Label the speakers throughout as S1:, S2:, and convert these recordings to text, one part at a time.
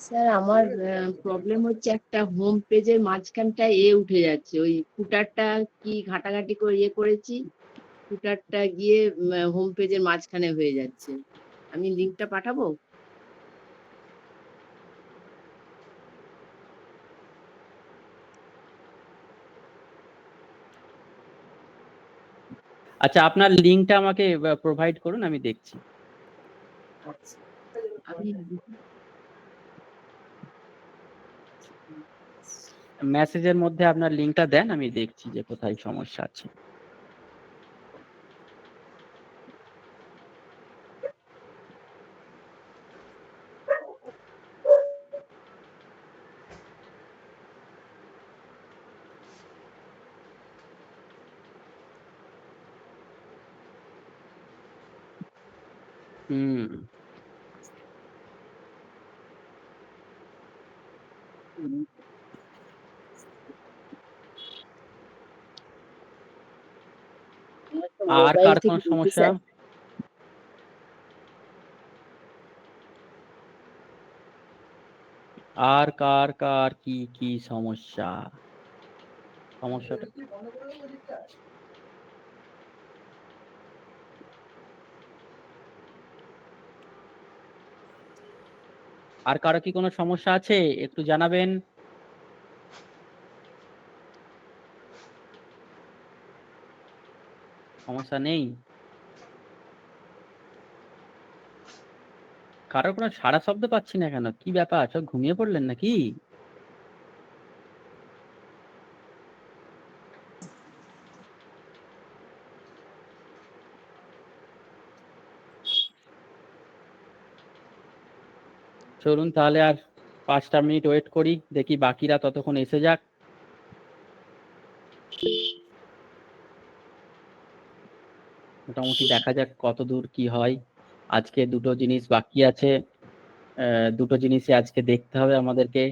S1: Sir আমার problem হচ্ছে একটা হোম পেজের মাঝখানটা উঠে যাচ্ছে। ওই ফুটারটা কি ঘাটাঘাটি করে করেছি। ফুটারটা গিয়ে হোম পেজের মাঝখানে হয়ে যাচ্ছে। আমি লিংকটা পাঠাবো?
S2: আচ্ছা, আপনার লিংকটা আমাকে প্রোভাইড করুন, আমি দেখছি।
S1: আচ্ছা, আমি
S2: মেসেজের মধ্যে আপনার লিংকটা দেন, আমি দেখছি যে কোথায় সমস্যা আছে। হুম। আর
S1: মোবাইল
S2: কার
S1: থেকে
S2: কোনো
S1: বলছি
S2: সমস্যা?
S1: স্যার।
S2: আর কার কার কি কি সমস্যা? সমস্যাটা আর কারো কি কোনো সমস্যা আছে? একটু জানাবেন। সমস্যা নেই? কারো কোনো সাড়া শব্দ পাচ্ছি না কেন? কি ব্যাপার, সব ঘুমিয়ে পড়লেন নাকি? চলুন তাহলে আর 5টা মিনিট ওয়েট করি, দেখি বাকিরা ততক্ষণ এসে যাক। মোটামুটি দেখা যাক কত দূর কি হয়। আজকে দুটো জিনিস বাকি আছে। দুটো জিনিসই আজকে দেখতে হবে আমাদেরকে।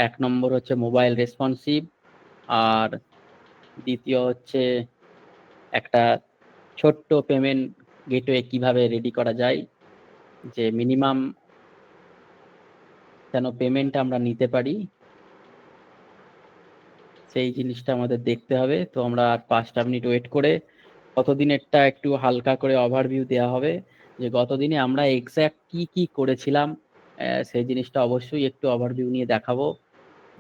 S2: 1 নম্বর হচ্ছে মোবাইল রেসপন্সিভ, আর দ্বিতীয় হচ্ছে একটা ছোট্ট পেমেন্ট গেটওয়ে কিভাবে রেডি করা যায়, যে মিনিমাম যেন পেমেন্ট আমরা নিতে পারি, সেই জিনিসটা আমাদের দেখতে হবে। তো আমরা আর 5টা মিনিট ওয়েট করে গতদিনেরটা একটু হালকা করে ওভারভিউ দেওয়া হবে, যে গতদিনে আমরা এক্স্যাক্ট কি কি করেছিলাম। সেই জিনিসটা অবশ্যই একটু ওভারভিউ নিয়ে দেখাবো,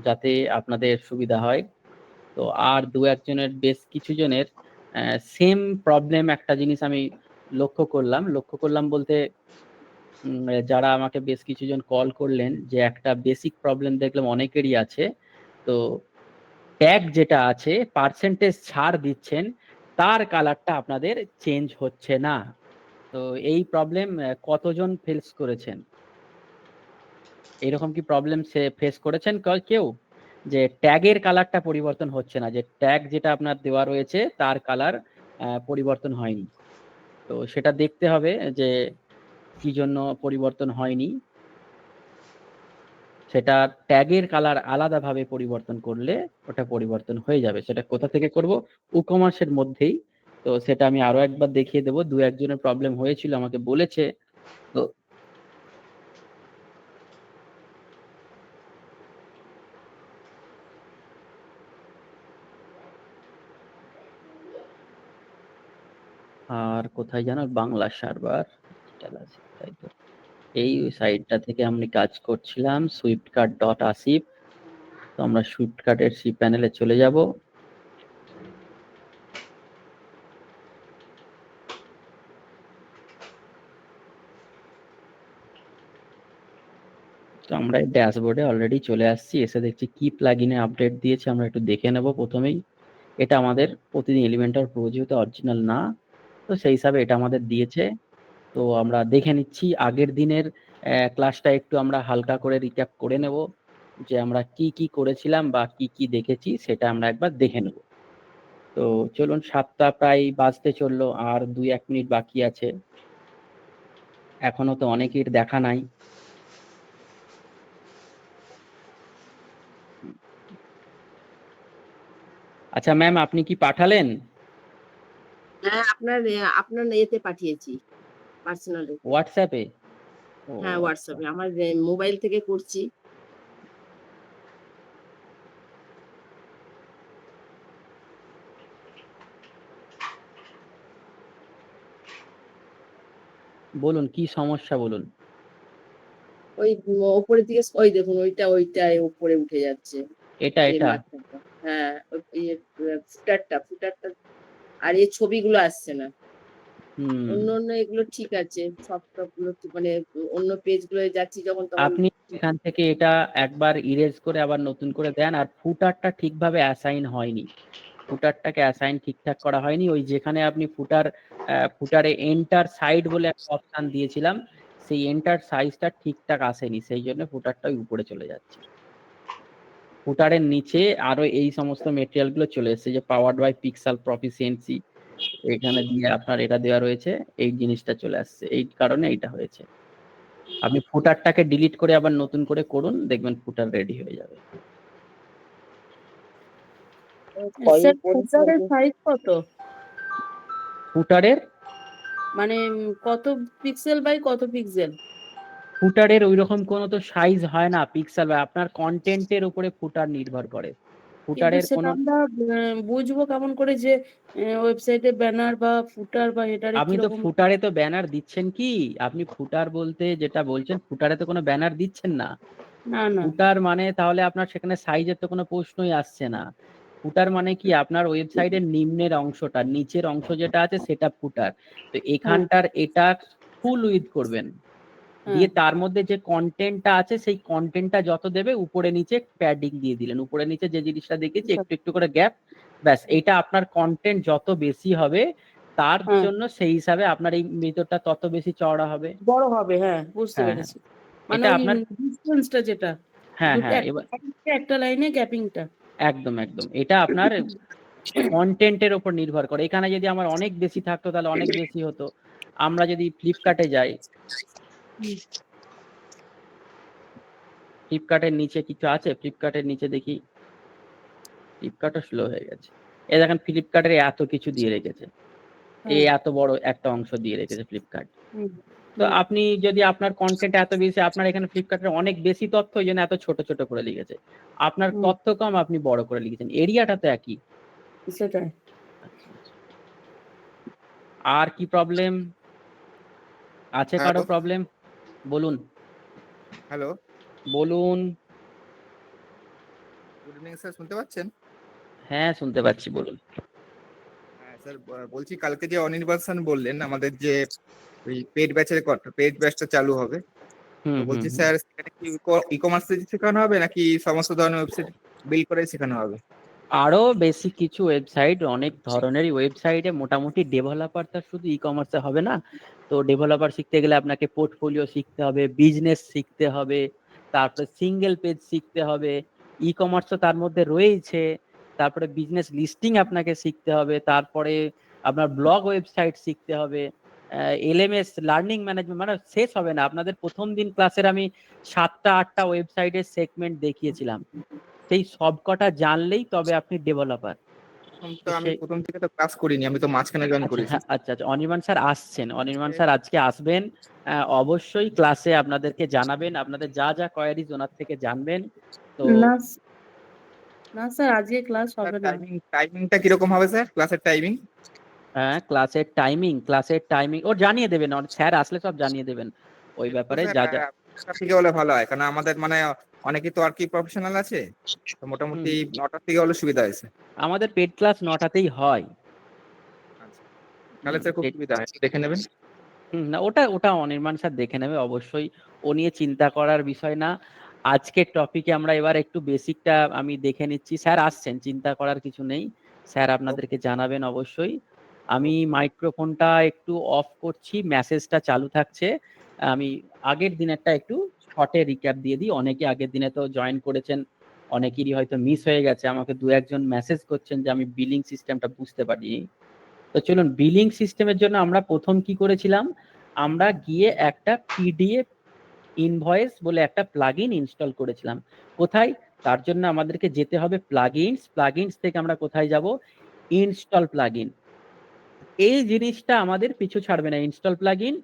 S2: যাতে আপনাদের সুবিধা হয়। তো আর দু একজনের, বেশ কিছু জনের সেম প্রবলেম, একটা জিনিস আমি লক্ষ্য করলাম বলতে যারা আমাকে বেশ কিছুজন কল করলেন, যে একটা বেসিক প্রবলেম দেখলাম অনেকেরই আছে। তো ট্যাগ যেটা আছে, পার্সেন্টেজ ছাড় দিচ্ছেন, তার কালারটা আপনাদের চেঞ্জ হচ্ছে না। তো এই প্রবলেম কতজন ফেস করেছেন? এরকম কি প্রবলেম ফেস করেছেন কেউ, যে ট্যাগের কালারটা পরিবর্তন হচ্ছে না, যে ট্যাগ যেটা আপনার দেওয়া রয়েছে তার কালার পরিবর্তন হয়নি? তো সেটা দেখতে হবে যে কি জন্য পরিবর্তন হয়নি। সেটা ট্যাগের কালার আলাদাভাবে পরিবর্তন করলে ওটা পরিবর্তন হয়ে যাবে। সেটা কোথা থেকে করব? ই-কমার্সের মধ্যেই। তো সেটা আমি আরো একবার দেখিয়ে দেবো। দু একজনের প্রবলেম হয়েছিল, আমাকে বলেছে। তো আর কোথায় জানো, বাংলা সার্ভার, তাই তো। এই সাইটটা থেকে আমি কাজ করছিলাম, swiftcart.asif। তো আমরা সুইফটকার্টের সি প্যানেলে চলে যাব। তো আমরা এই ড্যাশবোর্ডে অলরেডি চলে আসছি, এসে দেখছি কি প্লাগইনে আপডেট দিয়েছে, আমরা একটু দেখে নেব প্রথমেই। এটা আমাদের প্রতিদিন এলিমেন্টর প্রো যেহেতু অরিজিনাল না, তো সেই হিসাবে এটা আমাদের দিয়েছে। তো আমরা দেখে নিচ্ছি আগের দিনের ক্লাসটা একটু আমরা হালকা করে রিক্যাপ করে নেব, যে আমরা কি কি করেছিলাম বা কি কি দেখেছি সেটা আমরা একবার দেখে নেব। তো চলুন, 7টা প্রায় বাজতে চললো, আর 2-1 মিনিট বাকি আছে। এখনো তো অনেকের দেখা নাই। আচ্ছা ম্যাম, আপনি কি পাঠালেন
S1: হ্যাঁ, আপনার এতে পাঠিয়েছি, পার্সোনালে।
S2: হোয়াটসঅ্যাপে? ও
S1: হ্যাঁ,
S2: আচ্ছা।
S1: হোয়াটসঅ্যাপে আমার মোবাইল থেকে করছি।
S2: বলুন কি সমস্যা বলুন।
S1: ওই ওপরের দিকে ওই দেখুন ওইটাই উপরে উঠে যাচ্ছে
S2: এটা
S1: এই
S2: এটা
S1: মাঝখানটা। হ্যাঁ, ফুটারটা আর এই ছবিগুলো আসছে না। অন্য এগুলো ঠিক আছে, সব গুলো মানে অন্য পেজ গুলো যাচ্ছি যখন তখন।
S2: আপনি এখান থেকে এটা একবার ইরেজ করে আবার নতুন করে দেন। আর ফুটারটা ঠিকভাবে অ্যাসাইন হয়নি, ফুটারটাকে অ্যাসাইন ঠিকঠাক করা হয়নি। ওই যেখানে আপনি ফুটারে এন্টার সাইড বলে একটা অপশন দিয়েছিলাম, সেই এন্টার সাইজটা ঠিকঠাক আসেনি, সেই জন্য ফুটারটা উপরে চলে যাচ্ছে। ফুটারের নিচে আরো এই সমস্ত মেটেরিয়াল গুলো চলে এসেছে, যে পাওয়ার্ড বাই পিক্সেল প্রফিসিয়েন্সি, এখানে দিয়ে আপনার এটা দেওয়া রয়েছে, এই জিনিসটা চলে আসছে, এই কারণে এটা হয়েছে। আপনি ফুটারটাকে ডিলিট করে আবার নতুন করে করুন, দেখবেন ফুটার রেডি হয়ে যাবে।
S3: স্যার ফুটারের সাইজ কত?
S2: ফুটারের
S3: মানে কত পিক্সেল বাই কত পিক্সেল?
S2: ফুটারের ওইরকম কোনো তো সাইজ হয় না পিক্সেল, বা আপনার কন্টেন্টের উপরে ফুটার নির্ভর করে।
S3: কিন্তু
S2: ফুটারের
S3: সেটা
S2: কোনো,
S3: আমরা বুঝবো কেমন করে যে ওয়েবসাইটে ব্যানার বা ফুটার বা হেডারে
S2: আপনি তো
S3: কিরকম?
S2: ফুটারে তো ব্যানার দিচ্ছেন কি? আপনি ফুটার বলতে যেটা বলছেন, ফুটারে তো কোনো ব্যানার দিচ্ছেন না।
S3: না না,
S2: ফুটার মানে তাহলে আপনার সেখানে সাইজের তো কোনো প্রশ্নই আসছে না। ফুটার মানে কি, আপনার ওয়েবসাইটের নিম্নের অংশটা, নিচের অংশ যেটা আছে সেটা ফুটার। তো
S3: হ্যাঁ
S2: এখানটার এটা ফুল উইথ করবেন,
S3: হ্যাঁ
S2: দিয়ে তার মধ্যে যে কন্টেন্টটা আছে সেই কন্টেন্টটা যত দেবে উপরে নিচে প্যাডিং দিয়ে দিলেন, উপরে নিচে যে জিনিসটা দেখেছি একটু একটু করে গ্যাপ, ব্যাস। এইটা আপনার কন্টেন্ট যত বেশি হবে তার
S3: হ্যাঁ,
S2: জন্য সেই হিসাবে আপনার এই ভিতরটা তত বেশি চওড়া হবে।
S3: বড় হবে, হ্যাঁ বুঝতে
S2: হ্যাঁ হ্যাঁ,
S3: পেরেছি। মানে
S2: এটা
S3: ওই
S2: আপনার,
S3: ডিসটেন্সটা যেটা
S2: হ্যাঁ
S3: দুটো
S2: হ্যাঁ, এবার
S3: একটা লাইনে গ্যাপিংটা।
S2: একদম একদম, এটা আপনার কন্টেন্টের উপর নির্ভর করে। এখানে যদি আমার অনেক বেশি থাকতো তাহলে অনেক বেশি হতো। আমরা যদি ফ্লিপকার্টে যাই, ফ্লিপকার্টের নিচে কিছু আছে, ফ্লিপকার্টের নিচে দেখি, ফ্লিপকার্টও স্লো হয়ে গেছে। এই দেখেন ফ্লিপকার্টের এত কিছু দিয়ে রেখেছে, এই এত বড় একটা অংশ দিয়ে রেখেছে ফ্লিপকার্ট। তো আপনি যদি আপনার কন্টেন্ট এত বেশি, আপনার এখানে ফ্লিপকার্টের অনেক বেশি তথ্য, ওই জন্য এত ছোট ছোট করে লিখেছে। আপনার তথ্য কম, আপনি বড় করে লিখেছেন, এরিয়াটা তো একই।
S3: সেটাই।
S2: আর কি প্রবলেম আছে, কারো
S4: হ্যালো
S2: প্রবলেম? বলুন
S4: হ্যালো
S2: বলুন।
S4: গুড ইভিনিং স্যার, শুনতে পাচ্ছেন?
S2: হ্যাঁ শুনতে পাচ্ছি, বলুন।
S4: হ্যাঁ স্যার, বলছি কালকে যে অনির্বাণ বললেন আমাদের যে ওই পেড ব্যাচটা চালু হবে,
S2: হুম
S4: তো
S2: হুম
S4: বলছি
S2: হুম।
S4: স্যার সেখানে কি ই কমার্সে শেখানো হবে নাকি সমস্ত ধরনের ওয়েবসাইট বিল্ড করে শেখানো হবে?
S2: আরো বেশি কিছু ওয়েবসাইট, অনেক ধরনেরই ওয়েবসাইটে মোটামুটি ডেভেলপার, তার শুধু ই কমার্সে হবে না। তো ডেভেলপার শিখতে গেলে আপনাকে পোর্টফোলিও শিখতে হবে, বিজনেস শিখতে হবে, তারপরে সিঙ্গেল পেজ শিখতে হবে, ই কমার্স তো তার মধ্যে রয়েছে, তারপরে বিজনেস লিস্টিং আপনাকে শিখতে হবে, তারপরে আপনার ব্লগ ওয়েবসাইট শিখতে হবে, এলএমএস লার্নিং ম্যানেজমেন্ট, মানে শেষ হবে না। আপনাদের প্রথম দিন ক্লাসের আমি 7টা 8টা ওয়েবসাইটের সেগমেন্ট দেখিয়েছিলাম, সেই সবকটা জানলেই তবে আপনি ডেভেলপার।
S4: আমি প্রথম থেকে তো ক্লাস করিনি, আমি তো মাঝখানে জয়েন
S2: আচ্ছা
S4: করেছি।
S2: হ্যাঁ, আচ্ছা আচ্ছা, অনির্বাণ স্যার আসছেন, অনির্বাণ স্যার আজকে আসবেন। অবশ্যই ক্লাসে আপনাদেরকে জানাবেন, আপনাদের যা যা কোয়ারিজ ওনার থেকে জানবেন। তো
S3: না না স্যার, আজকে ক্লাস
S4: স্যার
S3: হবে না।
S4: টাইমিংটা কিরকম হবে স্যার, ক্লাসের টাইমিং?
S2: হ্যাঁ, ক্লাসের টাইমিং ও জানিয়ে দেবেন, স্যার আসলে সব জানিয়ে দেবেন ওই
S4: তো
S2: ব্যাপারে
S4: স্যার
S2: যা যা।
S4: 9টা থেকে হলে ভালো হয়, কারণ আমাদের মানে অনেকেই তো আর কি প্রফেশনাল আছে, তো
S2: হুম
S4: মোটামুটি
S2: হুম।
S4: 9টা থেকে হলে সুবিধা হয়েছে।
S2: আমাদের পেড ক্লাস 9টাতেই হয়।
S4: আচ্ছা, তাহলে স্যার খুব সুবিধা হয়, একটু দেখে নেবেন।
S2: না, ওটা ওটা অনির্বাণ স্যার দেখে নেবে অবশ্যই, ও নিয়ে চিন্তা করার বিষয় না। আজকের টপিকে আমরা এবার একটু বেসিকটা আমি দেখে নিচ্ছি, স্যার আসছেন, চিন্তা করার কিছু নেই, স্যার আপনাদেরকে জানাবেন অবশ্যই। আমি মাইক্রোফোনটা একটু অফ করছি, মেসেজটা চালু থাকছে। আমি আগের দিনেরটা একটু শর্টে রিক্যাপ দিয়ে দিই, অনেকে আগের দিনে তো জয়েন করেছেন, অনেকেরই হয়তো মিস হয়ে গেছে, আমাকে দু একজন মেসেজ করছেন যে আমি বিলিং সিস্টেমটা বুঝতে পারিনি। তো চলুন, বিলিং সিস্টেমের জন্য আমরা প্রথম কি করেছিলাম, আমরা গিয়ে একটা পিডিএফ ইনভয়েস বলে একটা প্লাগইন ইনস্টল করেছিলাম। কোথায়? তার জন্য আমাদেরকে যেতে হবে প্লাগইনস থেকে আমরা কোথায় যাব, ইনস্টল প্লাগইন। এই জিনিসটা আমাদের পিছু ছাড়বে না, ইনস্টল প্লাগইন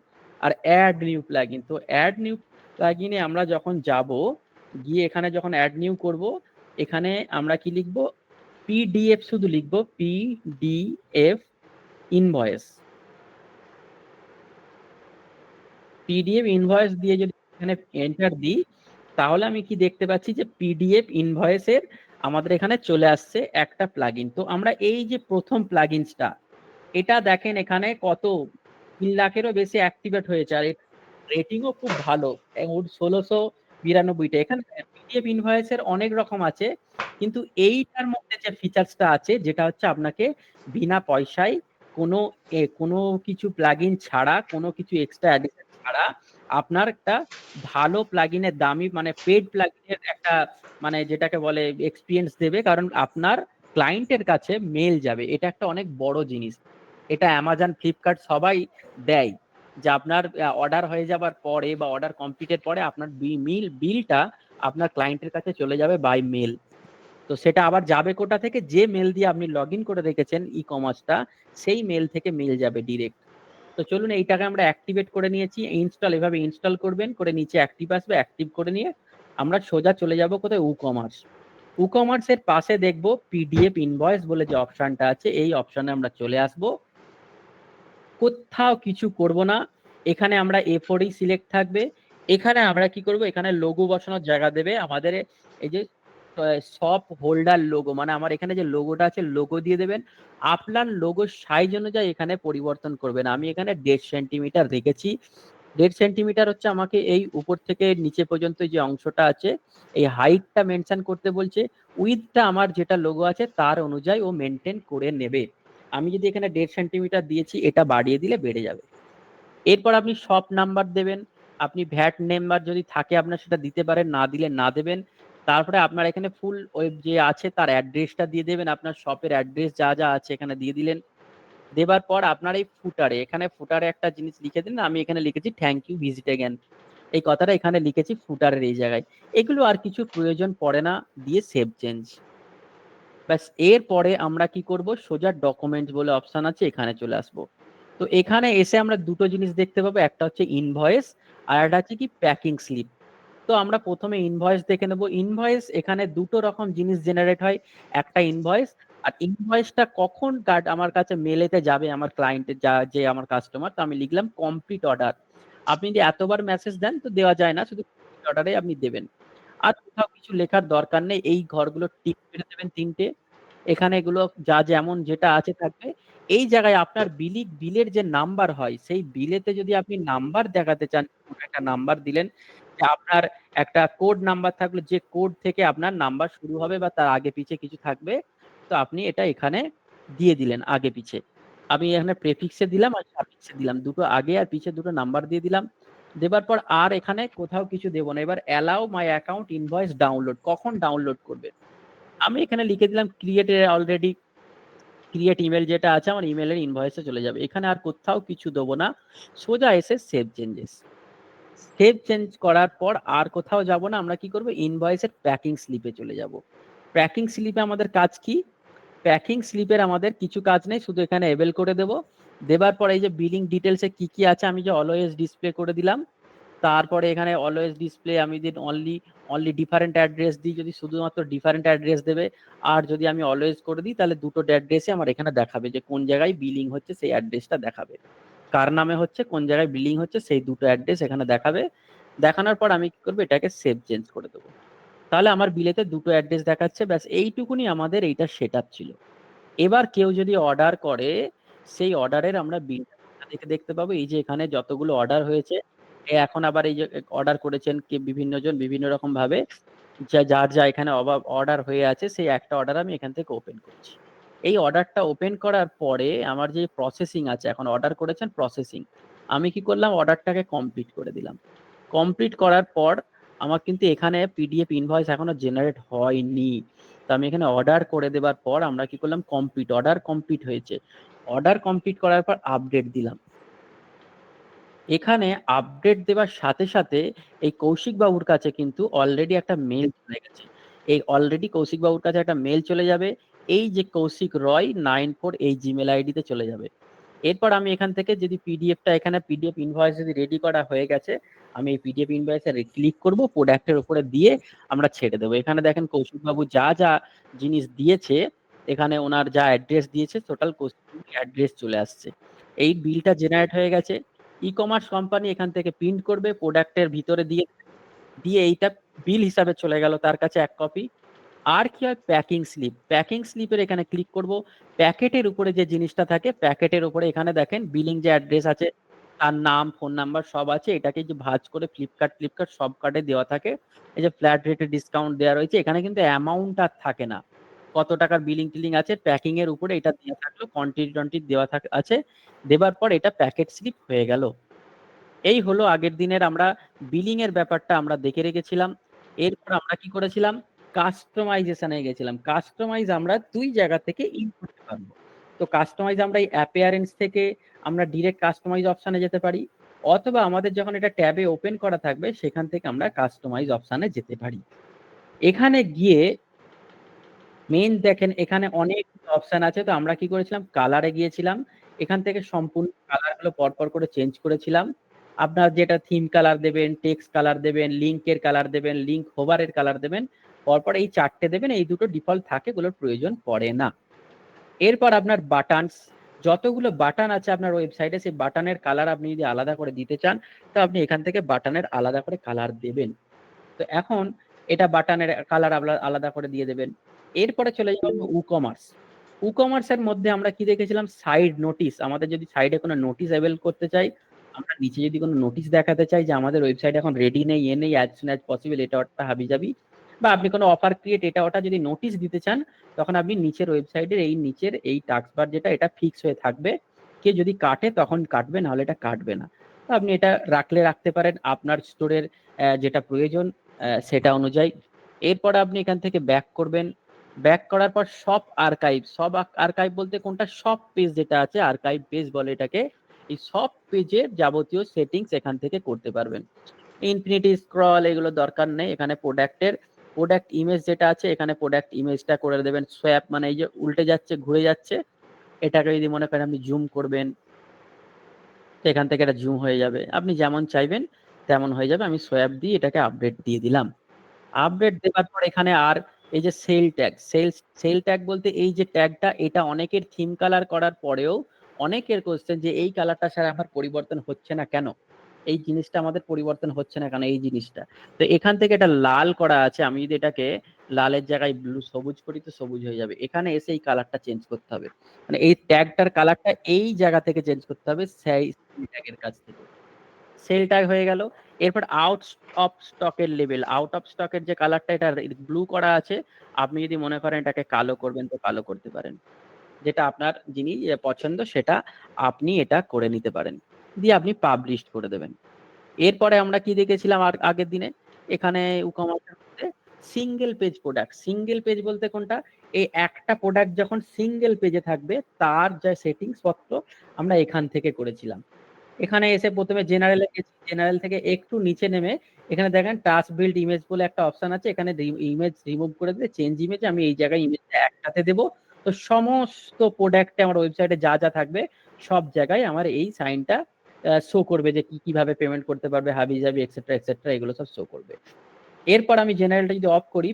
S2: আর অ্যাড নিউ প্লাগইন। তো অ্যাড নিউ প্লাগইনে আমরা যখন যাব, গিয়ে এখানে যখন অ্যাড নিউ করব, এখানে আমরা কি লিখব, পিডিএফ শুধু লিখব, পিডিএফ ইনভয়েস। পিডিএফ ইনভয়েস দিয়ে যদি এখানে এন্টার দিই, তাহলে আমি কি দেখতে পাচ্ছি যে পিডিএফ ইনভয়েসের আমাদের এখানে চলে আসছে একটা প্লাগইন। তো আমরা এই যে প্রথম প্লাগইনসটা, এটা দেখেন এখানে কত 3 লাখেরও বেশি অ্যাক্টিভেট হয়েছে, আর রেটিংও খুব ভালো, 1692টা। এখানে পিডিএফ ইনভয়েসের অনেক রকম আছে, কিন্তু এইটার মধ্যে যে ফিচার্সটা আছে, যেটা হচ্ছে আপনাকে বিনা পয়সায় কোনো কিছু প্লাগইন ছাড়া, কোনো কিছু এক্সট্রা অ্যাডিশন ছাড়া আপনার একটা ভালো প্লাগইনের দামি মানে পেড প্লাগইনের একটা মানে যেটাকে বলে এক্সপিরিয়েন্স দেবে, কারণ আপনার ক্লায়েন্টের কাছে মেল যাবে। এটা একটা অনেক বড় জিনিস। এটা অ্যামাজন, ফ্লিপকার্ট সবাই দেয়, যে আপনার অর্ডার হয়ে যাবার পরে বা অর্ডার কমপ্লিটের পরে আপনার বিলটা আপনার ক্লায়েন্টের কাছে চলে যাবে বাই মেল। তো সেটা আবার যাবে কোথা থেকে? যে মেল দিয়ে আপনি লগ ইন করে রেখেছেন ই কমার্সটা, সেই মেল থেকে মেল যাবে ডিরেক্ট। তো চলুন এইটাকে আমরা অ্যাক্টিভেট করে নিয়েছি। ইনস্টল, এভাবে ইনস্টল করবেন, করে নিচে অ্যাক্টিভ আসবে, অ্যাক্টিভ করে নিয়ে আমরা সোজা চলে যাব কোথায়? উকমার্স। উকমার্সের পাশে দেখবো পিডিএফ ইনভয়েস বলে যে অপশনটা আছে, এই অপশনে আমরা চলে আসব। কোথাও কিছু করব না, এখানে আমরা A4 সিলেক্ট থাকবে। এখানে আমরা কি করব? এখানে লোগো বসানোর জায়গা দেবে আমাদের। এই যে সব হোল্ডার লোগো, মানে আমার এখানে যে লোগোটা আছে, লোগো দিয়ে দেবেন। আপনার লোগোর সাইজ অনুযায়ী এখানে পরিবর্তন করবেন। আমি এখানে 1.5 সেন্টিমিটার রেখেছি। 1.5 সেন্টিমিটার হচ্ছে আমাকে এই উপর থেকে নিচে পর্যন্ত যে অংশটা আছে, এই হাইটটা মেনশন করতে বলছে। উইথটা আমার যেটা লোগো আছে তার অনুযায়ী ও মেনটেন করে নেবে। আমি যদি এখানে 1.5 সেন্টিমিটার দিয়েছি, এটা বাড়িয়ে দিলে বেড়ে যাবে। এরপর আপনি শপ নাম্বার দেবেন, আপনি ভ্যাট নাম্বার যদি থাকে আপনার সেটা দিতে পারেন, না দিলে না দেবেন। তারপরে আপনার এখানে ফুল ওয়েব যে আছে তার অ্যাড্রেসটা দিয়ে দেবেন, আপনার শপের অ্যাড্রেস যা যা আছে এখানে দিয়ে দিলেন। দেবার পর আপনার এই ফুটারে, এখানে ফুটারে একটা জিনিস লিখে দিন। আমি এখানে লিখেছি থ্যাংক ইউ ভিজিট অ্যাগেন, এই কথাটা এখানে লিখেছি ফুটারের এই জায়গায়। এগুলো আর কিছু প্রয়োজন পড়ে না, দিয়ে সেভ চেঞ্জ। ব্যাস, এরপরে আমরা কি করব? সোজা ডকুমেন্টস বলে অপশন আছে, এখানে চলে আসবো। তো এখানে এসে আমরা দুটো জিনিস দেখতে পাবো, একটা হচ্ছে ইনভয়েস, আর একটা হচ্ছে কি প্যাকিং স্লিপ। তো আমরা প্রথমে ইনভয়েস দেখে নেব। ইনভয়েস, এখানে দুটো রকম জিনিস জেনারেট হয়, একটা ইনভয়েস, আর ইনভয়েসটা কখন আমার কাছে মেলেতে যাবে আমার ক্লায়েন্টের যে আমার কাস্টমার। তো আমি লিখলাম কমপ্লিট অর্ডার। আপনি যদি এতবার মেসেজ দেন তো দেওয়া যায় না, শুধু কমপ্লিট অর্ডারে আপনি দেবেন। আর কোথাও কিছু লেখার দরকার নেই, এই ঘরগুলো টিক করে দেবেন 3টে। এখানে এগুলো যা যেমন যেটা আছে থাকবে। এই জায়গায় আপনার বিলের যে নাম্বার হয়, সেই বিলেতে যদি আপনি নাম্বার দেখাতে চান, একটা নাম্বার দিলেন, যে আপনার একটা কোড নাম্বার থাকলো, যে কোড থেকে আপনার নাম্বার শুরু হবে বা তার আগে পিছে কিছু থাকবে, তো আপনি এটা এখানে দিয়ে দিলেন আগে পিছে। আমি এখানে প্রেফিক্সে দিলাম আর সাফিক্সে দিলাম, দুটো আগে আর পিছে দুটো নাম্বার দিয়ে দিলাম। দেবার পর আর এখানে কোথাও কিছু দেবো না। এবার allow my account invoice download, কখন ডাউনলোড করবে? আমি এখানে লিখে দিলাম ক্রিয়েট অলরেডি, ক্রিয়েট ইমেল যেটা আছে আমার ইমেলের ইনভয়েসে চলে যাবে। এখানে আর কোথাও কিছু দেবো না, সোজা এসে সেভ চেঞ্জেস। সেভ চেঞ্জ করার পর আর কোথাও যাব না, আমরা কি করব? ইনভয়েসের প্যাকিং স্লিপে চলে যাব। প্যাকিং স্লিপে আমাদের কাজ কি? প্যাকিং স্লিপের আমাদের কিছু কাজ নেই, শুধু এখানে এবেল করে দেব। দেবার পরে এই যে বিলিং ডিটেলসে কি কি আছে, আমি যে অলওয়েজ ডিসপ্লে করে দিলাম। তারপরে এখানে অলওয়েজ ডিসপ্লে আমি দিন অনলি ডিফারেন্ট অ্যাড্রেস দিই, যদি শুধুমাত্র ডিফারেন্ট অ্যাড্রেস দেবে। আর যদি আমি অলওয়েজ করে দিই, তাহলে দুটো অ্যাড্রেসে আমার এখানে দেখাবে যে কোন জায়গায় বিলিং হচ্ছে, সেই অ্যাড্রেসটা দেখাবে। কার নামে হচ্ছে, কোন জায়গায় বিলিং হচ্ছে, সেই দুটো অ্যাড্রেস এখানে দেখাবে। দেখানোর পর আমি কি করবো? এটাকে সেভ চেঞ্জ করে দেবো। তাহলে আমার বিলেতে দুটো অ্যাড্রেস দেখাচ্ছে। ব্যাস, এইটুকুনি আমাদের এইটা সেটআপ ছিল। এবার কেউ যদি অর্ডার করে, সেই অর্ডারের আমরা বিলটা দেখতে পাবো। এই যে এখানে যতগুলো অর্ডার হয়েছে, এখন আবার এই যে অর্ডার করেছেন কে বিভিন্ন জন বিভিন্ন রকম ভাবে, যার যা এখানে অর্ডার হয়ে আছে, সেই একটা অর্ডার আমি এখান থেকে ওপেন করছি। এই অর্ডারটা ওপেন করার পরে আমার যে প্রসেসিং আছে, এখন অর্ডার করেছেন প্রসেসিং, আমি কি করলাম? অর্ডারটাকে কমপ্লিট করে দিলাম। কমপ্লিট করার পর আমার কিন্তু এখানে পিডিএফ ইনভয়েস এখনো জেনারেট হয়নি। তো আমি এখানে অর্ডার করে দেবার পর আমরা কি করলাম? কমপ্লিট, অর্ডার কমপ্লিট হয়েছে। অর্ডার কমপ্লিট করার পর আপডেট দিলাম। এখানে আপডেট দেওয়ার সাথে সাথে এই কৌশিক বাবুর কাছে কিন্তু অলরেডি একটা মেল চলে গেছে। এই অলরেডি কৌশিক বাবুর কাছে একটা মেল চলে যাবে, এই যে কৌশিক রয় 94 এই জিমেল আইডিতে চলে যাবে। এরপর আমি এখান থেকে যদি পিডিএফটা, এখানে পিডিএফ ইনভয়েস যদি রেডি করা হয়ে গেছে, আমি এই পিডিএফ ইনভয়েসে ক্লিক করব, প্রোডাক্টের উপরে দিয়ে আমরা ছেড়ে দেবো। এখানে দেখেন কৌশিক বাবু যা যা জিনিস দিয়েছে, এখানে ওনার যা অ্যাড্রেস দিয়েছে, টোটাল কৌশিক অ্যাড্রেস চলে আসছে। এই বিলটা জেনারেট হয়ে গেছে। ই কমার্স কোম্পানি এখান থেকে প্রিন্ট করবে, প্রোডাক্টের ভিতরে দিয়ে দিয়ে এইটা বিল হিসাবে চলে গেল তার কাছে 1 কপি। আর কি হয়, প্যাকিং স্লিপ। প্যাকিং স্লিপের এখানে ক্লিক করব, প্যাকেটের উপরে যে জিনিসটা থাকে প্যাকেটের উপরে এখানে দেখেন বিলিং যে অ্যাড্রেস আছে, তার নাম, ফোন নাম্বার সব আছে। এটাকে যে ভাঁজ করে ফ্লিপকার্ট সব কার্ডে দেওয়া থাকে। এই যে ফ্ল্যাট রেটে ডিসকাউন্ট দেওয়া রয়েছে, এখানে কিন্তু অ্যামাউন্ট আর থাকে না, কত টাকার বিলিং টিলিং আছে প্যাকিং এর উপরে এটা দেওয়া থাকলো, কোয়ান্টিটি দেওয়া আছে। দেবার পর এটা প্যাকেট স্লিপ হয়ে গেল। এই হলো আগের দিনের আমরা বিলিং এর ব্যাপারটা আমরা দেখে রেখেছিলাম। এরপর আমরা কি করেছিলাম, কাস্টমাইজেশনে গেছিলাম। কাস্টমাইজ আমরা 2 জায়গা থেকে ইন করতে পারবো। তো কাস্টমাইজ আমরা এই অ্যাপিয়ারেন্স থেকে আমরা ডিরেক্ট কাস্টমাইজ অপশনে যেতে পারি, অথবা আমাদের যখন এটা ট্যাবে ওপেন করা থাকবে সেখান থেকে আমরা কাস্টমাইজ অপশনে যেতে পারি। এখানে গিয়ে মেইন দেখেন এখানে অনেক অপশন আছে। তো আমরা কি করেছিলাম, কালারে গিয়েছিলাম, এখান থেকে সম্পূর্ণ কালারগুলো পরপর করে চেঞ্জ করেছিলাম। আপনার যেটা থিম কালার দেবেন, টেক্সট কালার দেবেন, লিংকের কালার দেবেন, লিংক হোভারের কালার দেবেন, পরপর এই 4টে দেবেন। এই দুটো ডিফল্ট থাকে, এগুলোর প্রয়োজন পড়ে না। এরপর আপনার বাটনস, যতগুলো বাটন আছে আপনার ওয়েবসাইটে, সেই বাটনের কালার আপনি যদি আলাদা করে দিতে চান তো আপনি এখান থেকে বাটনের আলাদা করে কালার দেবেন। তো এখন এটা বাটনের কালার আলাদা করে দিয়ে দেবেন। এরপরে চলে যাবো উকমার্স। উকমার্সের মধ্যে আমরা কি দেখেছিলাম, সাইড নোটিশ। আমাদের যদি সাইডে কোনো নোটিশ অ্যাভেল করতে চাই, আমরা নিচে যদি কোনো নোটিশ দেখাতে চাই যে আমাদের ওয়েবসাইট এখন রেডি নেই, নেই, অ্যাজ সুন অ্যাজ পসিবল, এটা ওটা হাবিজাবি, বা আপনি কোনো অফার ক্রিয়েট এটা ওটা যদি নোটিশ দিতে চান, তখন আপনি নিচের ওয়েবসাইটের নিচের এই টাস্ক বার যেটা, এটা ফিক্স হয়ে থাকবে। কে যদি কাটে তখন কাটবে, নাহলে এটা কাটবে না। তো আপনি এটা রাখতে পারেন আপনার স্টোরের যেটা প্রয়োজন সেটা অনুযায়ী। এরপর আপনি এখান থেকে ব্যাক করবেন। ব্যাক করার পর সব আর্কাইভ বলতে কোনটা, সব পেজ যেটা আছে, আর্কাইভ পেজ বলে এটাকে। এই সব পেজের যাবতীয় সেটিংস এখান থেকে করতে পারবেন। ইনফিনিটি স্ক্রল এগুলো দরকার নেই। এখানে প্রোডাক্ট ইমেজ যেটা আছে, এখানে প্রোডাক্ট ইমেজটা করে দেবেন সোয়াপ, মানে এই যে উল্টে যাচ্ছে ঘুরে যাচ্ছে, এটাকে যদি মনে করেন আপনি জুম করবেন তো এখান থেকে এটা জুম হয়ে যাবে, আপনি যেমন চাইবেন তেমন হয়ে যাবে। আমি সোয়াপ দিয়ে এটাকে আপডেট দিয়ে দিলাম। আপডেট দেওয়ার পর এখানে আর এই যে সেল ট্যাগ বলতে এই যে ট্যাগটা, এটা অনেকের থিম কালার করার পরেও অনেকের কোশ্চেন যে এই কালারটা স্যার আমার পরিবর্তন হচ্ছে না কেন, এই জিনিসটা আমাদের পরিবর্তন হচ্ছে না কেন, এই জিনিসটা। তো এখান থেকে এটা লাল করা আছে, আমি যদি এটাকে লালের জায়গায় সবুজ করি তো সবুজ হয়ে যাবে। এখানে এসে এই কালারটা চেঞ্জ করতে হবে, মানে এই ট্যাগটার কালারটা এই জায়গা থেকে চেঞ্জ করতে হবে, সেই ট্যাগের কাছ থেকে। সেল ট্যাগ হয়ে গেল। এরপর আউট অফ স্টকের লেভেল, আউট অফ স্টকের যে কালারটা এটা ব্লু করা আছে, আপনি যদি মনে করেন এটাকে কালো করবেন তো কালো করতে পারেন, যেটা আপনার জিনিস পছন্দ সেটা আপনি এটা করে নিতে পারেন, দিয়ে আপনি পাবলিশ করে দেবেন। এরপরে আমরা কি দেখেছিলাম আর আগের দিনে, এখানে উকমার্সের মধ্যে single page product. Single page বলতে কোনটা, এই একটা প্রোডাক্ট যখন সিঙ্গেল পেজে থাকবে তার যা সেটিংস পত্র আমরা এখান থেকে করেছিলাম। এখানে এসে প্রথমে জেনারেলে গেছি, জেনারেল থেকে একটু নিচে নেমে এখানে দেখেন টাচ বিল্ড ইমেজ বলে একটা অপশন আছে, এখানে ইমেজ রিমুভ করে দিলে চেঞ্জ ইমেজ, আমি এই জায়গায় ইমেজটা একসাথে দেবো। তো সমস্ত প্রোডাক্টে আমার ওয়েবসাইটে যা যা থাকবে সব জায়গায় আমার এই সাইনটা শো করবে, যে কিভাবে পেমেন্ট করতে পারবে, হাবিজাবি এক্সেট্রা এগুলো সব শো করবে। এরপর আমি জেনারেলটা যদি অফ করি,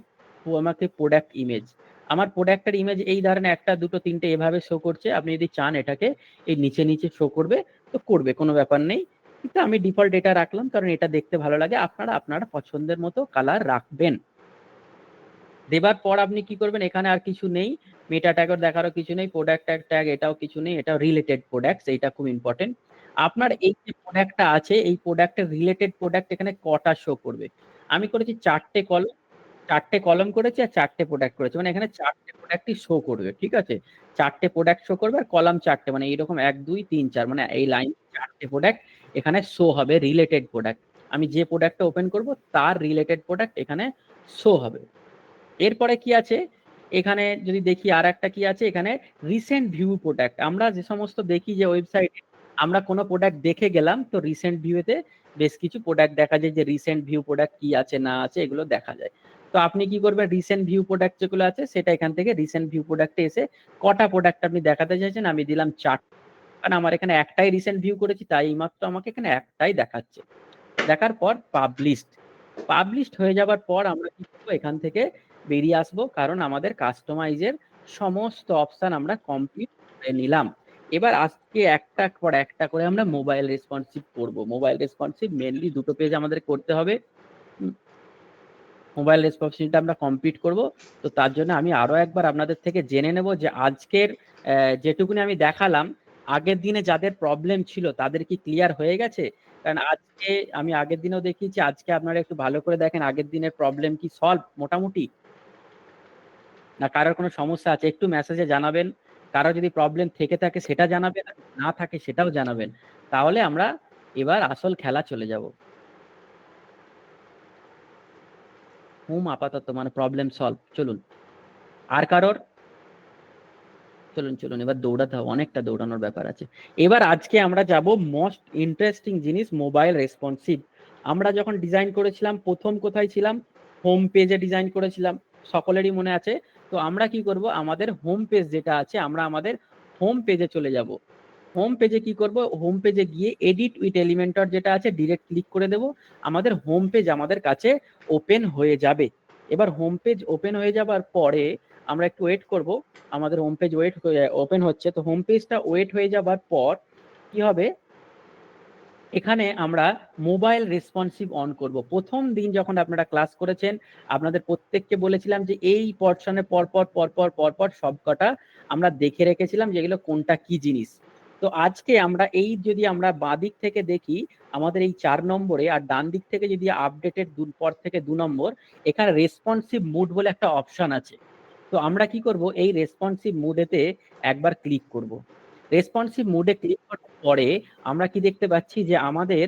S2: আমাকে প্রোডাক্ট ইমেজ, আমার প্রোডাক্টের ইমেজ এই ধরনের 1, 2, 3টে এভাবে শো করছে। আপনি যদি চান এটাকে এই নিচে শো করবে তো করবে, কোনো ব্যাপার নেই। কিন্তু আমি ডিফল্ট এটা রাখলাম কারণ এটা দেখতে ভালো লাগে। আপনারা পছন্দের মতো কালার রাখবেন। দেবার পর আপনি কি করবেন, এখানে আর কিছু নেই, মেটা ট্যাগও দেখারও কিছু নেই, প্রোডাক্ট ট্যাগ এটাও কিছু নেই, এটা রিলেটেড প্রোডাক্টস, এইটা খুব ইম্পর্টেন্ট। আপনার এই যে প্রোডাক্টটা আছে এই প্রোডাক্টের রিলেটেড প্রোডাক্ট এখানে কটা শো করবে, আমি করেছি 4টে কলম করেছি আর 4টে প্রোডাক্ট করেছি, মানে এখানে 4টে প্রোডাক্টই শো করবে, ঠিক আছে। 4টে প্রোডাক্ট শো করবে আর কলাম 4টে, মানে এইরকম 1, 2, 3, 4, মানে এই লাইন 4টে প্রোডাক্ট এখানে শো হবে, রিলেটেড প্রোডাক্ট। আমি যে প্রোডাক্টটা ওপেন করব তার রিলেটেড প্রোডাক্ট এখানে শো হবে। এরপরে কি আছে, এখানে যদি দেখি আর একটা কি আছে, এখানে রিসেন্ট ভিউ প্রোডাক্ট। আমরা যে সমস্ত দেখি যে ওয়েবসাইটে আমরা কোনো প্রোডাক্ট দেখে গেলাম তো রিসেন্ট ভিউতে বেশ কিছু প্রোডাক্ট দেখা যায়, যে রিসেন্ট ভিউ প্রোডাক্ট কি আছে না আছে এগুলো দেখা যায়। তো আপনি কি করবেন, রিসেন্ট ভিউ প্রোডাক্ট যেগুলো আছে সেটা এখান থেকে রিসেন্ট ভিউ প্রোডাক্টে এসে কটা প্রোডাক্ট আপনি দেখাতে চাইছেন, আমি দিলাম 4, কারণ আমার এখানে একটাই রিসেন্ট ভিউ করেছি তাই মাত্র আমাকে এখানে একটাই দেখাচ্ছে। দেখার পর পাবলিশড হয়ে যাবার পর আমরা কি করবো, এখান থেকে বেরিয়ে আসবো, কারণ আমাদের কাস্টমাইজের সমস্ত অপশন আমরা কমপ্লিট করে নিলাম। এবার আজকে একটা পর একটা করে আমরা মোবাইল রেসপন্সিভ করব। মোবাইল রেসপন্সিভ মেনলি দুটো পেজ আমাদের করতে হবে। মোবাইল রেসপন্সিভটা আমরা কমপ্লিট করব। তো তার জন্য আমি আরো একবার আপনাদের থেকে জেনে নেব যে আজকের যেটুকুনি আমি দেখালাম, আগের দিনে যাদের প্রবলেম ছিল তাদের কি ক্লিয়ার হয়ে গেছে? কারণ আজকে আমি আগের দিনেও দেখিয়েছি, আজকে আপনারা একটু ভালো করে দেখেন আগের দিনের প্রবলেম কি সলভ মোটামুটি, না কারোর কোনো সমস্যা আছে? একটু মেসেজে জানাবেন। কারো যদি প্রবলেম থেকে থাকে সেটা জানাবেন, আর না থাকে সেটাও জানাবেন। তাহলে আমরা এবার আসল খেলা চলে যাব। হুম, আপাতত মানে প্রবলেম সলভ। চলুন, আর কারোর? চলুন চলুন, এবার দৌড়াতে হবে, অনেকটা দৌড়ানোর ব্যাপার আছে। এবার আজকে আমরা যাব মোস্ট ইন্টারেস্টিং জিনিস, মোবাইল রেসপন্সিভ। আমরা যখন ডিজাইন করেছিলাম প্রথম কোথায় ছিলাম? হোম পেজে ডিজাইন করেছিলাম, সকলেরই মনে আছে। তো আমরা কি করব, আমাদের হোম পেজ যেটা আছে, আমরা আমাদের হোম পেজে চলে যাব। হোম পেজে কি করব, হোম পেজে গিয়ে এডিট উইথ এলিমেন্টর যেটা আছে ডিরেক্ট ক্লিক করে দেব। আমাদের হোম পেজ আমাদের কাছে ওপেন হয়ে যাবে। এবার হোম পেজ ওপেন হয়ে যাবার পরে আমরা একটু ওয়েট করব। আমাদের হোম পেজ ওপেন হচ্ছে। তো হোম পেজটা ওয়েট হয়ে যাবার পর কি হবে, এখানে আমরা মোবাইল রেসপন্সিভ অন করব। প্রথম দিন যখন আপনারা ক্লাস করেছেন, আপনাদের প্রত্যেককে বলেছিলাম যে এই পর্শনে পরপর সবকটা আমরা দেখে রেখেছিলাম যেগুলো কোনটা কি জিনিস। তো আজকে আমরা এই যদি আমরা বাঁ দিক থেকে দেখি আমাদের এই 4 নম্বরে, আর ডান দিক থেকে যদি আপডেটেড পর থেকে 2 নম্বর, এখানে রেসপন্সিভ মুড বলে একটা অপশন আছে। তো আমরা কি করব, এই রেসপন্সিভ মুডেতে একবার ক্লিক করব। রেসপন্সিভ মুডে ক্লিক করার পরে আমরা কি দেখতে পাচ্ছি যে আমাদের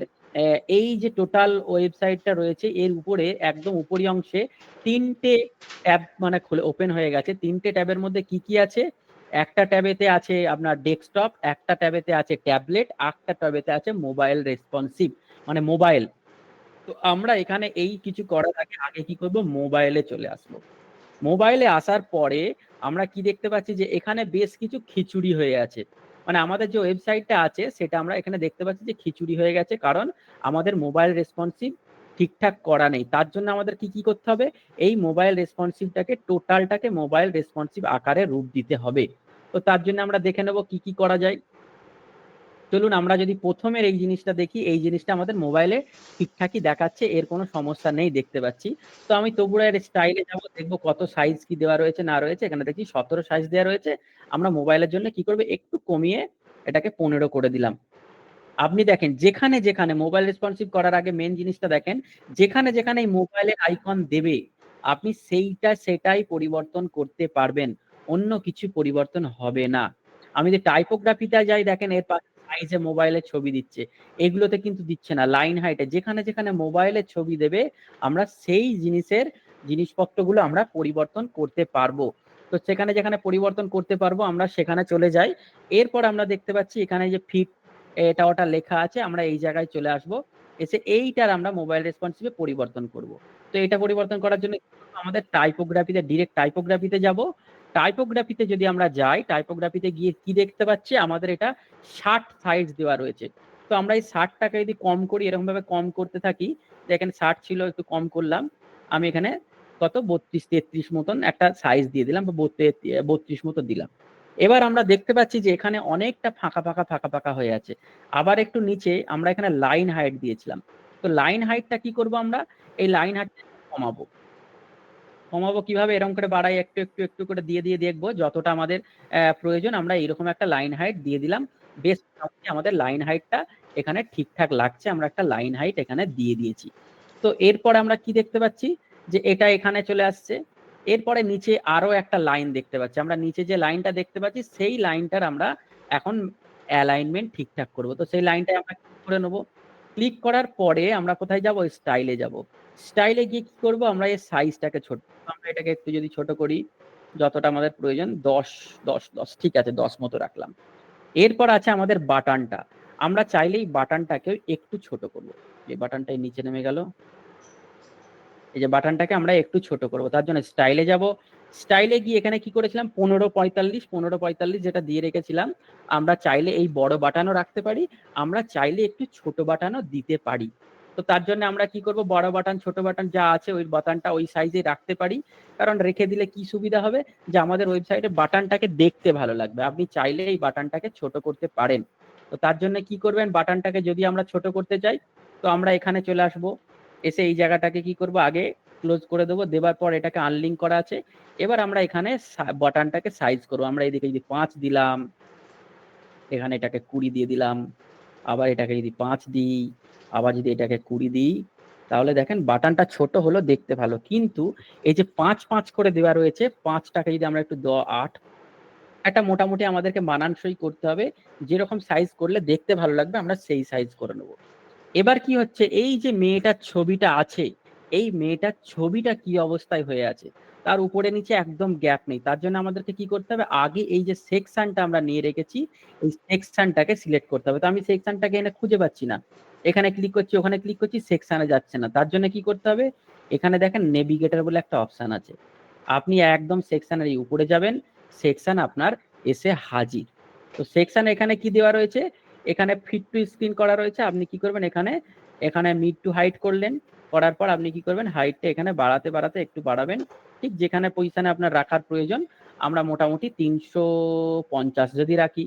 S2: এই যে টোটাল ওয়েবসাইটটা রয়েছে এর উপরে একদম উপরি অংশে 3টে ট্যাব মানে খুলে ওপেন হয়ে গেছে। 3টে ট্যাবের মধ্যে কি কি আছে? একটা ট্যাবেতে আছে আপনার ডেস্কটপ, একটা ট্যাবেতে আছে ট্যাবলেট, একটা ট্যাবেতে আছে মোবাইল রেসপন্সিভ মানে মোবাইল। তো আমরা এখানে এই কিছু করার আগে আগে কি করব, মোবাইলে চলে আসবো। মোবাইলে আসার পরে আমরা কি দেখতে পাচ্ছি যে এখানে বেশ কিছু খিচুড়ি হয়ে আছে। মানে আমাদের যে ওয়েবসাইটটা আছে সেটা আমরা এখানে দেখতে পাচ্ছি যে খিচুড়ি হয়ে গেছে, কারণ আমাদের মোবাইল রেসপন্সিভ ঠিকঠাক করা নেই। তার জন্য আমাদের কি কি করতে হবে, এই মোবাইল রেসপন্সিভটাকে টোটালটাকে মোবাইল রেসপন্সিভ আকারে রূপ দিতে হবে। তো তার জন্য আমরা দেখে নেব কি কি করা যায়। চলুন আমরা যদি প্রথমের এই জিনিসটা দেখি, এই জিনিসটা আমাদের মোবাইলে ঠিকঠাকই দেখাচ্ছে, এর কোনো সমস্যা নেই দেখতে পাচ্ছি। তো আমি তবুও এর স্টাইলে যাব, দেখবো কত সাইজ কি দেওয়া রয়েছে না রয়েছে। এখানে দেখি 17 সাইজ দেওয়া রয়েছে। আমরা মোবাইলের জন্য কি করবে, একটু কমিয়ে এটাকে 15 করে দিলাম। আপনি দেখেন যেখানে যেখানে মোবাইল রেসপন্সিভ করার আগে মেন জিনিসটা দেখেন, যেখানে যেখানে এই মোবাইলের আইকন দেবে আপনি সেটাই পরিবর্তন করতে পারবেন, অন্য কিছু পরিবর্তন হবে না। আমি যে টাইপোগ্রাফিতে যাই, দেখেন এর পাশে সাইজে মোবাইলের ছবি দিচ্ছে, এগুলোতে কিন্তু দিচ্ছে না। লাইন হাইটে যেখানে যেখানে মোবাইলের ছবি দেবে আমরা সেই জিনিসপত্রগুলো আমরা পরিবর্তন করতে পারবো। তো সেখানে যেখানে পরিবর্তন করতে পারবো আমরা সেখানে চলে যাই। এরপর আমরা দেখতে পাচ্ছি এখানে যে ফিট এটা ওটা লেখা আছে, আমরা এই জায়গায় চলে আসব। এসে এইটার আমরা মোবাইল রেসপন্সিভে পরিবর্তন করব। তো এটা পরিবর্তন করার জন্য আমাদের টাইপোগ্রাফিতে ডিরেক্ট টাইপোগ্রাফিতে যাব। টাইপোগ্রাফিতে যদি আমরা যাই, টাইপোগ্রাফিতে গিয়ে কি দেখতে পাচ্ছি, আমাদের এটা 60 সাইজ দেওয়া রয়েছে। তো আমরা এই 60টাকে যদি কম করি, এরকম ভাবে কম করতে থাকি, দেখেন 60 ছিল একটু কম করলাম, আমি এখানে কত 32-33 মতন একটা সাইজ দিয়ে দিলাম, বা 32 মতো দিলাম। এবার আমরা দেখতে পাচ্ছি যে এখানে অনেকটা ফাঁকা হয়ে আছে। আবার একটু নিচে আমরা এখানে লাইন হাইট দিয়েছিলাম। তো লাইন হাইটটা কি করব, আমরা এই লাইন হাইটটা কমাবো কিভাবে, এরকম করে বাড়াই একটু করে দিয়ে দেখবো যতটা আমাদের প্রয়োজন। আমরা এইরকম একটা লাইন হাইট দিয়ে দিলাম। বেশ আমাদের লাইন হাইটটা এখানে ঠিকঠাক লাগছে, আমরা একটা লাইন হাইট এখানে দিয়ে দিয়েছি। তো এরপর আমরা কি দেখতে পাচ্ছি যে এটা এখানে চলে আসছে। এরপরে নিচে আরো একটা লাইন দেখতে পাচ্ছি, আমরা নিচে যে লাইনটা দেখতে পাচ্ছি সেই লাইনটার আমরা এখন অ্যালাইনমেন্ট ঠিকঠাক করব। তো সেই লাইনটা আমরা ক্লিক করে নেবো। ক্লিক করার পরে আমরা কোথায় যাব, স্টাইলে যাব। স্টাইলে গিয়ে কি করব, আমরা এই সাইজটাকে ছোট, আমরা এটাকে একটু যদি ছোট করি যতটা আমাদের প্রয়োজন, 10 ঠিক আছে, 10 মতো রাখলাম। এরপর আছে আমাদের বাটনটা, আমরা চাইলেই বাটনটাকে একটু ছোট করব। এই বাটনটাই নিচে নেমে গেল, এই যে বাটনটাকে আমরা একটু ছোট করব। তার জন্য স্টাইলে যাব। স্টাইলে গিয়ে এখানে কি করেছিলাম, 15-45 যেটা দিয়ে রেখেছিলাম। আমরা চাইলে এই বড় বাটনও রাখতে পারি, আমরা চাইলে একটু ছোট বাটনও দিতে পারি। তো তার জন্য আমরা কি করব, বড় বাটন ছোট বাটন যা আছে ওই বাটনটা ওই সাইজে রাখতে পারি, কারণ রেখে দিলে কি সুবিধা হবে যে আমাদের ওয়েবসাইটে বাটনটাকে দেখতে ভালো লাগবে। আপনি চাইলে এই বাটনটাকে ছোট করতে পারেন। তো তার জন্য কি করবেন, বাটনটাকে যদি আমরা ছোট করতে চাই তো আমরা এখানে চলে আসব, এসে এই জায়গাটাকে কি করব, আগে ক্লোজ করে দেবো, দেওয়ার পর এটাকে আনলিঙ্ক করা আছে। এবার আমরা এখানে বাটনটাকে সাইজ করবো, আমরা এদিকে যদি 5 দিলাম, এখানে এটাকে 20 দিয়ে দিলাম, আবার এটাকে যদি 5 দিই, আবার যদি এটাকে 20 দিই, তাহলে দেখেন বাটনটা ছোট হলো, দেখতে ভালো। কিন্তু এই যে 5 করে দেওয়া রয়েছে, 5টাকে যদি আমরা একটু 8, একটা মোটামুটি আমাদেরকে মানানসই করতে হবে, যেরকম সাইজ করলে দেখতে ভালো লাগবে আমরা সেই সাইজ করে নেব। এবার কি হচ্ছে, এই যে মেয়েটার ছবিটা আছে, এই মেয়েটার ছবিটা কি অবস্থায় হয়ে আছে, তার উপরে নিচে একদম গ্যাপ নেই। তার জন্য আমাদেরকে কি করতে হবে, আগে এই যে সেকশনটা আমরা নিয়ে রেখেছি, এই সেকশনটাকে সিলেক্ট করতে হবে। তো আমি সেকশনটাকে এনে খুঁজে পাচ্ছি না, এখানে ক্লিক করছি, ওখানে ক্লিক করছি, সেকশনে যাচ্ছে না। তার জন্য কি করতে হবে, এখানে দেখেন নেভিগেটর বলে একটা অপশন আছে, আপনি একদম সেকশনের উপরে যাবেন, সেকশন আপনার এসে হাজির। তো সেকশন এখানে কি দেওয়া রয়েছে, এখানে ফিট টু স্ক্রিন করা রয়েছে। আপনি কি করবেন, এখানে মিড টু হাইট করলেন, করার পর আপনি কি করবেন, হাইটটা এখানে বাড়াতে বাড়াতে একটু বাড়াবেন, ঠিক যেখানে পজিশনে আপনার রাখার প্রয়োজন। আমরা মোটামুটি 350 যদি রাখি,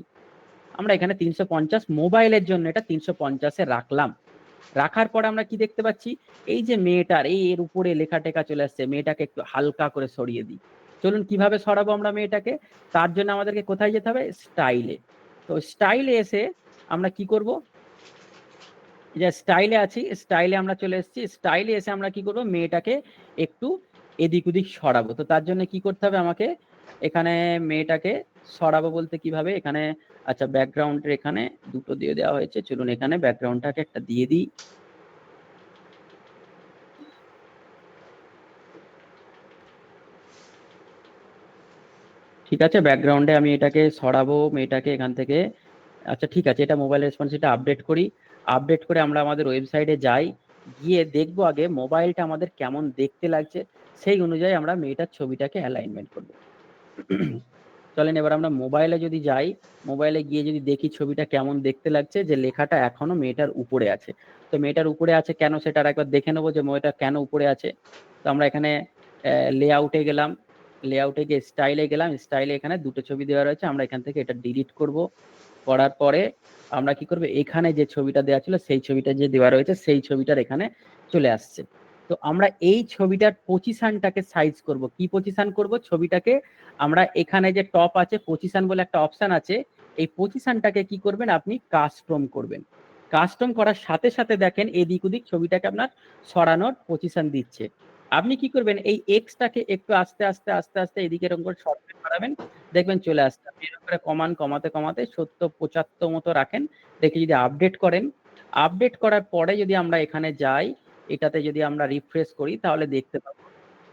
S2: আমরা এখানে 350, মোবাইলের জন্য এটা 350-এ রাখলাম। রাখার পর আমরা কি দেখতে পাচ্ছি, এই যে মেয়েটার এর উপরে লেখা টেখা চলে আসছে, মেয়েটাকে একটু হালকা করে সরিয়ে দিই। চলুন কিভাবে সরাবো আমরা মেয়েটাকে, তার জন্য আমাদেরকে কোথায় যেতে হবে, স্টাইলে। তো স্টাইলে এসে আমরা কি করব, যে স্টাইলে আছি, স্টাইলে আমরা চলে এসেছি। স্টাইলে এসে আমরা কি করব, মেয়েটাকে একটু এদিক ওদিক সরাবো। তো তার জন্য কি করতে হবে আমাকে, এখানে মেয়েটাকে সরাবো বলতে কিভাবে, এখানে আচ্ছা ব্যাকগ্রাউন্ডের এখানে দুটো দিয়ে দেওয়া হয়েছে, চলুন এখানে ব্যাকগ্রাউন্ডটাকে একটা দিয়ে দিই। ঠিক আছে, ব্যাকগ্রাউন্ডে আমি এটাকে সরাবো, মেয়েটাকে এখান থেকে। আচ্ছা ঠিক আছে, এটা মোবাইল রেসপন্সিভটা আপডেট করি। আপডেট করে আমরা আমাদের ওয়েবসাইটে যাই, গিয়ে দেখবো আগে মোবাইলটা আমাদের কেমন দেখতে লাগছে, সেই অনুযায়ী আমরা মেয়েটার ছবিটাকে অ্যালাইনমেন্ট করবো। চলেন এবার আমরা মোবাইলে যদি যাই, মোবাইলে গিয়ে যদি দেখি ছবিটা কেমন দেখতে লাগছে, যে লেখাটা এখনো মেয়েটার উপরে আছে। তো মেয়েটার উপরে আছে কেন, সেটা একবার দেখে নেবো যে মেয়েটা কেন উপরে আছে। তো আমরা এখানে লেআউটে গেলাম, লেআউটে গিয়ে স্টাইলে গেলাম, স্টাইলে এখানে দুটো ছবি দেওয়া রয়েছে, আমরা এখান থেকে এটা ডিলিট করব। করার পরে আমরা কি করব, এখানে যে ছবিটা দেওয়া ছিল সেই ছবিটা যে দেওয়া রয়েছে সেই ছবিটার এখানে চলে আসছে। তো আমরা এই ছবিটার পজিশনটাকে সাইজ করব। কি পজিশন করব, ছবিটাকে আমরা এখানে যে টপ আছে পজিশন বলে একটা অপশন আছে, এই পজিশনটাকে কি করবেন, আপনি কাস্টম করবেন। কাস্টম করার সাথে সাথে দেখেন এদিক ওদিক ছবিটাকে আপনার সরানোর পজিশন দিচ্ছে। আপনি কি করবেন, এই এক্সটাকে একটু আস্তে আস্তে আস্তে আস্তে এদিকে এরকম করে সরতে বাড়াবেন, দেখবেন চলে আসছে। আপনি এরকম করে কমাতে কমাতে 70-75 মতো রাখেন, দেখে যদি আপডেট করেন, আপডেট করার পরে যদি আমরা এখানে যাই, এটাতে যদি আমরা রিফ্রেশ করি, তাহলে দেখতে পাবো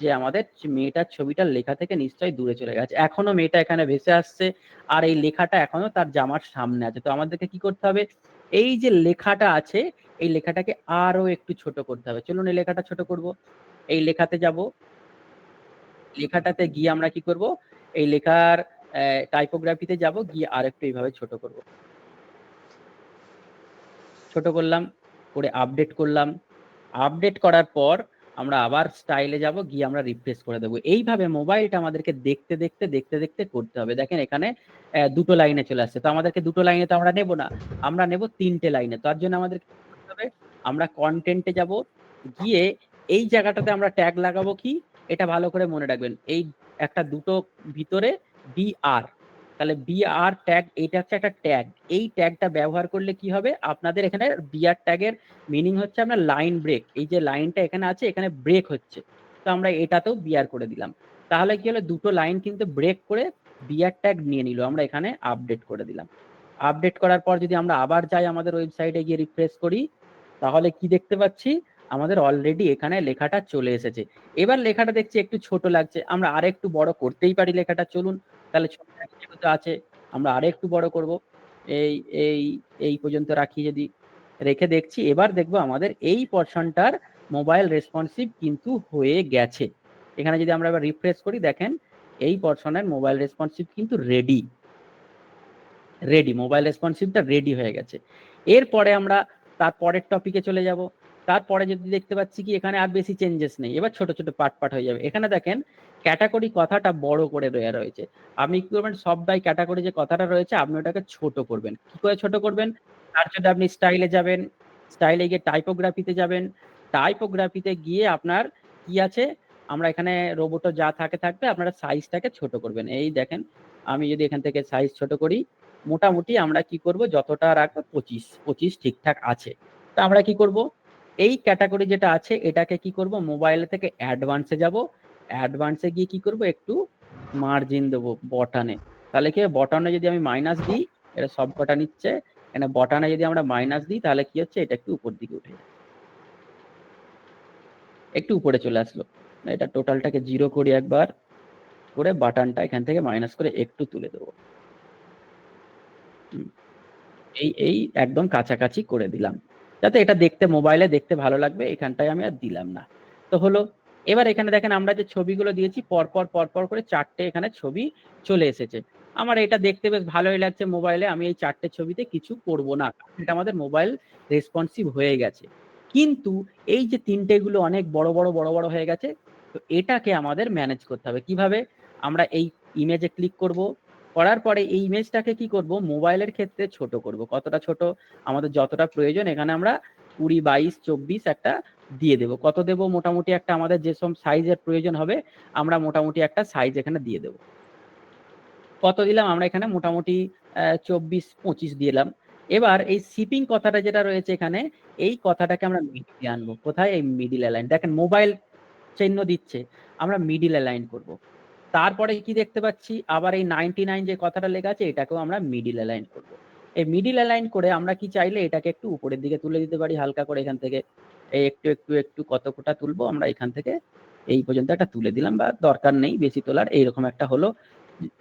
S2: যে আমাদের মেয়েটার ছবিটার লেখা থেকে নিশ্চয়ই দূরে চলে গেছে। এখনো মেয়েটা এখানে ভেসে আসছে, আর এই লেখাটা এখনো তার জামার সামনে আছে। তো আমাদেরকে কি করতে হবে, এই যে লেখাটা আছে এই লেখাটাকে আরো একটু ছোট করতে হবে। চলুন এই লেখাটা ছোট করব। এই লেখাতে যাব, লেখাটাতে গিয়ে আমরা কি করব, এই লেখার টাইপোগ্রাফিতে যাব, গিয়ে আরেকটু এইভাবে ছোট করব। ছোট করলাম, করে আপডেট করলাম। আপডেট করার পর আমরা আবার স্টাইলে যাব, গিয়ে আমরা রিফ্রেশ করে দেবো। এইভাবে মোবাইলটা আমাদেরকে দেখতে দেখতে দেখতে দেখতে করতে হবে। দেখেন এখানে দুটো লাইনে চলে আসছে, তো আমাদেরকে দুটো লাইনে তো আমরা নেব না, আমরা নেব 3টে লাইনে। তার জন্য আমাদের কি করতে হবে, আমরা কন্টেন্টে যাব, গিয়ে এই জায়গাটাতে আমরা ট্যাগ লাগাবো। কি, এটা ভালো করে মনে রাখবেন, এই একটা দুটো ভিতরে বিআর, তাহলে বিআর ট্যাগ, এটা হচ্ছে একটা ট্যাগ। এই ট্যাগটা ব্যবহার করলে কি হবে, আপনাদের এখানে বিআর ট্যাগের মিনিং হচ্ছে আমরা লাইন ব্রেক, এই যে লাইনটা এখানে আছে এখানে ব্রেক হচ্ছে, তো আমরা এটাতেও বিআর করে দিলাম। তাহলে কি হলো, দুটো লাইন কিন্তু ব্রেক করে বিআর ট্যাগ নিয়ে নিল। আমরা এখানে আপডেট করে দিলাম। আপডেট করার পর যদি আমরা আবার যাই আমাদের ওয়েবসাইটে গিয়ে রিফ্রেশ করি, তাহলে কি দেখতে পাচ্ছি, আমাদের অলরেডি এখানে লেখাটা চলে এসেছে। এবার লেখাটা দেখছি একটু ছোট লাগছে, আমরা আরেকটু বড় করতেই পারি লেখাটা। চলুন তাহলে ছোট যেহেতু আছে আমরা আরেকটু বড় করব, এই এই এই পর্যন্ত রাখি। যদি রেখে দেখছি, এবার দেখবো আমাদের এই পোরশনটার মোবাইল রেসপন্সিভ কিন্তু হয়ে গেছে। এখানে যদি আমরা এবার রিফ্রেশ করি, দেখেন এই পোরশনের মোবাইল রেসপন্সিভ কিন্তু রেডি, মোবাইল রেসপন্সিভটা রেডি হয়ে গেছে। এরপরে আমরা তার পরের টপিকে চলে যাব। তারপরে যদি দেখতে পাচ্ছি কি এখানে আর বেশি চেঞ্জেস নেই, এবার ছোট ছোট পার্ট পার্ট হয়ে যাবে। এখানে দেখেন ক্যাটাগরি কথাটা বড় করে দেওয়া রয়েছে, আপনি কি করবেন সবটাই ক্যাটাগরি যে কথাটা রয়েছে আপনি ওটাকে ছোট করবেন। কি করে ছোট করবেন? তার জন্য আপনি স্টাইলে যাবেন, স্টাইলে গিয়ে টাইপোগ্রাফিতে যাবেন, টাইপোগ্রাফিতে গিয়ে আপনার কি আছে, আমরা এখানে রোবটও যা থাকবে আপনারা সাইজটাকে ছোট করবেন। এই দেখেন আমি যদি এখান থেকে সাইজ ছোট করি, মোটামুটি আমরা কি করব যতটা রাখবো 25 ঠিকঠাক আছে। তো আমরা কি করব, এই ক্যাটাগরি যেটা আছে এটাকে কি করব মোবাইল থেকে অ্যাডভান্সে যাব, অ্যাডভান্সে গিয়ে কি করব একটু মার্জিন দেবো বটনে। তাহলে কি বটনে যদি আমি মাইনাস দিই, এটা সব কটা নিচ্ছে, এখানে বটনে যদি আমরা মাইনাস দিই তাহলে কি হচ্ছে, এটা একটু উপর দিকে উঠে যায়, একটু উপরে চলে আসলো। এটা টোটালটাকে 0 করি একবার করে, বাটনটা এখান থেকে মাইনাস করে একটু তুলে দেবো, এই এই একদম কাছাকাছি করে দিলাম, যাতে এটা দেখতে মোবাইলে দেখতে ভালো লাগবে। এখানটায় আমি আর দিলাম না। তো হলো, এবার এখানে দেখেন আমরা যে ছবিগুলো দিয়েছি পরপর পরপর করে 4টে এখানে ছবি চলে এসেছে। আমার এটা দেখতে বেশ ভালোই লাগছে মোবাইলে, আমি এই 4টে ছবিতে কিছু করব না, এটা আমাদের মোবাইল রেসপন্সিভ হয়ে গেছে। কিন্তু এই যে 3টে গুলো অনেক বড় বড় বড় বড় হয়ে গেছে, তো এটাকে আমাদের ম্যানেজ করতে হবে কিভাবে। আমরা এই ইমেজে ক্লিক করব, করার পরে এই ইমেজটাকে কি করব মোবাইলের ক্ষেত্রে ছোট করব। কতটা ছোট, আমাদের যতটা প্রয়োজন, এখানে আমরা 20, 22, 24 একটা দিয়ে দেব। কত দেব, মোটামুটি একটা আমাদের যেসব সাইজের প্রয়োজন হবে আমরা মোটামুটি একটা সাইজ এখানে দিয়ে দেব। কত দিলাম আমরা এখানে মোটামুটি 24, 25 দিলাম। এবার এই শিপিং কথাটা যেটা রয়েছে এখানে, এই কথাটাকে আমরা মিডিলে আনবো। কোথায়? এই মিডিল অ্যালাইন। দেখেন মোবাইল চিহ্ন দিচ্ছে, আমরা মিডিল অ্যালাইন করব। তারপরে কি দেখতে পাচ্ছি, আবার এই 99 যে কথাটা লেখা আছে এটাকেও আমরা মিডিল অ্যালাইন করব। এই মিডিল অ্যালাইন করে আমরা কি চাইলে এটাকে একটু উপরের দিকে তুলে দিতে পারি হালকা করে, এখান থেকে এই একটু একটু একটু কত কোটা তুলবো আমরা এখান থেকে, এই পর্যন্ত একটা তুলে দিলাম, বা দরকার নেই বেশি তোলার, এইরকম একটা হলো,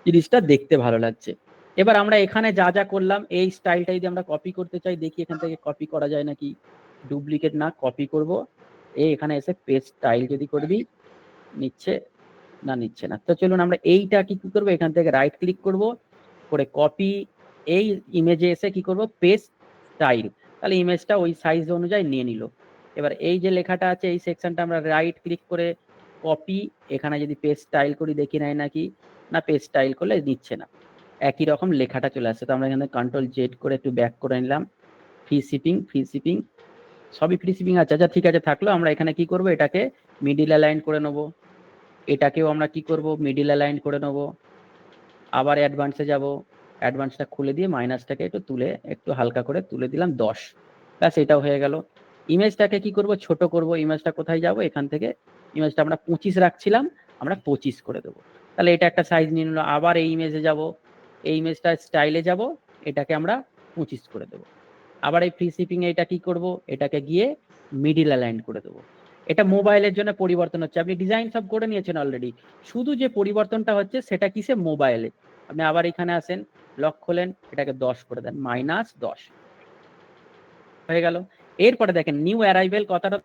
S2: জিনিসটা দেখতে ভালো লাগছে। এবার আমরা এখানে যা যা করলাম এই স্টাইলটা যদি আমরা কপি করতে চাই, দেখি এখান থেকে কপি করা যায় নাকি। ডুপ্লিকেট না, কপি করব। এখানে এসে পেস্ট স্টাইল যদি করবি, নিচ্ছে না, নিচ্ছে না। তো চলুন আমরা এইটা কি করবো, এখান থেকে রাইট ক্লিক করব করে কপি, এই ইমেজে এসে কি করব পেস্ট স্টাইল, তাহলে ইমেজটা ওই সাইজ অনুযায়ী নিয়ে নিল। এবার এই যে লেখাটা আছে এই সেকশনটা আমরা রাইট ক্লিক করে কপি, এখানে যদি পেস্ট স্টাইল করি দেখি নাই নাকি, না পেস্ট স্টাইল করলে নিচ্ছে না, একই রকম লেখাটা চলে আসছে। তো আমরা এখানে কন্ট্রোল জেড করে একটু ব্যাক করে নিলাম। ফ্রি শিপিং সবই ফ্রি শিপিং আছে, আচ্ছা ঠিক আছে থাকলো। আমরা এখানে কি করব, এটাকে মিডিল অ্যালাইন করে নেবো, এটাকেও আমরা কি করব মিডিল অ্যালাইন করে নেব। আবার অ্যাডভান্সে যাব, অ্যাডভান্সটা খুলে দিয়ে মাইনাসটাকে একটু তুলে একটু হালকা করে তুলে দিলাম 10, ব্যাস এটাও হয়ে গেল। ইমেজটাকে কি করব ছোট করব, ইমেজটা কোথায় যাব, এখান থেকে ইমেজটা আমরা 25 রাখছিলাম, আমরা 25 করে দেবো, তাহলে এটা একটা সাইজ নিয়ে নিল। আবার এই ইমেজে যাব, এই ইমেজটা স্টাইলে যাব, এটাকে আমরা 25 করে দেবো। আবার এই ফ্রি শিপিং এ এটা কি করব, এটাকে গিয়ে মিডিল অ্যালাইন করে দেবো। এটা মোবাইলের জন্য পরিবর্তন হচ্ছে, আপনি ডিজাইন সব করে নিয়েছেন অলরেডি, শুধু যে পরিবর্তনটা হচ্ছে সেটা কিসে, মোবাইলে। আপনি আবার এখানে আসেন, লক খোলেন, এটাকে 10 করে দেন, -10 হয়ে গেল। এরপরে দেখেন নিউ অ্যারাইভেল কথাটা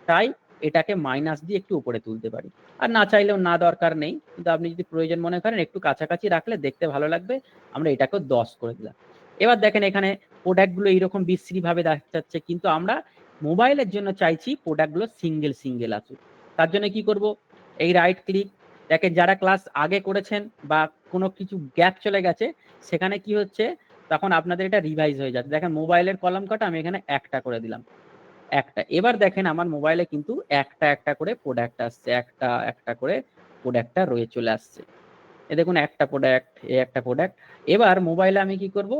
S2: তাই এটাকে মাইনাস দিয়ে একটু উপরে তুলতে পারি, আর না চাইলেও না, দরকার নেই, কিন্তু আপনি যদি প্রয়োজন মনে করেন একটু কাছাকাছি রাখলে দেখতে ভালো লাগবে, আমরা এটাকেও 10 করে দিলাম। এবার দেখেন এখানে প্রোডাক্ট গুলো এইরকম বিশ্রী ভাবে দেখা যাচ্ছে, কিন্তু আমরা মোবাইলের জন্য চাইছি প্রোডাক্ট গুলো সিঙ্গেল সিঙ্গেল আসুক। তার জন্য কি করব, এই রাইট ক্লিক, দেখেন যারা ক্লাস আগে করেছেন বা কোনো কিছু গ্যাপ চলে গেছে সেখানে কি হচ্ছে, তখন আপনাদের এটা রিভাইজ হয়ে যাচ্ছে। দেখেন মোবাইলের কলাম কটা আমি এখানে একটা করে দিলাম, একটা। এবার দেখেন আমার মোবাইলে কিন্তু একটা একটা করে প্রোডাক্ট আসছে, একটা একটা করে প্রোডাক্টটা রয়ে চলে আসছে। এ দেখুন একটা প্রোডাক্ট, এই একটা প্রোডাক্ট। এবার মোবাইলে আমি কি করব,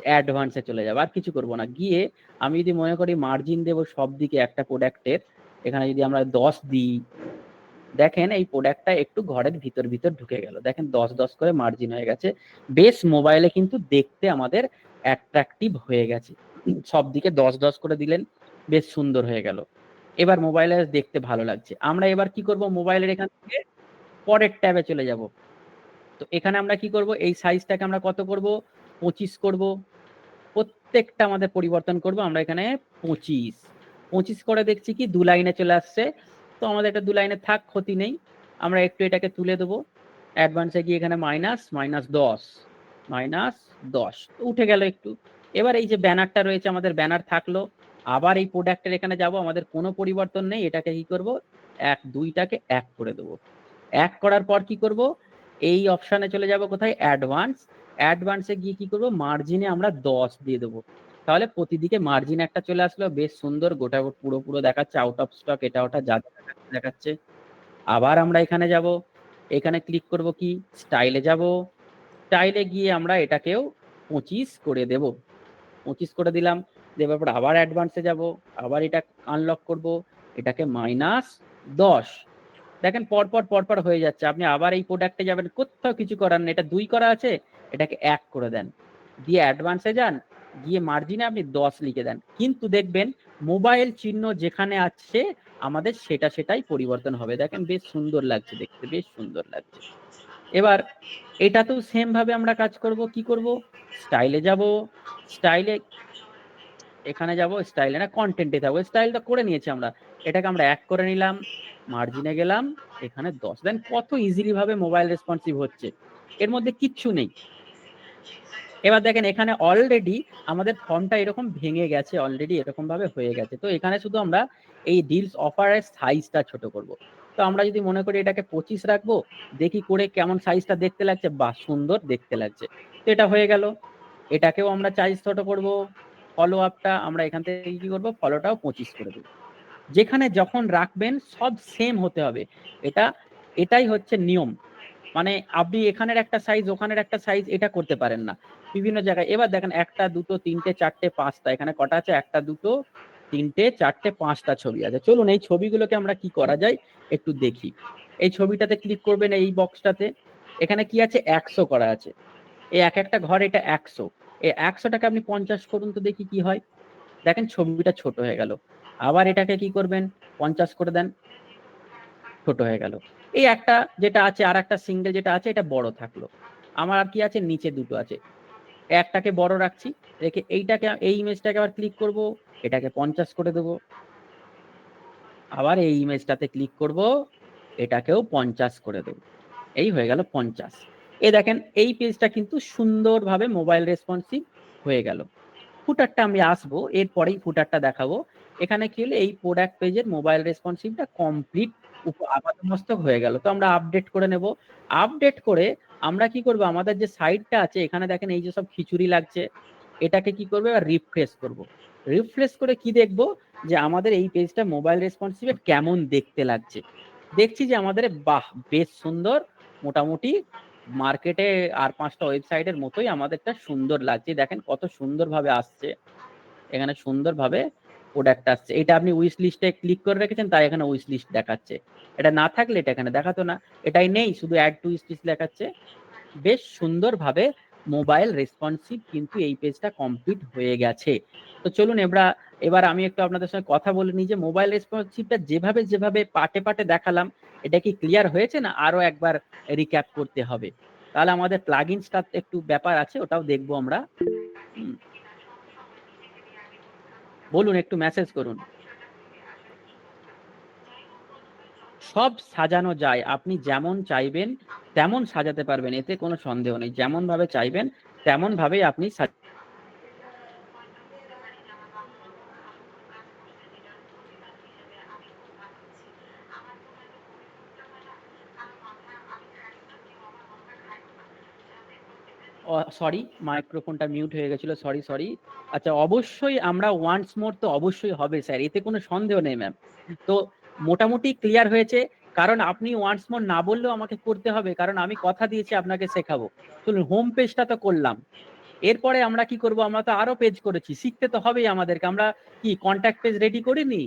S2: অ্যাডভান্সে চলে যাব, আর কিছু করব না। গিয়ে আমি যদি মনে করি মার্জিন দেব সব দিকে একটা প্রোডাক্টের, এখানে যদি আমরা 10 দিই, দেখেন এই প্রোডাক্টটা একটু ঘরের ভিতর ভিতর ঢুকে গেল, দেখেন 10 করে মার্জিন হয়ে গেছে। বেশ মোবাইলে কিন্তু দেখতে আমাদের অ্যাট্রাকটিভ হয়ে গেছে, সব দিকে 10 করে দিলেন, বেশ সুন্দর হয়ে গেল। এবার মোবাইলে দেখতে ভালো লাগছে। আমরা এবার কি করব, মোবাইলের এখান থেকে পরের ট্যাবে চলে যাব। তো এখানে আমরা কি করব, এই সাইজটাকে আমরা কত করব, 25 করব। প্রত্যেকটা আমাদের পরিবর্তন করব আমরা এখানে 25 করে দেখছি কি 2 লাইনে চলে আসছে। তো আমাদের এটা 2 লাইনে থাক, ক্ষতি নেই। আমরা একটু এটাকে তুলে দেবো, অ্যাডভান্সে গিয়ে এখানে -10 উঠে গেল একটু। এবার এই যে ব্যানারটা রয়েছে, আমাদের ব্যানার থাকলো। আবার এই প্রোডাক্টের এখানে যাব, আমাদের কোনো পরিবর্তন নেই। এটাকে কি করব, 2টাকে 1 করে দেবো। 1 করার পর কি করব, এই অপশানে চলে যাব কোথায়, অ্যাডভান্সে গিয়ে কি করব, মার্জিনে আমরা 10 দিয়ে দেবো। তাহলে প্রতিদিকে মার্জিন একটা চলে আসলো, বেশ সুন্দর, গোটা পুরো দেখাচ্ছে, আউট অফ স্টক এটা ওটা যা দেখাচ্ছে। আবার আমরা এখানে যাব, এখানে ক্লিক করব, কি স্টাইলে যাব, স্টাইলে গিয়ে আমরা এটাকেও 25 করে দেব। 25 করে দিলাম। দেওয়ার পর আবার অ্যাডভান্সে যাব, আবার এটা আনলক করব, এটাকে -10। দেখেন পরপর হয়ে যাচ্ছে। আপনি আবার এই প্রোডাক্টে যাবেন, কোথাও কিছু করার নেই, এটা 2 করা আছে, এটাকে 1 করে দেন, দিয়ে অ্যাডভান্সে যান, গিয়ে মার্জিনে আপনি 10 লিখে দেন। কিন্তু দেখবেন মোবাইল চিহ্ন যেখানে আছে আমাদের সেটাই পরিবর্তন হবে। দেখেন বেশ সুন্দর লাগছে দেখতে, বেশ সুন্দর লাগছে। এবার এটাতেও সেম ভাবে আমরা কাজ করব। কি করব, স্টাইলে যাব, স্টাইলে এখানে যাব, স্টাইলে না কন্টেন্টে যাবো, স্টাইলটা করে নিয়েছি আমরা, এটাকে আমরা 1 করে নিলাম, মার্জিনে গেলাম, এখানে 10 দেন। কত ইজিলি ভাবে মোবাইল রেসপন্সিভ হচ্ছে, এর মধ্যে কিচ্ছু নেই। এবার দেখেন এখানে অলরেডি আমাদের ফর্মটা এরকম ভেঙে গেছে, অলরেডি এরকম ভাবে হয়ে গেছে। তো এখানে শুধু আমরা এই ডিলস অফারের সাইজটা ছোট করব। তো আমরা যদি মনে করি এটাকে 25 রাখবো, দেখি করে কেমন সাইজটা দেখতে লাগছে, বা সুন্দর দেখতে লাগছে। তো এটা হয়ে গেল। এটাকেও আমরা সাইজ ছোট করব। ফলো আপটা আমরা এখান থেকে কি করব, ফলোটাও 25 করে দেবো। যেখানে যখন রাখবেন সব সেম হতে হবে, এটাই হচ্ছে নিয়ম। মানে আপনি এখানের একটা সাইজ ওখানের একটা সাইজ এটা করতে পারেন না বিভিন্ন জায়গায়। এবার দেখেন 1 2 3 4 5টা, এখানে কটা আছে, 1 2 3 4 5টা ছবি আছে। চলুন এই ছবিগুলোকে আমরা কি করা যায় একটু দেখি। এই ছবিটাতে ক্লিক করবেন, এই বক্সটাতে, এখানে কি আছে, 100 করা আছে। এই এক একটা ঘর, এটা 100। এই 100টাকে আপনি 50 করুন তো দেখি কি হয়। দেখেন ছবিটা ছোট হয়ে গেল। আবার এটাকে কি করবেন, 50 করে দেন, ছোট হয়ে গেল। এই একটা যেটা আছে, আর একটা সিঙ্গেল যেটা আছে এটা বড় থাকলো। আমার আর কি আছে, নিচে দুটো আছে, একটাকে বড় রাখছি, রেখে এইটাকে, এই ইমেজটাকে আবার ক্লিক করব, এটাকে 50 করে দেব। আবার এই ইমেজটাতে ক্লিক করব, এটাকেও 50 করে দেব। এই হয়ে গেল 50। এই দেখেন এই পেজটা কিন্তু সুন্দরভাবে মোবাইল রেসপন্সিভ হয়ে গেল। ফুটারটা আমি আসবো, এরপরেই ফুটারটা দেখাবো। এখানে কি হলো, এই প্রোডাক্ট পেজের মোবাইল রেসপন্সিভটা কমপ্লিট আপাতমস্তক হয়ে গেল। তো আমরা আপডেট করে নেব। আপডেট করে আমরা কি করব, আমাদের যে সাইটটা আছে এখানে দেখেন এই যে সব খিচুড়ি লাগছে, এটাকে কি করবে, রিফ্রেশ করব। রিফ্রেশ করে কি দেখব, যে আমাদের এই পেজটা মোবাইল রেসপন্সিভে কেমন দেখতে লাগছে। দেখছি যে আমাদের বাহ, বেশ সুন্দর, মোটামুটি মার্কেটে আর 5টা ওয়েবসাইটের মতোই আমাদেরটা সুন্দর লাগছে। দেখেন কত সুন্দরভাবে আসছে, এখানে সুন্দরভাবে প্রোডাক্ট আসছে। এটা আপনি উইশ লিস্টে ক্লিক করে রেখেছেন, তাই এখানে উইশ লিস্ট দেখাচ্ছে। এটা না থাকলে এটা এখানে দেখাতো না। এটাই নেই, শুধু অ্যাড টু উইশ লিস্ট দেখাচ্ছে। বেশ সুন্দরভাবে মোবাইল রেসপন্সিভ কিন্তু এই পেজটা কমপ্লিট হয়ে গেছে। তো চলুন এবার আমি একটু আপনাদের সঙ্গে কথা বলে নিই যে মোবাইল রেসপন্সিভটা যেভাবে পাটে দেখালাম, এটা কি ক্লিয়ার হয়েছে, না আরো একবার রিক্যাপ করতে হবে? তাহলে আমাদের প্লাগইনসটা একটু ব্যাপার আছে, ওটাও দেখবো আমরা। বলুন, একটু মেসেজ করুন। সব সাজানো যায়, আপনি যেমন চাইবেন তেমন সাজাতে পারবেন, এতে কোনো সন্দেহ নেই। যেমন ভাবে চাইবেন তেমন ভাবেই আপনি সরি, মাইক্রোফোনটা মিউট হয়ে গেছিল, সরি। আচ্ছা, অবশ্যই আমরা ওয়ান্স মোর তো অবশ্যই হবে স্যার, এতে কোনো সন্দেহ নেই ম্যাম। তো মোটামুটি ক্লিয়ার হয়েছে, কারণ আপনি ওয়ান্স মোর না বললেও আমাকে করতে হবে, কারণ আমি কথা দিয়েছি আপনাকে শেখাবো। চলুন, হোম পেজটা তো করলাম, এরপরে আমরা কি করব, আমরা তো আরো পেজ করেছি, শিখতে তো হবেই আমাদেরকে। আমরা কি কন্ট্যাক্ট পেজ রেডি করিনি?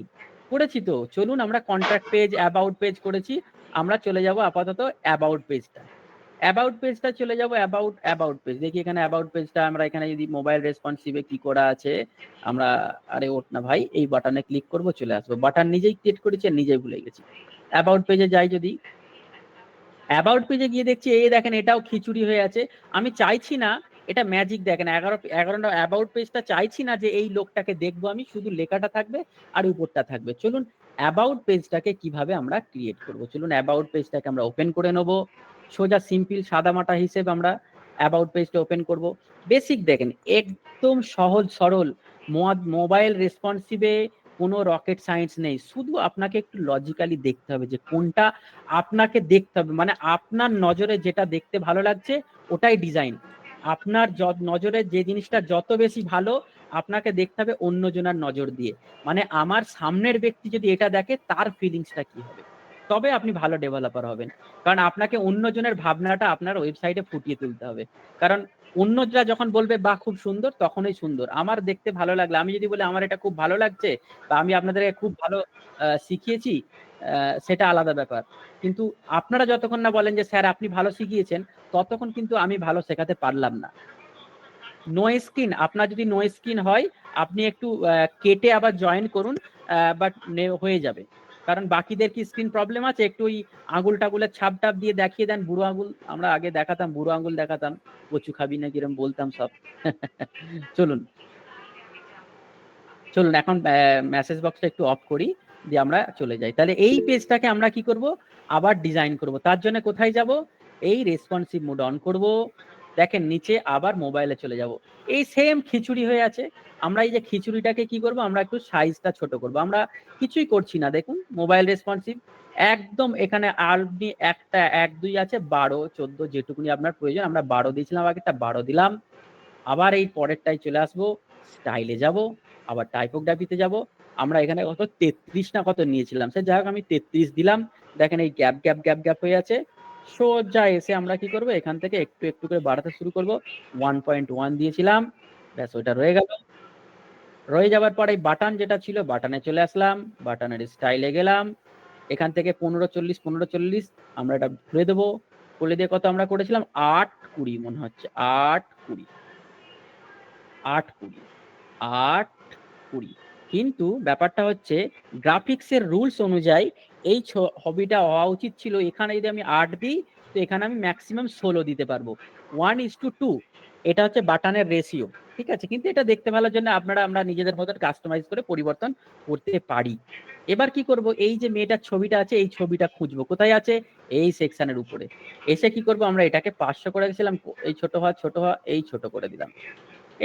S2: করেছি তো। চলুন, আমরা কন্ট্যাক্ট পেজ, অ্যাবাউট পেজ করেছি। আমরা চলে যাব আপাতত অ্যাবাউট পেজটা। অ্যাবাউট পেজটা চলে যাব, অ্যাবাউট পেজ দেখি। এখানে অ্যাবাউট পেজটা আমরা এখানে যদি মোবাইল রেসপন্সিভে কি করা আছে আমরা, আরে ওঠ না ভাই, এই বাটনে ক্লিক করব, চলে আসবো। বাটন নিজেই ক্রিয়েট করেছি আর নিজেই ভুলে গেছি। অ্যাবাউট পেজে যাই, যদি অ্যাবাউট পেজে গিয়ে দেখছি এই দেখেন এটাও খিচুড়ি হয়ে আছে। আমি চাইছি না, এটা ম্যাজিক দেখেন 11 অ্যাবাউট পেজটা চাইছি না যে এই লোকটাকে দেখবো আমি, শুধু লেখাটা থাকবে আর উপরটা থাকবে। চলুন অ্যাবাউট পেজটাকে কিভাবে আমরা ক্রিয়েট করব, চলুন অ্যাবাউট পেজটাকে আমরা ওপেন করে নেব। সোজা সিম্পল সাদামাটা হিসেবে আমরা অ্যাবাউট পেজটা ওপেন করব। বেসিক দেখেন একদম সহজ সরল, মোবাইল রেসপন্সিভে কোনো রকেট সায়েন্স নেই, শুধু আপনাকে একটু লজিক্যালি দেখতে হবে যে কোনটা আপনাকে দেখতে হবে, মানে আপনার নজরে যেটা দেখতে ভালো লাগছে ওটাই ডিজাইন। আপনার নজরে যে জিনিসটা যত বেশি ভালো আপনাকে দেখতে হবে অন্যজনের নজর দিয়ে, মানে আমার সামনের ব্যক্তি যদি এটা দেখে তার ফিলিংসটা কি হবে, তবে আপনি ভালো ডেভেলপার হবেন। কারণ আপনাকে অন্যজনের ভাবনাটা আপনার ওয়েবসাইটে ফুটিয়ে তুলতে হবে। কারণ অন্যরা যখন বলবে বাহ খুব সুন্দর, তখনই সুন্দর। আমার দেখতে ভালো লাগলে, আমি যদি বলি আমার এটা খুব ভালো লাগছে বা আমি আপনাদেরকে খুব ভালো শিখিয়েছি, সেটা আলাদা ব্যাপার। কিন্তু আপনারা যতক্ষণ না বলেন যে স্যার আপনি ভালো শিখিয়েছেন, ততক্ষণ কিন্তু আমি ভালো শেখাতে পারলাম না। নো স্ক্রিন, আপনার যদি নো স্ক্রিন হয় আপনি একটু কেটে আবার জয়েন করুন, বাট হয়ে যাবে। কারণ বাকিদের কি স্ক্রিন প্রবলেম আছে, একটু ওই আঙুল টাগুলের ছাপ টাপ দিয়ে দেখিয়ে দেন, বুড়ো আঙুল আমরা আগে দেখাতাম, বুড়ো আঙুল দেখাতাম, কচু খাবি না কিরম বলতাম সব। চলুন চলুন এখন মেসেজ বক্সটা একটু অফ করি, দিয়ে আমরা চলে যাই। তাহলে এই পেজটাকে আমরা কি করব, আবার ডিজাইন করব। তার জন্য কোথায় যাব, এই রেসপন্সিভ মোড অন করব। দেখেন নিচে আবার মোবাইলে চলে যাব, এই সেম খিচুড়ি হয়ে আছে। আমরা এই যে খিচুড়িটাকে কি করব, আমরা একটু সাইজটা ছোট করব। আমরা কিছুই করছি না, দেখুন মোবাইল রেসপন্সিভ একদম। এখানে আপনি একটা 1 2 আছে, 12 14 যেটুকুনি আপনার প্রয়োজন। আমরা 12 দিয়েছিলাম, আগে 12 দিলাম। আবার এই পরেরটাই চলে আসবো, স্টাইলে যাব, আবার টাইপোগ্রাফিতে যাব। আমরা এখানে কত 33 না কত নিয়েছিলাম, সে যাই হোক আমি 33 দিলাম। দেখেন এই গ্যাপ গ্যাপ গ্যাপ গ্যাপ হয়ে আছে। সোজা এসে আমরা কি করব, এখান থেকে একটু একটু করে বাড়াতে শুরু করব। 1.1 দিয়েছিলাম, ব্যাস ওটা রয়ে গেল। রয়ে যাওয়ার পরে বাটন যেটা ছিল, বাটনে চলে আসলাম, বাটনের স্টাইলে গেলাম। এখান থেকে 15 40 15 40 আমরা এটা খুলে দেবো। খুলে দিয়ে কত আমরা করেছিলাম, 8 20 মনে হচ্ছে, 8 20 8 20 8 20। কিন্তু ব্যাপারটা হচ্ছে গ্রাফিক্সের রুলস অনুযায়ী এই হবিটা হওয়া উচিত ছিল, এখানে যদি আমি 8 দিই তো এখানে আমি ম্যাক্সিমাম 16 দিতে পারবো। 1:2 এটা হচ্ছে বাটনের রেশিও, ঠিক আছে। কিন্তু এটা দেখতে ভালোর জন্য আমরা নিজেদের মতন কাস্টমাইজ করে পরিবর্তন করতে পারি। এবার কি করব, এই যে মেয়েটার ছবিটা আছে এই ছবিটা খুঁজবো, কোথায় আছে, এই সেকশনের উপরে। এসে কি করব, আমরা এটাকে 500 করে দিয়েছিলাম, এই ছোট হওয়া এই ছোট করে দিলাম।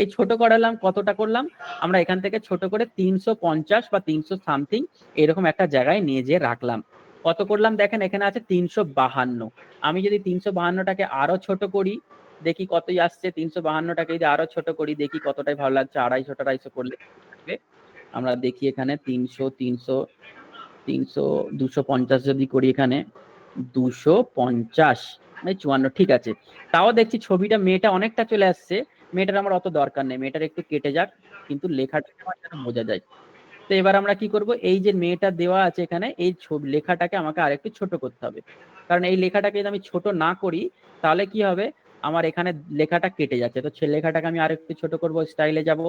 S2: এই ছোট করালাম, কতটা করলাম, আমরা এখান থেকে ছোট করে 350 বা 300 সামথিং এরকম একটা জায়গায় নিয়ে যেয়ে রাখলাম। কত করলাম দেখেন, এখানে আছে 352। আমি যদি 352টাকে আরো ছোট করি, দেখি কতই আসছে। 352টাকে যদি আরো ছোট করি, দেখি কতটাই ভালো লাগছে। 250 করলে আমরা দেখি এখানে 300 300 300 250 যদি করি, এখানে 250 54, ঠিক আছে। তাও দেখছি ছবিটা মেয়েটা অনেকটা চলে আসছে। মেয়েটার আমার অত দরকার নেই, মেয়েটার একটু কেটে যাক, কিন্তু লেখাটা আমার যেন বোঝা যায়। তো এবার আমরা কি করব, এই যে মেয়েটা দেওয়া আছে এখানে, এই লেখাটাকে আমাকে আরেকটু ছোট করতে হবে। কারণ এই লেখাটাকে যদি আমি ছোট না করি তাহলে কি হবে, আমার এখানে লেখাটা কেটে যাচ্ছে। তো লেখাটাকে আমি আরেকটু ছোট করব, স্টাইলে যাব,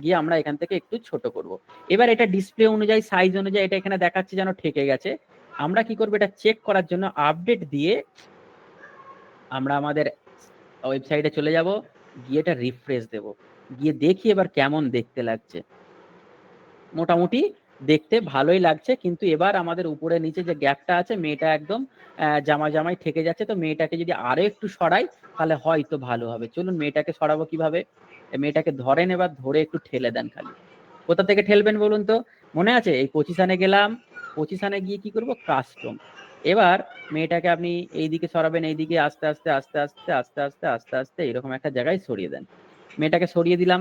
S2: গিয়ে আমরা এখান থেকে একটু ছোট করব। এবার এটা ডিসপ্লে অনুযায়ী, সাইজ অনুযায়ী এটা এখানে দেখাচ্ছে যেন ঠেকে গেছে। আমরা কি করব, এটা চেক করার জন্য আপডেট দিয়ে আমরা আমাদের ওয়েবসাইটে চলে যাব, গিয়ে এটা রিফ্রেশ দেব, গিয়ে দেখি এবার কেমন দেখতে লাগছে। মোটামুটি দেখতে ভালোই লাগছে, কিন্তু এবার আমাদের উপরে নিচে যে গ্যাপটা আছে, মেয়েটা একদম জামাই ঠেকে যাচ্ছে। তো মেয়েটাকে যদি আরো একটু সরাই তাহলে হয়তো ভালো হবে। চলুন মেয়েটাকে সরাবো কিভাবে, মেয়েটাকে ধরেন, এবার ধরে একটু ঠেলে দেন। খালি কোথা থেকে ঠেলবেন বলুন তো, মনে আছে? এই পজিশনে গেলাম, পজিশনে গিয়ে কি করব, কাস্টম। এবার মেয়েটাকে আপনি এইদিকে সরাবেন, এইদিকে আস্তে আস্তে আস্তে আস্তে আস্তে আস্তে আস্তে আস্তে এরকম একটা জায়গায় সরিয়ে দেন। মেয়েটাকে সরিয়ে দিলাম,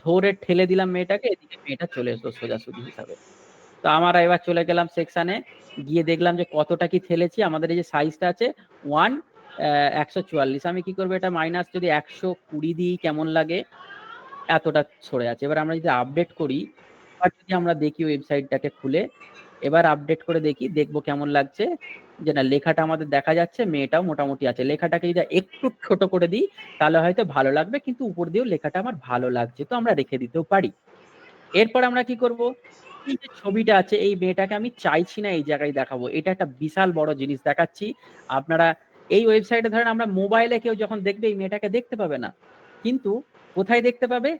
S2: ধরে ঠেলে দিলাম মেয়েটাকে, এদিকে মেয়েটা চলে এসলো সোজাসুজি হিসাবে। তো আমরা এবার চলে গেলাম সেকশনে, গিয়ে দেখলাম যে কতটা কি ঠেলেছি। আমাদের এই যে সাইজটা আছে 144, আমি কি করবো, এটা মাইনাস যদি 120 দিই কেমন লাগে, এতটা সরে আছে। এবার আমরা যদি আপডেট করি, আর যদি আমরা দেখি ওয়েবসাইটটাকে খুলে, এবার আপডেট করে দেখি, দেখবো কেমন লাগছে, যে না লেখাটা আমাদের দেখা যাচ্ছে, মেয়েটাও মোটামুটি আছে। লেখাটাকে যদি একটু ছোট করে দিই তাহলে হয়তো ভালো লাগবে, কিন্তু উপর দিয়েও লেখাটা আমার ভালো লাগছে, তো আমরা রেখে দিতেও পারি। এরপর আমরা কি করব, এই যে ছবিটা আছে, এই মেয়েটাকে আমি চাইছি না এই জায়গায় দেখাবো, এটা একটা বিশাল বড় জিনিস দেখাচ্ছি। আপনারা এই ওয়েবসাইটে ধরেন আমরা মোবাইলে কেউ যখন দেখবে এই মেয়েটাকে দেখতে পাবে না, কিন্তু কোথায় দেখতে পাবে?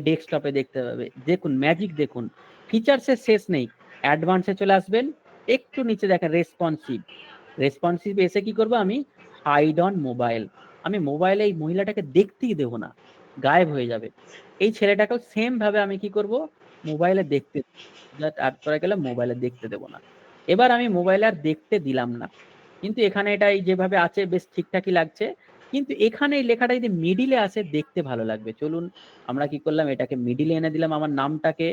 S2: ডেস্কটপে দেখতে পাবে। দেখুন ম্যাজিক, দেখুন ফিচার্সের শেষ নেই। অ্যাডভান্সে চলে আসবেন, একটু নিচে দেখেন রেসপন্সিভ। রেসপন্সিভ এসে কি করবো আমি? Hide on mobile. আমি মোবাইলে এই মহিলাটাকে দেখতেই দেবো না, গায়েব হয়ে যাবে। এই ছেলেটাকেও সেম ভাবে আমি কি করব? মোবাইলে দেখতে, অ্যাড করে গেলে মোবাইলে দেখতে দেবো না। এবার আমি মোবাইলে আর দেখতে দিলাম না, কিন্তু এখানে এটা এই যেভাবে আছে বেশ ঠিকঠাকই লাগছে, কিন্তু এখানে এই লেখাটা যদি মিডিলে আসে দেখতে ভালো লাগবে। চলুন আমরা কি করলাম, এটাকে মিডিলে এনে দিলাম, আমার নামটাকে,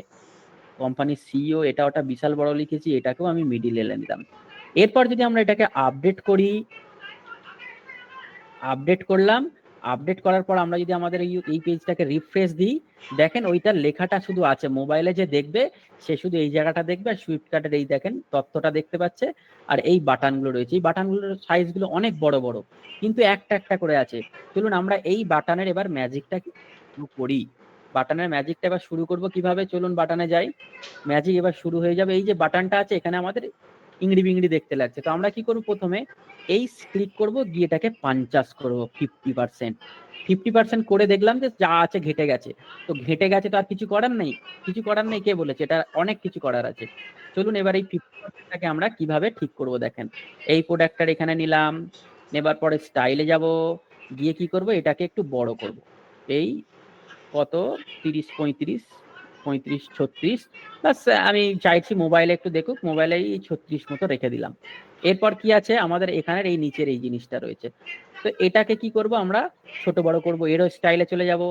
S2: কোম্পানির সিইও এটা ওটা বিশাল বড় লিখেছি, এটাকেও আমি মিডিলে এনে দিলাম। এরপর যদি আমরা এটাকে আপডেট করি, আপডেট করলাম, আপডেট করার পর আমরা যদি আমাদের এই পেজটাকে রিফ্রেশ দিই, দেখেন ওইটার লেখাটা শুধু আছে। মোবাইলে যে দেখবে সে শুধু এই জায়গাটা দেখবে, আর সুইফটকার্টের এই দেখেন তথ্যটা দেখতে পাচ্ছে, আর এই বাটনগুলো রয়েছে। এই বাটনগুলোর সাইজগুলো অনেক বড় বড়, কিন্তু একটা একটা করে আছে। চলুন আমরা এই বাটনের এবার ম্যাজিকটা শুরু করি। বাটনের ম্যাজিকটা এবার শুরু করব কিভাবে? চলুন বাটনে যাই, ম্যাজিক এবার শুরু হয়ে যাবে। এই যে বাটনটা আছে এখানে আমাদের ইংড়ি বিংড়ি দেখতে লাগছে, তো আমরা কি করব? প্রথমে এই ক্লিক করব, গিয়ে এটাকে 50 করব, 50%। 50% করে দেখলাম যে যা আছে ঘেটে গেছে, তো ঘেটে গেছে তো আর কিছু করার নেই। কিছু করার নেই কে বলেছে? এটা অনেক কিছু করার আছে। চলুন এবার এই 50%টাকে আমরা কিভাবে ঠিক করব দেখেন। এই প্রোডাক্টটার এখানে নিলাম, নেবার পরে স্টাইলে যাব, গিয়ে কি করব? এটাকে একটু বড় করব। এই কত, 30, 35, 35, 36, প্লাস আমি চাইছি মোবাইলে একটু দেখুক, মোবাইলে এই 36 মতো রেখে দিলাম। এরপর কি আছে আমাদের এখানের এই নিচের এই জিনিসটা রয়েছে, তো এটাকে কি করব? আমরা ছোট বড় করব। এরও স্টাইলে চলে যাব,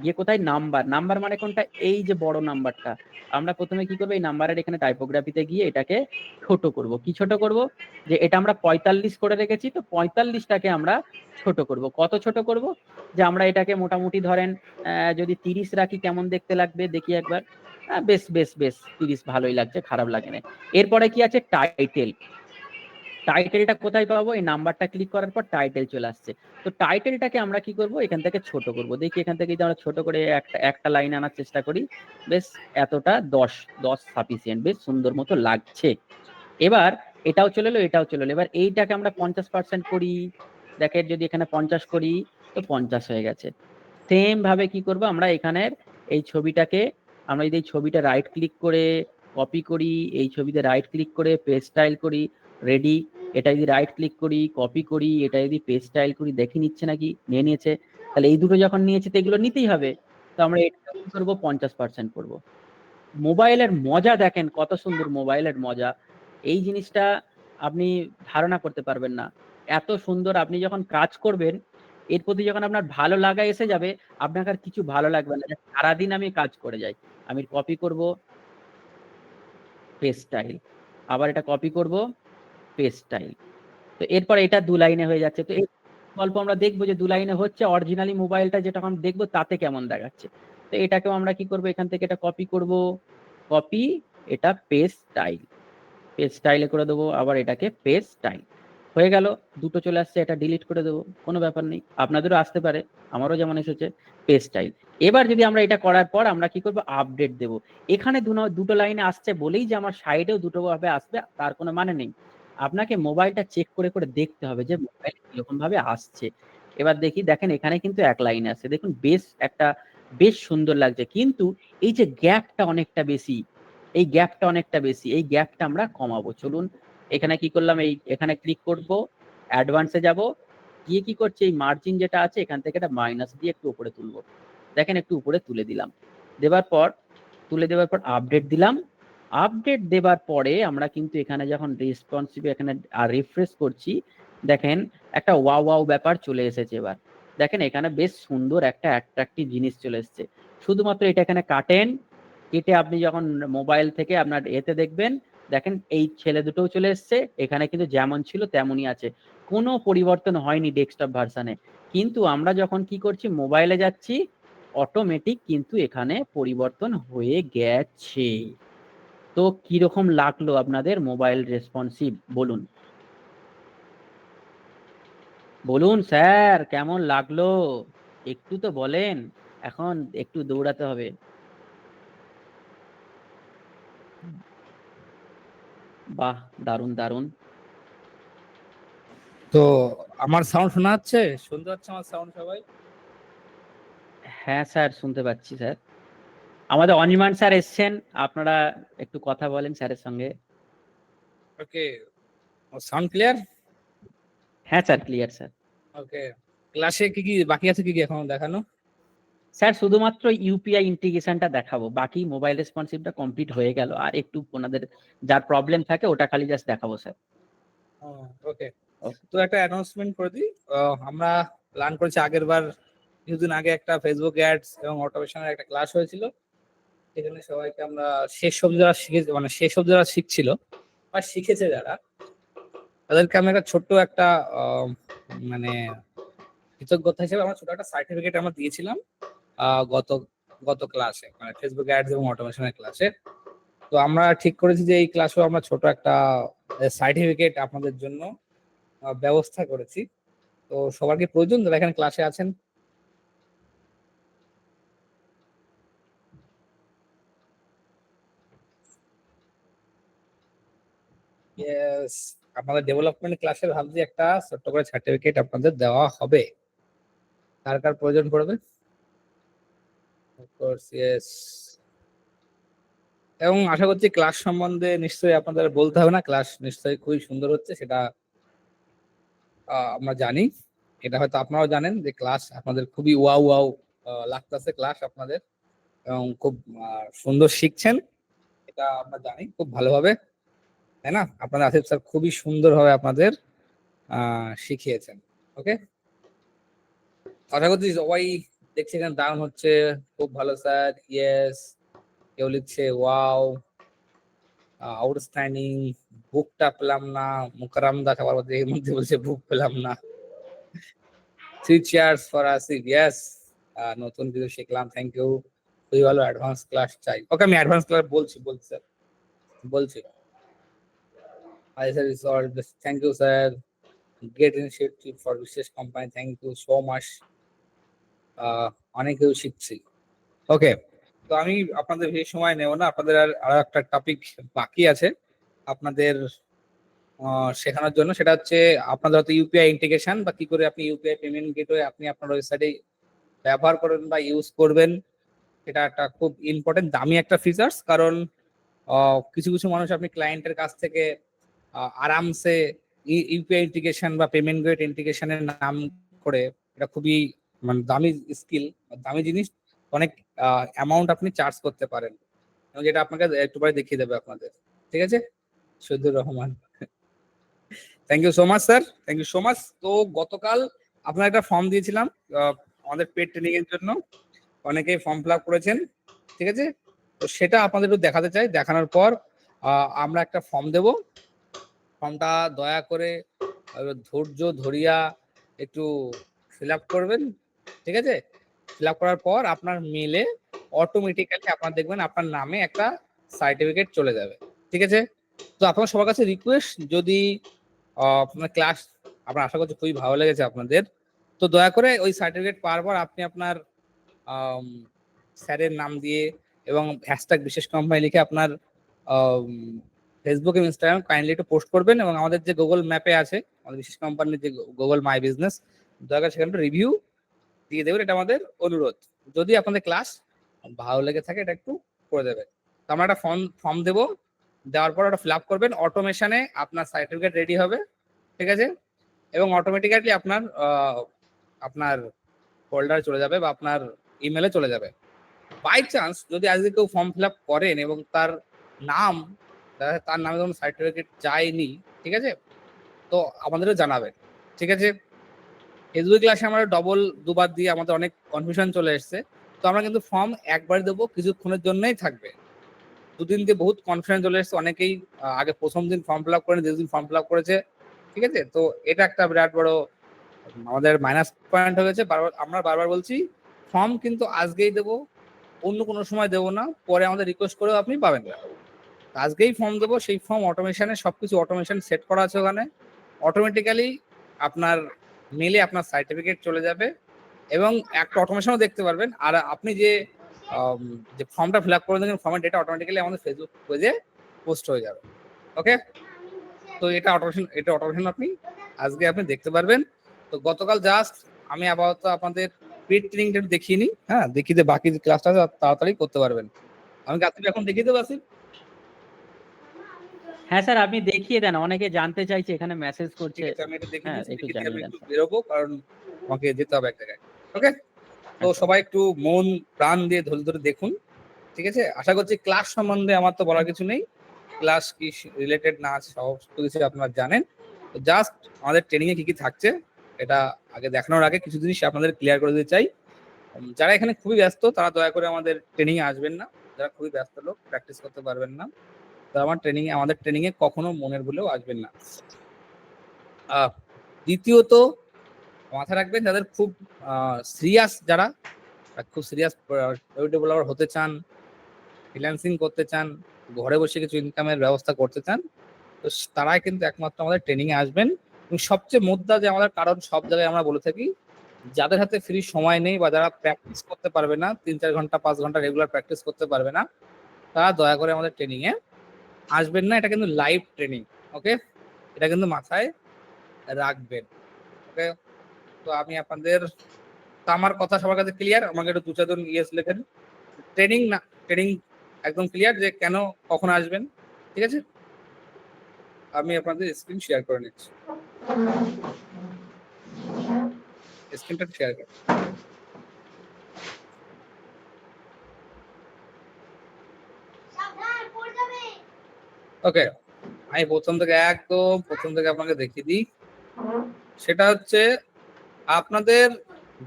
S2: গিয়ে কোথায়? নাম্বার। নাম্বার মানে কোনটা? এই যে বড় নাম্বারটা। আমরা প্রথমে কি করব? এই নাম্বারের এখানে টাইপোগ্রাফিতে গিয়ে এটাকে ছোট করব। কি ছোট করব? যে এটা আমরা 45 করে রেখেছি, তো 45টাকে আমরা ছোট করব। কত ছোট করব? যে আমরা এটাকে মোটামুটি ধরেন যদি 30 রাখি কেমন দেখতে লাগবে দেখি একবার। বেশ বেশ বেশ 30 ভালোই লাগছে, খারাপ লাগে না। এরপরে কি আছে? টাইটেল। টাইটেলটা কোথায় পাবো? এই নাম্বারটা ক্লিক করার পর টাইটেল চলে আসছে। তো টাইটেলটাকে আমরা কি করব? এখান থেকে ছোট করব। দেখি এখান থেকে যদি আমরা ছোট করে একটা লাইন আনার চেষ্টা করি, বেশ এতটা 10 সাফিসিয়েন্ট, বেশ সুন্দর মতো লাগছে। এবার এটাও চলে এলো, এটাও চলে এলো। এবার এইটাকে আমরা 50% করি, দেখেন যদি এখানে 50 করি, তো 50 হয়ে গেছে। সেম ভাবে কি করব? আমরা এখানের এই ছবিটাকে, আমরা যদি এই ছবিটা রাইট ক্লিক করে কপি করি, এই ছবিতে রাইট ক্লিক করে পেস্ট স্টাইল করি, রেডি। এটা যদি রাইট ক্লিক করি, কপি করি, এটা যদি পেস্ট স্টাইল করি, দেখে নিচ্ছে নাকি? নিয়ে নিয়েছে। তাহলে এই দুটো যখন নিয়েছে তো এগুলো নিতেই হবে, তো আমরা এটা কি করবো? 50% করব। মোবাইলের মজা দেখেন, কত সুন্দর মোবাইলের মজা। এই জিনিসটা আপনি ধারণা করতে পারবেন না, এত সুন্দর। আপনি যখন কাজ করবেন, এর প্রতি যখন আপনার ভালো লাগা এসে যাবে, আপনাকে আর কিছু ভালো লাগবে না। যে সারাদিন আমি কাজ করে যাই, আমি কপি করব, পেস্ট স্টাইল, আবার এটা কপি করব, পেস্ট স্টাইল। তো এরপর এটা 2 লাইনে হয়ে যাচ্ছে। তো এই গল্প আমরা দেখবো যে 2 লাইনে হচ্ছে, অরিজিনালি মোবাইলটা যেটা আমরা দেখবো তাতে কেমন দেখাচ্ছে। তো এটাকেও আমরা কি করব? এখান থেকে এটা কপি করব, কপি, এটা পেস্ট স্টাইল, পেজ স্টাইলে করে দেবো, আবার এটাকে পেজ স্টাইল। হয়ে গেল, দুটো চলে আসছে। এটা ডিলিট করে দেবো, কোনো ব্যাপার নেই, আপনাদেরও আসতে পারে, আমারও যেমন এসেছে পেজ স্টাইল। এবার যদি আমরা এটা করার পর আমরা কি করব? আপডেট দেব। এখানে দুটো লাইনে আসছে বলেই যে আমার সাইডেও দুটো ভাবে আসবে তার কোনো মানে নেই। আপনাকে মোবাইলটা চেক করে করে দেখতে হবে যে মোবাইল কিরকম ভাবে আসছে। এবার দেখি, দেখেন এখানে কিন্তু এক লাইনে আছে, দেখুন বেশ সুন্দর লাগছে, কিন্তু এই যে গ্যাপটা অনেকটা বেশি, এই গ্যাপটা অনেকটা বেশি, এই গ্যাপটা আমরা কমাবো। চলুন এখানে কি করলাম, এখানে ক্লিক করব, অ্যাডভান্সে যাব, গিয়ে কি করছে? এই মার্জিন যেটা আছে এখান থেকে এটা মাইনাস দিয়ে একটু উপরে তুলবো। দেখেন একটু উপরে তুলে দিলাম, তুলে দেওয়ার পর আপডেট দিলাম। আপডেট দেবার পরে আমরা কিন্তু এখানে যখন রেসপন্সিভ এখানে আর রিফ্রেশ করছি, দেখেন একটা ওয়াও ওয়াও ব্যাপার চলে এসেছে। এবার দেখেন এখানে বেশ সুন্দর একটা অ্যাট্রাকটিভ জিনিস চলে এসেছে। শুধুমাত্র এটা এখানে কাটেন, কেটে আপনি যখন মোবাইল থেকে আপনার এতে দেখবেন, দেখেন এই ছেলে দুটোও চলে এসছে। এখানে কিন্তু যেমন ছিল তেমনই আছে, কোনো পরিবর্তন হয়নি ডেস্কটপ ভার্সানে। কিন্তু আমরা যখন কি করছি? মোবাইলে যাচ্ছি, অটোমেটিক কিন্তু এখানে পরিবর্তন হয়ে গেছে। তো কিরকম লাগলো আপনাদের মোবাইল রেসপন্সিভ? বলুন বলুন স্যার, কেমন লাগলো? একটু তো বলেন, এখন একটু দৌড়াতে হবে। বাহ, দারুণ দারুণ।
S5: তো আমার সাউন্ড শোনা যাচ্ছে? শুনতে পাচ্ছে আমার সাউন্ড সবাই?
S2: হ্যাঁ স্যার, শুনতে পাচ্ছি স্যার। আমাদের অনির্বাণ স্যার এসছেন, আপনারা একটু কথা বলেন স্যারের সঙ্গে।
S5: ওকে, সাউন্ড ক্লিয়ার?
S2: হ্যাঁ স্যার, ক্লিয়ার স্যার।
S5: ওকে, ক্লাসে কি কি বাকি আছে, কি কি এখন দেখানো?
S2: স্যার শুধুমাত্র ইউপিআই ইন্টিগ্রেশনটা দেখাবো, বাকি মোবাইল রেসপন্সিভটা কমপ্লিট হয়ে গেল, আর একটু ওনাদের যার প্রবলেম থাকে ওটা খালি জাস্ট দেখাবো স্যার।
S5: ওকে,
S2: Okay.
S5: তো একটা অ্যানাউন্সমেন্ট করে দিই। আমরা প্ল্যান করেছি, আগের বার কিছুদিন আগে একটা ফেসবুক অ্যাডস এবং অটোমেশনের একটা ক্লাস হয়েছিল। সেখানে সবাইকে আমরা শেষ অবধি যারা শিখেছে, মানে শেষ অবধি যারা শিখছিল বা শিখেছে যারা, তাদেরকে আমি একটা ছোট্ট একটা মানে কৃতজ্ঞতা হিসেবে আমরা ছোট একটা সার্টিফিকেট আমরা দিয়েছিলাম গত গত ক্লাসে, মানে ফেসবুক অ্যাডস এবং অটোমেশনের ক্লাসে। তো আমরা ঠিক করেছি যে এই ক্লাসেও আমরা ছোট একটা সার্টিফিকেট আপনাদের জন্য ব্যবস্থা করেছি। তো সবার কি প্রয়োজন যারা এখানে ক্লাসে আছেন? ইয়েস, আপনাদের ডেভেলপমেন্ট ক্লাসে ভাবছি একটা ছোট্ট করে সার্টিফিকেট আপনাদের দেওয়া হবে। কার কার প্রয়োজন পড়বে? Of course, yes. এবং আশা করছি ক্লাস সম্বন্ধে নিশ্চয়ই আপনাদের বলতে হবে না, ক্লাস নিশ্চয়ই খুবই সুন্দর হচ্ছে, সেটা আমরা জানি। এটা হয়তো আপনারাও জানেন যে ক্লাস আপনাদের খুবই ওয়াও ওয়াও লাগতেছে ক্লাস আপনাদের, এবং খুব সুন্দর শিখছেন, এটা আমরা জানি খুব ভালোভাবে, তাই না? আপনাদের আসিফ স্যার খুবই সুন্দরভাবে আপনাদের শিখিয়েছেন। ওকে, আশা করছি সবাই দেখছে এখানে দারুণ হচ্ছে, খুব ভালো স্যার, ইয়েস। কেউ লিখছে ওয়াও, আউটস্ট্যান্ডিং, বুকটা পেলাম না, মুকারাম দা সবার মধ্যে এর মধ্যে বলছে বুক পেলাম না। 3 cheers ফর আসিফ, ইয়েস। নতুন কিছু শিখলাম, থ্যাংক ইউ। খুবই ভালো, অ্যাডভান্স ক্লাস চাই। ওকে, আমি অ্যাডভান্স ক্লাস বলছি স্যার, বলছি। I sir is all, thank you sir. Great initiative for বিশেষ company, thank you so much. অনেক কিছু শিখছি। ওকে, তো আমি আপনাদের বেশি সময় নেব না, আপনাদের আর একটা টপিক বাকি আছে আপনাদের শেখানোর জন্য, সেটা হচ্ছে আপনাদের হয়তো ইউপিআই ইন্টিগ্রেশন বা কি করে আপনি ইউপিআই পেমেন্ট গেটওয়ে আপনি আপনার ওয়েবসাইটে ব্যবহার করবেন বা ইউজ করবেন। এটা একটা খুব ইম্পর্টেন্ট দামি একটা ফিচার্স, কারণ কিছু কিছু মানুষ আপনি ক্লায়েন্টের কাছ থেকে আরামসে ইউপিআই ইন্টিগ্রেশন বা পেমেন্ট গেট ইন্টিগ্রেশনের নাম করে, এটা খুবই মানে দামি স্কিল, দামি জিনিস, অনেক অ্যামাউন্ট আপনি চার্জ করতে পারেন, এবং যেটা আপনাকে একটু পরে দেখিয়ে দেবে আপনাদের। ঠিক আছে, Shahidur Rahman, thank you so much sir, thank you so much. তো গতকাল আপনার একটা ফর্ম দিয়েছিলাম আমাদের পেড ট্রেনিং এর জন্য, অনেকেই ফর্ম ফিল আপ করেছেন, ঠিক আছে? তো সেটা আপনাদের একটু দেখাতে চাই, দেখানোর পর আমরা একটা ফর্ম দেব। ফর্মটা দয়া করে ধৈর্য ধরিয়া একটু ফিল আপ করবেন, ঠিক আছে? ফিল আপ করার পর আপনার মেলে অটোমেটিক্যালি আপনার দেখবেন আপনার নামে একটা সার্টিফিকেট চলে যাবে, ঠিক আছে? তো আপনার সবার কাছে রিকোয়েস্ট, যদি আপনার ক্লাস আপনার আশা করছি খুবই ভালো লেগেছে আপনাদের, তো দয়া করে ওই সার্টিফিকেট পাওয়ার পর আপনি আপনার স্যারের নাম দিয়ে এবং হ্যাশট্যাগ বিশেষ কোম্পানি লিখে আপনার ফেসবুক এবং ইনস্টাগ্রাম কাইন্ডলি একটু পোস্ট করবেন, এবং আমাদের যে গুগল ম্যাপে আছে আমাদের বিশেষ কোম্পানির যে গুগল মাই বিজনেস, দয়া করে সেখানে রিভিউ দিয়ে দেবেন, এটা আমাদের অনুরোধ। যদি আপনাদের ক্লাস ভালো লেগে থাকে এটা একটু করে দেবেন। তো আমরা একটা ফর্ম দেবো, দেওয়ার পর ওটা ফিল আপ করবেন, অটোমেশনে আপনার সার্টিফিকেট রেডি হবে, ঠিক আছে? এবং অটোমেটিক্যালি আপনার আপনার ফোল্ডারে চলে যাবে বা আপনার ইমেলে চলে যাবে। বাই চান্স যদি আজকে কেউ ফর্ম ফিল আপ করেন এবং তার নাম, তার নামে যখন সার্টিফিকেট যায়নি, ঠিক আছে, তো আমাদেরও জানাবেন, ঠিক আছে? ফেসবুক ক্লাসে আমরা দুবার দিয়ে আমাদের অনেক কনফিউশন চলে এসছে, তো আমরা কিন্তু ফর্ম একবার দেবো, কিছুক্ষণের জন্যই থাকবে। দুদিন দিয়ে বহুত কনফিডেন্স চলে এসছে, অনেকেই আগে প্রথম দিন ফর্ম ফিল আপ করেন, যেদিন ফর্ম ফিল আপ করেছে, ঠিক আছে? তো এটা একটা বিরাট বড় আমাদের মাইনাস পয়েন্ট হয়ে গেছে। আমরা বারবার বলছি, ফর্ম কিন্তু আজকেই দেবো, অন্য কোনো সময় দেবো না, পরে আমাদের রিকোয়েস্ট করেও আপনি পাবেন না। আজকেই ফর্ম দেবো, সেই ফর্ম অটোমেশনে সবকিছু অটোমেশন সেট করা আছে, ওখানে অটোমেটিক্যালি আপনার মেলে আপনার সার্টিফিকেট চলে যাবে, এবং একটা অটোমেশনও দেখতে পারবেন। আর আপনি যে ফর্মটা ফিল আপ করে দেবেন, ফর্মের ডেটা অটোমেটিক্যালি আমাদের ফেসবুক পেজে পোস্ট হয়ে যাবে। ওকে, তো এটা অটোমেশন আপনি আজকে আপনি দেখতে পারবেন। তো গতকাল জাস্ট আমি আপাতত আপনাদের পেড ট্রেনিংটা দেখিয়ে নিই, হ্যাঁ, দেখিয়ে দিয়ে বাকি যে ক্লাসটা তাড়াতাড়ি করতে পারবেন। আমি আসিফ এখন দেখিয়ে দেবো আসিফ?
S2: হ্যাঁ স্যার, আপনি দেখিয়ে দেন, অনেকে জানতে চাইছে, এখানে মেসেজ
S5: ঠিক
S2: করছে।
S5: আছে, আমি এটা দেখিয়ে
S2: হ্যাঁ,
S5: দিচ্ছি,
S2: একটু
S5: দেখিয়ে দিয়ে আমি
S2: জানিয়ে দেন
S5: একটু
S2: স্যার।
S5: বেরোবো, কারণ আমাকে যেতে হবে এক জায়গায়। ওকে, তো
S2: আচ্ছা।
S5: সবাই একটু মন প্রাণ দিয়ে ধরে ধরে দেখুন, ঠিক আছে? আশা করছি ক্লাস সম্বন্ধে আমার তো বলার কিছু নেই, ক্লাস কি রিলেটেড না আছে সমস্ত কিছু আপনারা জানেন। তো জাস্ট আমাদের ট্রেনিং এ কি কি থাকছে এটা আগে দেখানোর আগে কিছু জিনিস আপনাদের ক্লিয়ার করে দিতে চাই। যারা এখানে খুবই ব্যস্ত তারা দয়া করে আমাদের ট্রেনিং এ আসবেন না। যারা খুবই ব্যস্ত লোক, প্র্যাকটিস করতে পারবেন না, তারা আমাদের ট্রেনিং এ কখনো মনের ভুলেও আসবেন না। দ্বিতীয়ত মাথায় রাখবেন, যাদের খুব সিরিয়াস, যারা খুব সিরিয়াস ওয়েব ডেভেলপার হতে চান, ফ্রিল্যান্সিং করতে চান, ঘরে বসে কিছু ইনকামের ব্যবস্থা করতে চান, তো তারাই কিন্তু একমাত্র আমাদের ট্রেনিং এ আসবেন। এবং সবচেয়ে মুদ্রা যে আমাদের, কারণ সব জায়গায় আমরা বলে থাকি, যাদের হাতে ফ্রি সময় নেই বা যারা প্র্যাকটিস করতে পারবে না, 3-4 ঘন্টা 5 ঘন্টা রেগুলার প্র্যাকটিস করতে পারবে না, তারা দয়া করে আমাদের ট্রেনিং এ আসবেন না। এটা কিন্তু লাইভ ট্রেনিং, ওকে? এটা কিন্তু মাথায় রাখবেন, ওকে? তো আমি আপনাদের, তো আমার কথা সবার কাছে ক্লিয়ার? আমাকে একটু 2-4 জন ইয়েস লেখেন। ট্রেনিং না, ট্রেনিং একদম ক্লিয়ার যে কেন কখন আসবেন, ঠিক আছে? আমি আপনাদের স্ক্রিন শেয়ার করে নিচ্ছি, স্ক্রিনটা শেয়ার করেন। ওকে, আমি প্রথম থেকে আপনাকে দেখিয়ে দিই। সেটা হচ্ছে আপনাদের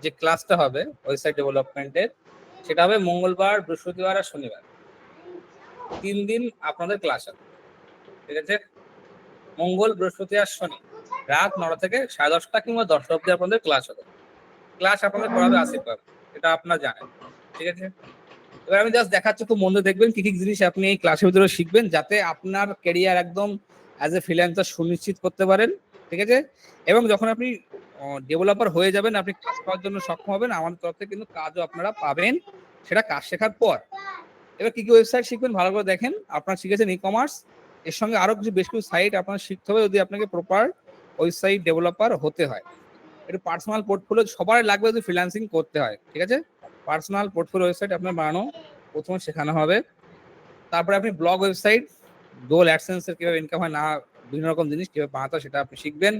S5: যে ক্লাসটা হবে ওয়েবসাইট ডেভেলপমেন্টের, সেটা হবে মঙ্গলবার, বৃহস্পতিবার আর শনিবার, 3 দিন আপনাদের ক্লাস হবে, ঠিক আছে? মঙ্গল, বৃহস্পতি আর শনি রাত 9টা থেকে 10:30 কিংবা 10টা অব্দি আপনাদের ক্লাস হবে। ক্লাস আপনাদের করাবে আসিফ বাবু, এটা আপনারা জানেন, ঠিক আছে? এবার আমি জাস্ট দেখাচ্ছি, খুব মনে দেখবেন কি কি জিনিস আপনি এই ক্লাসের ভিতরে শিখবেন, যাতে আপনার ক্যারিয়ার একদম অ্যাজ এ ফ্রিল্যান্সার সুনিশ্চিত করতে পারেন, ঠিক আছে? এবং যখন আপনি ডেভেলপার হয়ে যাবেন, আপনি কাজ পাওয়ার জন্য সক্ষম হবেন, আমাদের তরফ থেকে কিন্তু কাজও আপনারা পাবেন, সেটা কাজ শেখার পর। এবার কি কি ওয়েবসাইট শিখবেন ভালো করে দেখেন। আপনারা শিখেছেন ই কমার্স, এর সঙ্গে আরো বেশ কিছু সাইট আপনার শিখতে হবে যদি আপনাকে প্রপার ওয়েবসাইট ডেভেলপার হতে হয়। একটু পার্সোনাল পোর্টফোলিও সবার লাগবে যদি ফ্রিল্যান্সিং করতে হয়, ঠিক আছে? পার্সোনাল পোর্টফোলিও ওয়েবসাইট আপনার বানানো প্রথমে শেখানো হবে। তারপরে আপনি ব্লগ ওয়েবসাইট, গুগল অ্যাডসেন্সের কিভাবে ইনকাম হয় না, বিভিন্ন রকম জিনিস কিভাবে বানাতে হয় সেটা আপনি শিখবেন।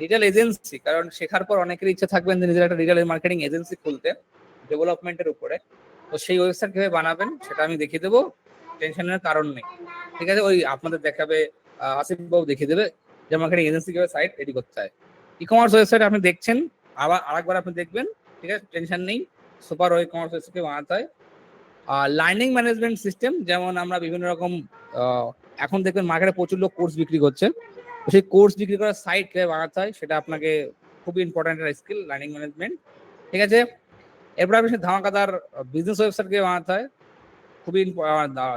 S5: রিটেল এজেন্সি, কারণ শেখার পর অনেকের ইচ্ছা থাকবেন যে নিজের একটা রিটেল মার্কেটিং এজেন্সি খুলতে ডেভেলপমেন্টের উপরে, তো সেই ওয়েবসাইট কিভাবে বানাবেন সেটা আমি দেখিয়ে দেবো, টেনশনের কারণ নেই, ঠিক আছে? ওই আপনাদের দেখাবে আসিফ বাবু দেখিয়ে দেবে যে মার্কেটিং এজেন্সি কিভাবে সাইট রেডি করতে হয়। ই কমার্স ওয়েবসাইট আপনি দেখছেন, আবার আরেকবার আপনি দেখবেন, ঠিক আছে? টেনশন নেই, সুপার ওই কমার্স ওয়েবসাইটকে বানাতে হয়। লার্নিং ম্যানেজমেন্ট সিস্টেম, যেমন আমরা বিভিন্ন রকম এখন দেখবেন মার্কেটে প্রচুর লোক কোর্স বিক্রি করছে, তো সেই কোর্স বিক্রি করার সাইট কিভাবে বানাতে হয় সেটা আপনাকে খুবই ইম্পর্টেন্ট একটা স্কিল, লার্নিং ম্যানেজমেন্ট, ঠিক আছে? এরপর আপনি ধামাকাদার বিজনেস ওয়েবসাইট কিভাবে বানাতে হয়, খুবই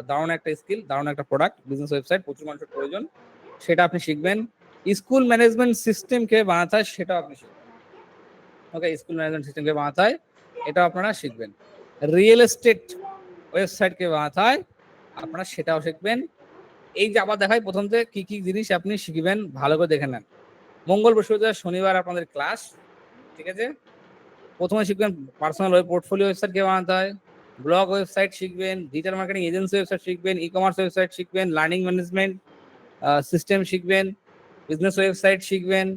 S5: দারুণ একটা স্কিল, দারুণ একটা প্রোডাক্ট, বিজনেস ওয়েবসাইট প্রচুর মানুষের প্রয়োজন, সেটা আপনি শিখবেন। স্কুল ম্যানেজমেন্ট সিস্টেম কিভাবে বানাতে হয় সেটাও আপনি শিখবেন, ওকে? স্কুল ম্যানেজমেন্ট সিস্টেম কিভাবে বানাতে হয় এটাও আপনারা শিখবেন। রিয়েল এস্টেট ওয়েবসাইট কিভাবে বানাতে হয় আপনারা সেটাও শিখবেন। এই যে আবার দেখাই প্রথম থেকে কি কি জিনিস আপনি শিখবেন, ভালো করে দেখে নেন। মঙ্গল, বৃহস্পতিবার, শনিবার আপনাদের ক্লাস, ঠিক আছে? প্রথমে শিখবেন পার্সোনাল ওয়েব পোর্টফোলিও ওয়েবসাইট কিভাবে বানাতে হয়, ব্লগ ওয়েবসাইট শিখবেন, ডিজিটাল মার্কেটিং এজেন্সি ওয়েবসাইট শিখবেন, ই কমার্স ওয়েবসাইট শিখবেন, লার্নিং ম্যানেজমেন্ট সিস্টেম শিখবেন, বিজনেস ওয়েবসাইট শিখবেন,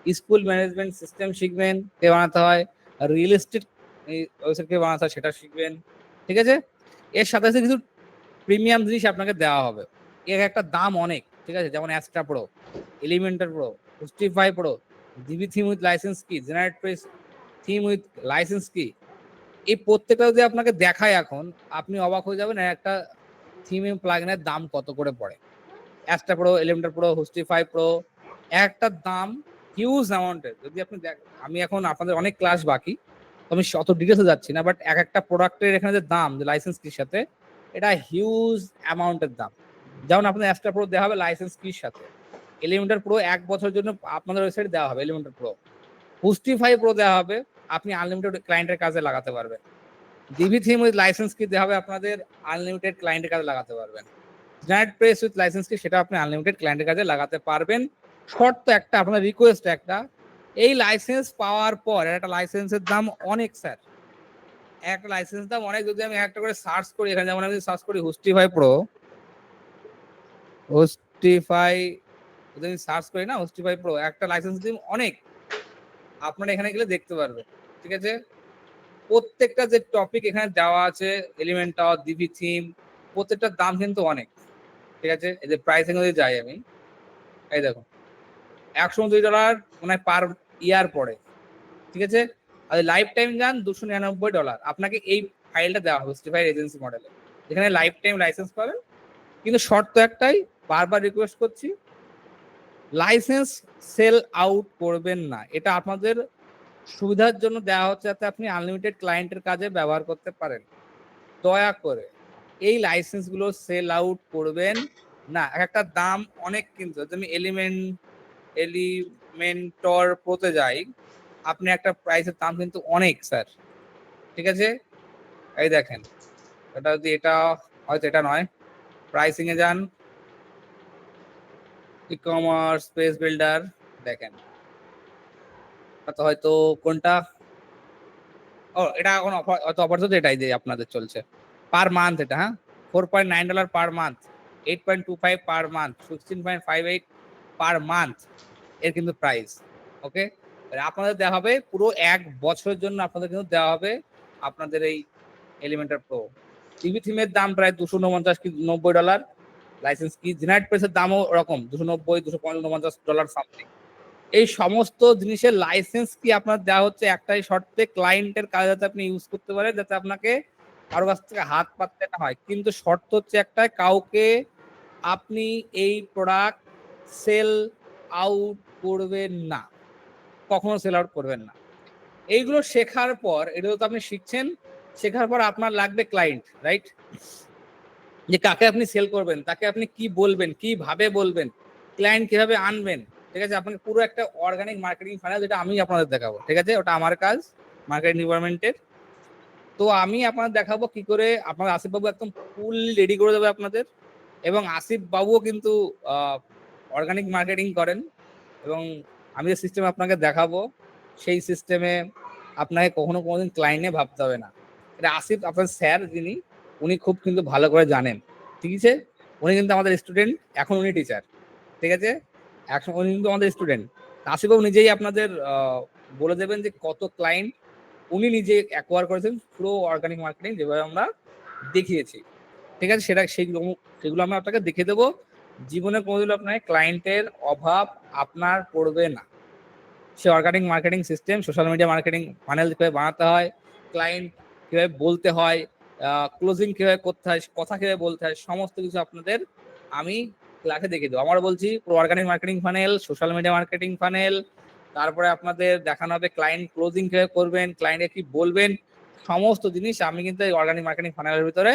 S5: স্কুল ম্যানেজমেন্ট সিস্টেম শিখবেন কে বানাতে হয়, রিয়েল এস্টেট ওয়েবসাইট কে বানাতে হয় সেটা শিখবেন, ঠিক আছে? এর সাথে সাথে কিছু প্রিমিয়াম জিনিস আপনাকে দেওয়া হবে, এর একটা দাম অনেক, ঠিক আছে? যেমন Astra pro, Elementor pro, Hostify pro, GB theme with license key, generate press theme with license key, এই প্রত্যেকটা যদি আপনাকে দেখায় এখন, আপনি অবাক হয়ে যাবেন একটা থিম প্লাগইনের দাম কত করে পড়ে। Astra pro, Elementor pro, Hostify pro, একটা দাম হিউজ অ্যামাউন্টের। যদি আপনি আমি এখন আপনাদের অনেক ক্লাস বাকি, তো আমি অত ডিটেলসে যাচ্ছি না, বাট এক একটা প্রোডাক্টের এখানে যে দাম, যে লাইসেন্স কির সাথে, এটা হিউজ অ্যামাউন্টের দাম। যেমন আপনার অ্যাস্ট্রা প্রো দেওয়া হবে লাইসেন্স কির সাথে, এলিমেন্টার প্রো 1 বছরের জন্য আপনাদের ওয়েবসাইটে দেওয়া হবে এলিমেন্টার প্রো, হোস্টিফাই প্রো দেওয়া হবে, আপনি আনলিমিটেড ক্লায়েন্টের কাজে লাগাতে পারবেন, ডিভি থিম উইথ লাইসেন্স কি দেওয়া হবে আপনাদের আনলিমিটেড ক্লায়েন্টের কাজে লাগাতে পারবেন, জেনারেট প্রেস উইথ লাইসেন্স কি সেটা আপনি আনলিমিটেড ক্লায়েন্টের কাজে লাগাতে পারবেন। শর্ত একটা, আপনার রিকোয়েস্ট একটা, এই লাইসেন্স পাওয়ার পর একটা লাইসেন্সের দাম অনেক স্যার, একটা লাইসেন্স দাম অনেক। যদি আমি একটা করে সার্চ করি এখানে, যেমন আমি সার্চ করি হোস্টিফাই প্রো, হোস্টিফাই যদি আমি সার্চ করি না, হোস্টিফাই প্রো একটা লাইসেন্স দাম অনেক, আপনারা এখানে গেলে দেখতে পারবেন। ঠিক আছে, প্রত্যেকটা যে টপিক এখানে দেওয়া আছে, এলিমেন্টর, ডিভি থিম, প্রত্যেকটার দাম কিন্তু অনেক। ঠিক আছে, এই যে প্রাইসিং যদি যাই আমি, এই দেখো $129 মানে পার ইয়ার পড়ে। ঠিক আছে, আর লাইফ টাইম যান $299, আপনাকে এই ফাইলটা দেওয়া হবে হোস্টিফাই এজেন্সি মডেলে, যেখানে লাইফ টাইম লাইসেন্স পাবেন। কিন্তু শর্ত একটাই, বারবার রিকোয়েস্ট করছি, লাইসেন্স সেল আউট করবেন না। এটা আপনাদের সুবিধার জন্য দেওয়া হচ্ছে, যাতে আপনি আনলিমিটেড ক্লায়েন্টের কাজে ব্যবহার করতে পারেন। দয়া করে এই লাইসেন্স গুলো সেল আউট করবেন না। একটা দাম অনেক, কিন্তু আমি এলিমেন্টর প্রোতে যাই, আপনি একটা প্রাইসের দাম কিন্তু অনেক স্যার। ঠিক আছে, এই দেখেন, এটা যদি এটা হয়তো এটা নয়, প্রাইসিং এ যান, ই কমার্স স্পেস বিল্ডার, দেখেন তো হয়তো কোনটা, ও এটা এখন অফার চলছে, এটাই যে আপনাদের চলছে পার মান্থ, এটা হ্যাঁ $4.9 per month, 8.25 per month, 16.58 per month এর কিন্তু প্রাইস। ওকে, আপনাদের দেওয়া হবে পুরো 1 বছরের জন্য, আপনাদের কিন্তু দেওয়া হবে আপনাদের এই এলিমেন্টার প্রো। টিভি থিমের দাম প্রায় $249 কি $90, লাইসেন্স কি জেনারেট প্রেসের দামও ওরকম $290 $249 সামথিং। এই সমস্ত জিনিসের লাইসেন্স কি আপনার দেওয়া হচ্ছে একটাই শর্তে, ক্লায়েন্টের কাজে যাতে আপনি ইউজ করতে পারেন, যাতে আপনাকে কারো কাছ থেকে হাত পাততে না হয়। কিন্তু শর্ত হচ্ছে একটাই, কাউকে আপনি এই প্রোডাক্ট সেল আউট করবেন না, কখনো সেল আউট করবেন না। এইগুলো শেখার পর, এগুলো তো আপনি শিখছেন, শেখার পর আপনার লাগবে ক্লায়েন্ট, রাইট? যে কাকে আপনি সেল করবেন, তাকে আপনি কি বলবেন, কিভাবে বলবেন, ক্লায়েন্ট কিভাবে আনবেন। ঠিক আছে, আপনাকে পুরো একটা অর্গানিক মার্কেটিং ফানেল, যেটা আমি আপনাদের দেখাবো। ঠিক আছে, ওটা আমার কাজ, মার্কেটিং ডিপার্টমেন্টের। তো আমি আপনাদের দেখাবো কি করে আপনার আসিফ বাবু একদম ফুল রেডি করে দেবে আপনাদের। এবং আসিফ বাবুও কিন্তু অর্গানিক মার্কেটিং করেন, এবং আমি যে সিস্টেম আপনাকে দেখাবো, সেই সিস্টেমে আপনাকে কখনো কোনোদিন ক্লায়েন্টে ভাবতে হবে না। এটা আসিফ আপনার স্যার, যিনি, উনি খুব কিন্তু ভালো করে জানেন। ঠিক আছে, উনি কিন্তু আমাদের স্টুডেন্ট, এখন উনি টিচার। ঠিক আছে, এখন উনি কিন্তু আমাদের স্টুডেন্ট। আসিফ বাবু নিজেই আপনাদের বলে দেবেন যে কত ক্লায়েন্ট উনি নিজে অ্যাকোয়ার করেছেন পুরো অর্গানিক মার্কেটিং যেভাবে আমরা দেখিয়েছি। ঠিক আছে, সেগুলো আমি আপনাকে দেখিয়ে দেবো। জীবনে কোনোদিন আপনার ক্লায়েন্টের অভাব আপনার পড়বে না। সে organic marketing system, social media marketing funnel কিভাবে বানাতে হয়, ক্লায়েন্ট কিভাবে বলতে হয়, ক্লোজিং কিভাবে করতে হয়, কথা কিভাবে বলতে হয়, সমস্ত কিছু আপনাদের আমি ক্লাসে দেখিয়ে দেবো। আমার বলছি পুরো organic marketing funnel, social media marketing funnel, তারপরে আপনাদের দেখানো হবে ক্লায়েন্ট ক্লোজিং কিভাবে করবেন, ক্লায়েন্টকে কি বলবেন, সমস্ত জিনিস আমি কিন্তু এই অর্গানিক মার্কেটিং ফানেলের ভিতরে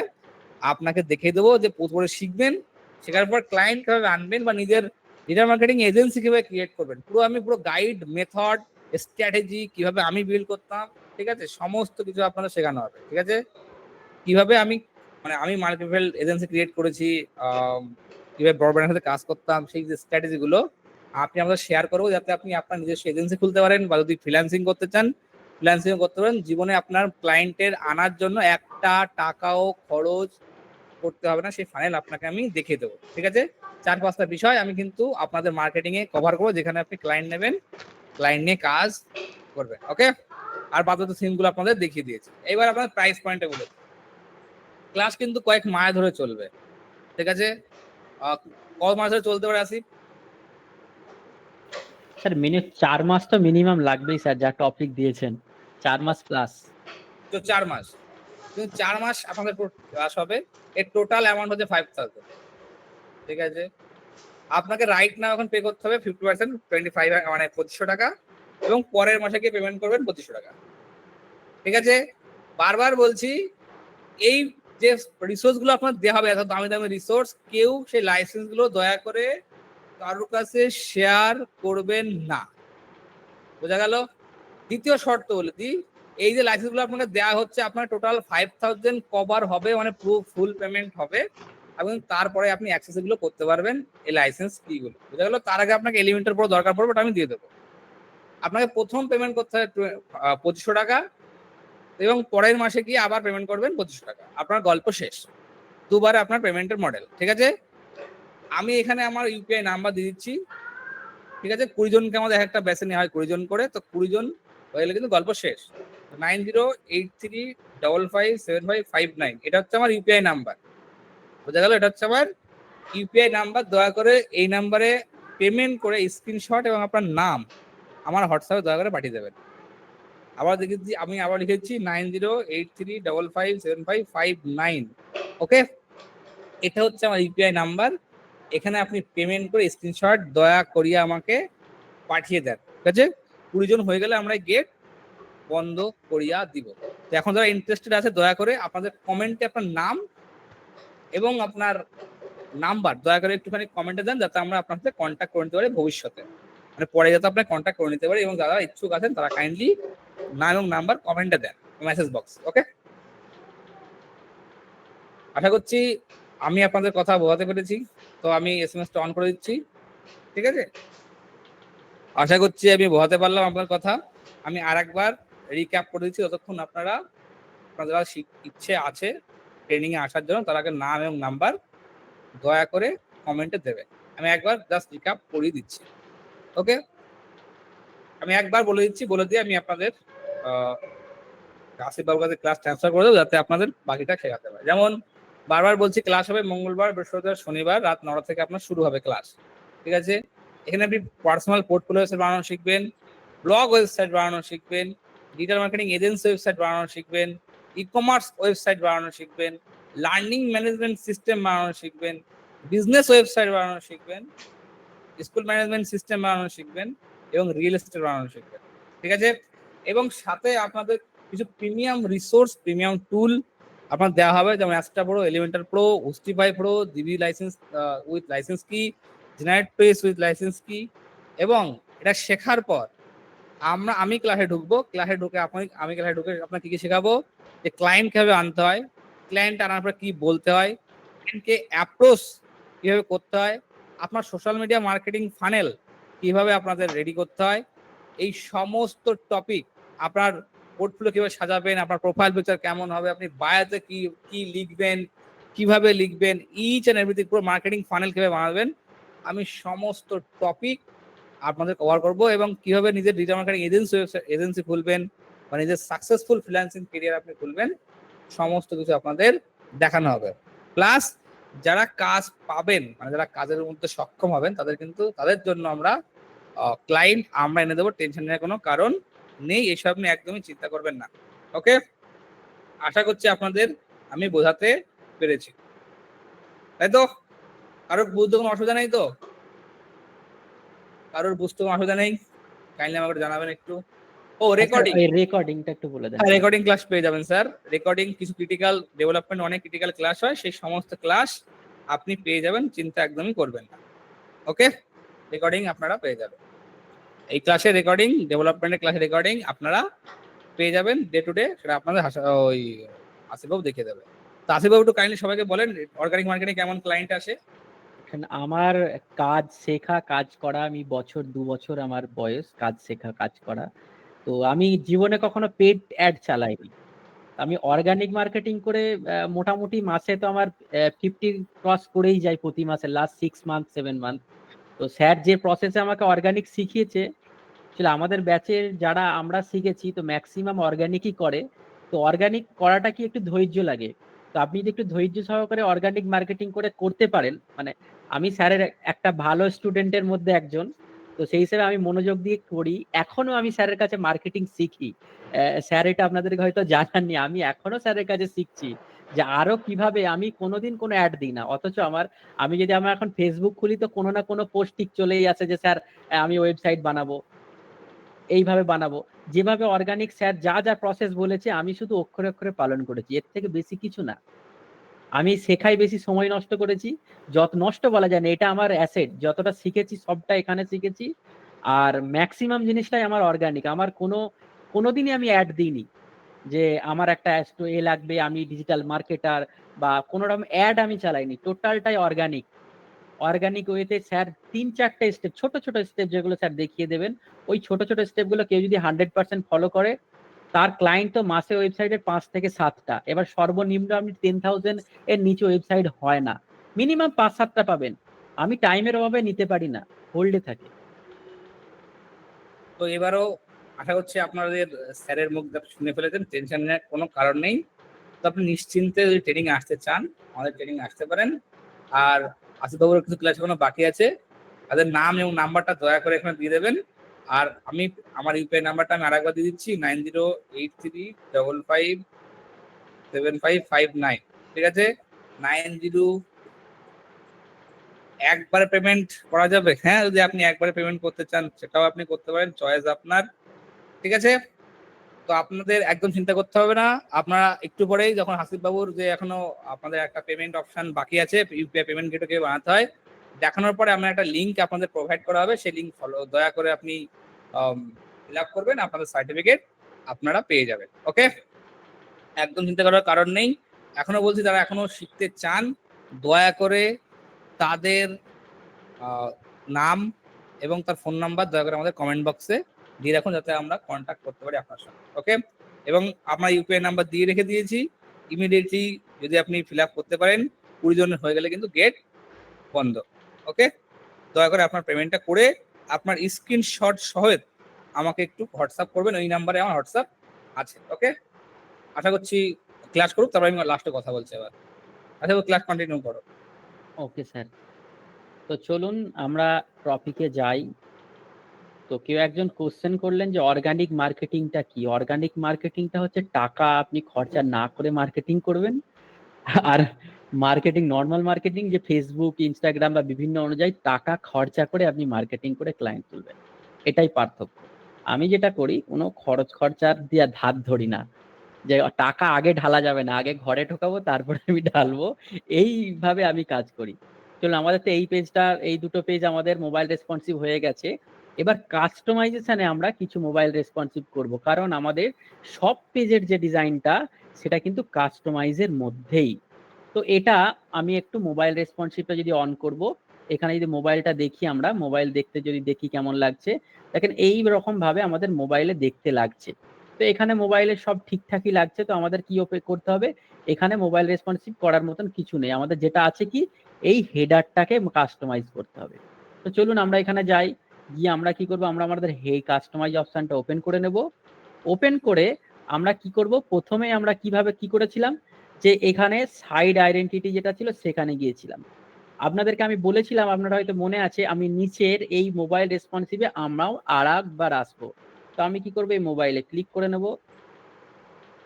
S5: আপনাকে দেখিয়ে দেবো, যে পুরো শিখবেন। শেখার পর ক্লায়েন্ট কিভাবে আনবেন, বা নিজের ডিজিটাল মার্কেটিং এজেন্সি কিভাবে ক্রিয়েট করবেন, পুরো গাইড, মেথড, স্ট্র্যাটেজি কিভাবে আমি বিল্ড করতাম। ঠিক আছে, সমস্ত কিছু আপনাদের শেখানো হবে। ঠিক আছে, কিভাবে আমি মার্কেট এজেন্সি ক্রিয়েট করেছি, কিভাবে ব্রডব্যান্ডের সাথে কাজ করতাম, সেই যে স্ট্র্যাটেজি গুলো আপনি আমাদের শেয়ার করবো, যাতে আপনি আপনার নিজস্ব এজেন্সি খুলতে পারেন, বা যদি ফ্রিল্যান্সিং করতে চান ফ্রিল্যান্সিং করতে পারেন। জীবনে আপনার ক্লায়েন্টের আনার জন্য একটা টাকাও খরচ করতে হবে না, সেই ফানেল আপনাকে আমি দেখিয়ে দেবো। ঠিক আছে, 4-5টা বিষয় আমি কিন্তু আপনাদের মার্কেটিং এ কভার করবো, যেখানে আপনি ক্লায়েন্ট নেবেন, ক্লায়েন্ট নিয়ে কাজ করবেন। ওকে, আর বাদ বাকি থিম গুলো আপনাদের দেখিয়ে দিয়েছি। এবার আপনাদের প্রাইস পয়েন্টে বলে, ক্লাস কিন্তু কয়েক মাস ধরে চলবে। ঠিক আছে, কত মাস ধরে চলতে পারে আসিফ?
S2: স্যার 4 মাস তো মিনিমাম লাগবেই স্যার, যা টপিক দিয়েছেন 4 মাস প্লাস।
S5: তো 4 মাস, কিন্তু 4 মাস আপনাদের ক্লাস হবে, এর টোটাল অ্যামাউন্ট হচ্ছে 5,000। ঠিক আছে, আপনাকে রাইট নাও এখন পে করতে হবে 50%, 25 মানে 2500 টাকা, এবং পরের মাসে গিয়ে পেমেন্ট করবেন 2500 টাকা। ঠিক আছে, বারবার বলছি, এই যে রিসোর্স গুলো আপনার দেওয়া হবে, এত দামি দামি রিসোর্স, কেউ সেই লাইসেন্স গুলো দয়া করে কারোর কাছে শেয়ার করবেন না। বোঝা গেল? দ্বিতীয় শর্ত বলে দিই, এই যে লাইসেন্স গুলো আপনাকে দেওয়া হচ্ছে, আপনার টোটাল 5,000 কভার হবে, মানে পুরো ফুল পেমেন্ট হবে। এবং তারপরে আপনি অ্যাক্সেস গুলো করতে পারবেন এই লাইসেন্স কি গুলো, বুঝা গেল? তার আগে আপনাকে এলিমেন্টের পুরো দরকার পড়বে, ওটা আমি দিয়ে দেবো। আপনাকে প্রথম পেমেন্ট করতে হয় 2500 টাকা, এবং পরের মাসে গিয়ে আবার পেমেন্ট করবেন 2500 টাকা। আপনার গল্প শেষ, দুবারে আপনার পেমেন্টের মডেল। ঠিক আছে, আমি এখানে আমার ইউপিআই নাম্বার দিয়ে দিচ্ছি। ঠিক আছে, 20 জনকে আমাদের একটা ব্যাচে নেওয়া হয় 20 জন করে, তো 20 জন হয়ে গেলে কিন্তু গল্প শেষ। 9083557559 এটা হচ্ছে আমার ইউপিআই নাম্বার, বোঝা গেল? এটা হচ্ছে আমার ইউপিআই নাম্বার। দয়া করে এই নাম্বারে পেমেন্ট করে স্ক্রিনশট এবং আপনার নাম আমার হোয়াটসঅ্যাপে দয়া করে পাঠিয়ে দেবেন। আবার দেখেছি, আমি আবার লিখেছি 9083557559। ওকে, এটা হচ্ছে আমার ইউপিআই নাম্বার। এখানে আপনি পেমেন্ট করে স্ক্রিনশট দয়া করিয়ে আমাকে পাঠিয়ে দেন। ঠিক আছে, 20 জন হয়ে গেলে আমরা গেট বন্ধ করিয়া দিব। তো এখন যারা ইন্টারেস্টেড আছে দয়া করে আপনাদের কমেন্টে আপনার নাম এবং আপনার নাম্বার দয়া করে একটুখানি কমেন্টে দেন, যাতে আমরা আপনার সাথে কন্ট্যাক্ট করে নিতে পারি ভবিষ্যতে, মানে পরে যাতে আপনার কন্ট্যাক্ট করে নিতে পারি। এবং যারা ইচ্ছুক আছেন তারা কাইন্ডলি নাম এবং নাম্বার কমেন্টে দেন মেসেজ বক্স। ওকে, আশা করছি আমি আপনাদের কথা বোঝাতে পেরেছি। তো আমি এসএমএসটা অন করে দিচ্ছি। ঠিক আছে, আশা করছি আমি বোঝাতে পারলাম আপনার কথা। আমি আরেকবার রিক্যাপ করে দিচ্ছি, যতক্ষণ আপনারা আপনাদের ইচ্ছে আছে ট্রেনিং এ আসার জন্য, তার আগে নাম এবং নাম্বার দয়া করে কমেন্টে দেবেন। আমি একবার জাস্ট রিক্যাপ করিয়ে দিচ্ছি। ওকে, আমি একবার বলে দিচ্ছি, বলে দিয়ে আমি আপনাদের আসিফ বাবুর কাছে ক্লাস ট্রান্সফার করে দেবো, যাতে আপনাদের বাকিটা শেখাতে পারে। যেমন বারবার বলছি, ক্লাস হবে মঙ্গলবার, বৃহস্পতিবার, শনিবার রাত 9টা থেকে আপনার শুরু হবে ক্লাস। ঠিক আছে, এখানে আপনি পার্সোনাল পোর্টফোলিও ওয়েবসাইট বানানো শিখবেন, ব্লগ ওয়েবসাইট বানানো শিখবেন, ডিজিটাল মার্কেটিং এজেন্সি ওয়েবসাইট বানানো শিখবেন, ই কমার্স ওয়েবসাইট বানানো শিখবেন, লার্নিং ম্যানেজমেন্ট সিস্টেম বানানো শিখবেন, বিজনেস ওয়েবসাইট বানানো শিখবেন, স্কুল ম্যানেজমেন্ট সিস্টেম বানানো শিখবেন, এবং রিয়েল এস্টেট বানানো শিখবেন। ঠিক আছে, এবং সাথে আপনাদের কিছু প্রিমিয়াম রিসোর্স, প্রিমিয়াম টুল আপনার দেওয়া হবে, যেমন Astra pro, Elementor pro, Hostify pro, DB license with license key, generate page with license key. এবং এটা শেখার পর আমি ক্লাসে ঢুকবো, ক্লাসে ঢুকে আমি ক্লাসে ঢুকে আপনাকে কি শেখাবো, যে ক্লায়েন্ট কিভাবে আনতে হয়, ক্লায়েন্ট আনার পর কি বলতে হয়, ক্লায়েন্টকে অ্যাপ্রোচ কিভাবে করতে হয়, আপনার সোশ্যাল মিডিয়া মার্কেটিং ফানেল কিভাবে আপনাদের রেডি করতে হয়, এই সমস্ত টপিক, আপনার পোর্টফোলিও কিভাবে সাজাবেন, আপনার প্রোফাইল পিকচার কেমন হবে, আপনি বায়োতে কি লিখবেন, কিভাবে লিখবেন, ইচ এন্ড এভরিথিং, পুরো মার্কেটিং ফানেল কিভাবে বানাবেন, আমি সমস্ত টপিক আপনাদের কভার করব। এবং কিভাবে নিজের ডিজিটাল মার্কেটিং এজেন্সি খুলবেন বা নিজের সাকসেসফুল ফ্রিল্যান্সিং ক্যারিয়ার আপনি খুলবেন, সমস্ত কিছু আপনাদের দেখানো হবে। প্লাস যারা কাজ পাবেন, মানে যারা কাজের মধ্যে সক্ষম হবেন, তাদের জন্য আমরা ক্লায়েন্ট আমরা এনে দেবো, টেনশন নেওয়ার কোনো কারণ নেই, এসব নিয়ে একদমই চিন্তা করবেন না। ওকে, আশা করছি আপনাদের আমি বোঝাতে পেরেছি, তাই তো? কারোর বুঝতে কোনো অসুবিধা নেই তো? কারোর বুঝতে কোনো অসুবিধা নেই? কাইন্ডলি আমাকে জানাবেন একটু। ও, রেকর্ডিং,
S2: রেকর্ডিংটা একটু বলে দেন।
S5: রেকর্ডিং ক্লাস পেয়ে যাবেন স্যার। রেকর্ডিং কিছু ক্রিটিক্যাল ডেভেলপমেন্ট, অনেক ক্রিটিক্যাল ক্লাস হয়, সেই সমস্ত ক্লাস আপনি পেয়ে যাবেন, চিন্তা একদমই করবেন না। ওকে, রেকর্ডিং আপনারা পেয়ে যাবেন, এই ক্লাসের রেকর্ডিং, ডেভেলপমেন্টের ক্লাসের রেকর্ডিং আপনারা পেয়ে যাবেন ডে টু ডে, সেটা আপনাদের ওই আসিফবাবু দেখিয়ে দেবে। তো আসিফবাবু একটু কাইন্ডলি সবাইকে বলেন অর্গানিক মার্কেটিং কেমন ক্লায়েন্ট আসে।
S2: আমার কাজ শেখা, কাজ করা, আমি 2 বছর আমার বয়স কাজ শেখা, কাজ করা। তো আমি জীবনে কখনো পেড অ্যাড চালাইনি। আমি অর্গানিক মার্কেটিং করে মোটামুটি মাসে তো আমার 50 ক্রস করেই যায় প্রতি মাসে, লাস্ট 6 মান্থ 7 মান্থ। তো স্যার যে প্রসেসে আমাকে অর্গানিক শিখিয়েছে, আমাদের ব্যাচের যারা আমরা শিখেছি তো ম্যাক্সিমাম অর্গানিকই করে। তো অর্গানিক করাটা কি একটু ধৈর্য লাগে। তো আপনি যদি একটু ধৈর্য সহকারে অর্গানিক মার্কেটিং করতে পারেন, মানে আমি স্যারের একটা ভালো স্টুডেন্টের মধ্যে একজন, তো সেই হিসেবে আমি মনোযোগ দিয়ে করি। এখনো আমি স্যারের কাছে মার্কেটিং শিখি। স্যার এটা আপনাদেরকে হয়তো জানাননি, আমি এখনো স্যারের কাছে শিখছি যে আরো কিভাবে। আমি কোনোদিন কোনো অ্যাড দিই না, অথচ আমি যদি আমার এখন ফেসবুক খুলি তো কোনো না কোনো পোস্ট ঠিক চলেই আছে যে স্যার আমি ওয়েবসাইট বানাবো, এইভাবে বানাবো। যেভাবে অর্গানিক স্যার যা যা প্রসেস বলেছে আমি শুধু অক্ষরে অক্ষরে পালন করেছি, এর থেকে বেশি কিছু না। আমি শেখাই বেশি সময় নষ্ট করেছি, যত নষ্ট বলা যায় না, এটা আমার অ্যাসেট। যতটা শিখেছি সবটা এখানে শিখেছি, আর ম্যাক্সিমাম জিনিসটাই আমার অর্গানিক। আমার কোনোদিনই আমি অ্যাড দিইনি। যে আমার একটা এ লাগবে, আমি ডিজিটাল মার্কেটার বা কোনো রকম অ্যাড আমি চালাইনি, টোটালটাই অর্গানিক ওয়েতে স্যার 3-4টে স্টেপ, ছোট ছোট স্টেপ যেগুলো স্যার দেখিয়ে দেবেন, ওই ছোট ছোট স্টেপগুলো কেউ যদি 100% ফলো করে, তার ক্লায়েন্ট তো মাসে ওয়েবসাইটের 5 থেকে 7টা, এবার সর্বনিম্ন আপনি 10,000 এর নিচে ওয়েবসাইট হয় না, মিনিমাম 5-7টা পাবেন। আমি টাইমের অভাবে নিতে পারি না, হোল্ডে থাকে।
S5: তো এবারও আশা করছি আপনাদের স্যারের মুখ শুনে ফেলেছেন, টেনশন নেওয়ার কোনো কারণ নেই। তো আপনি নিশ্চিন্তে যদি ট্রেনিং আসতে চান, আমাদের ট্রেনিং আসতে পারেন। আর আসিফবাবুর কিছু ক্লাস এখনো বাকি আছে, তাদের নাম এবং নাম্বারটা দয়া করে এখানে দিয়ে দেবেন। আর আমি আমার ইউপিআই নাম্বারটা আমি আরেকবার দিয়ে দিচ্ছি, 9083557559। ঠিক আছে, 90 একবারে পেমেন্ট করা যাবে? হ্যাঁ, যদি আপনি একবারে পেমেন্ট করতে চান সেটাও আপনি করতে পারেন, চয়েস আপনার। ঠিক আছে, তো আপনাদের একদম চিন্তা করতে হবে না। আপনারা একটু পরেই, যখন হাসিফবাবুর যে এখনো আপনাদের একটা পেমেন্ট অপশন বাকি আছে, ইউপিআই পেমেন্ট গেটওয়ে বানাতে হয়, দেখানোর পরে আমার একটা লিঙ্ক আপনাদের প্রোভাইড করা হবে, সেই লিঙ্ক ফলো দয়া করে আপনি ফিল আপ করবেন, আপনাদের সার্টিফিকেট আপনারা পেয়ে যাবেন। ওকে, একদম চিন্তা করার কারণ নেই। এখনো বলছি, যারা এখনো শিখতে চান, দয়া করে তাদের নাম এবং তার ফোন নাম্বার দয়া করে আমাদের কমেন্ট বক্সে দিয়ে রাখুন, যাতে আমরা কন্ট্যাক্ট করতে পারি আপনার সাথে। ওকে, এবং আপনার ইউপিআই নাম্বার দিয়ে রেখে দিয়েছি, ইমিডিয়েটলি যদি আপনি ফিল আপ করতে পারেন, 20 জনের হয়ে গেলে কিন্তু গেট বন্ধ। ওকে, দয়া করে আপনার পেমেন্টটা করে আপনার স্ক্রিনশট সহিত আমাকে একটু হোয়াটসঅ্যাপ করবেন, ওই নাম্বারে আমার হোয়াটসঅ্যাপ আছে। ওকে, আশা করছি ক্লাস করুক, তারপর আমি লাস্টে কথা বলছি এবার। আচ্ছা, ক্লাস কন্টিনিউ করো।
S2: ওকে স্যার, তো চলুন আমরা টপিকে যাই। তো কেউ একজন কোশ্চেন করলেন যে অর্গানিক মার্কেটিংটা কি। অর্গানিক মার্কেটিংটা হচ্ছে টাকা আপনি খরচা না করে মার্কেটিং করবেন, আর মার্কেটিং নর্মাল মার্কেটিং যে ফেসবুক, ইনস্টাগ্রাম বা বিভিন্ন অনুযায়ী টাকা খরচা করে আপনি মার্কেটিং করে ক্লায়েন্ট তুলবেন, এটাই পার্থক্য। আমি যেটা করি, কোনো খরচার দিয়ে ধার ধরি না, যে টাকা আগে ঢালা যাবে না, আগে ঘরে ঢোকাবো তারপরে আমি ঢালবো, এইভাবে আমি কাজ করি। চলুন, আমাদের তো এই পেজটা, এই দুটো পেজ আমাদের মোবাইল রেসপন্সিভ হয়ে গেছে। এবার কাস্টমাইজেশনে আমরা কিছু মোবাইল রেসপন্সিভ করব, কারণ আমাদের সব পেজের যে ডিজাইনটা সেটা কিন্তু কাস্টমাইজের মধ্যেই। তো এটা আমি একটু মোবাইল রেসপন্সিভটা যদি অন করব, এখানে যদি মোবাইলটা দেখি, আমরা মোবাইল দেখতে যদি দেখি কেমন লাগছে, দেখেন এই রকম ভাবে আমাদের মোবাইলে দেখতে লাগছে। তো এখানে মোবাইলে সব ঠিকঠাকই লাগছে, তো আমাদের কি করতে হবে, এখানে মোবাইল রেসপন্সিভ করার মতন কিছু নেই, আমাদের যেটা আছে কি, এই হেডারটাকে কাস্টমাইজ করতে হবে। তো চলুন আমরা এখানে যাই, গিয়ে আমরা কি করব, আমরা আমাদের কাস্টমাইজ অপশনটা ওপেন করে নেব। ওপেন করে আমরা কি করব, প্রথমে আমরা কিভাবে কি করেছিলাম, যে এখানে সাইড আইডেন্টিটি যেটা ছিল সেখানে গিয়েছিলাম। আপনাদেরকে আমি বলেছিলাম, আপনারা হয়তো মনে আছে, আমি নিচের এই মোবাইল রেসপন্সিভে আমরাও আর একবার আসবো। তো আমি কি করবো, এই মোবাইলে ক্লিক করে নেব।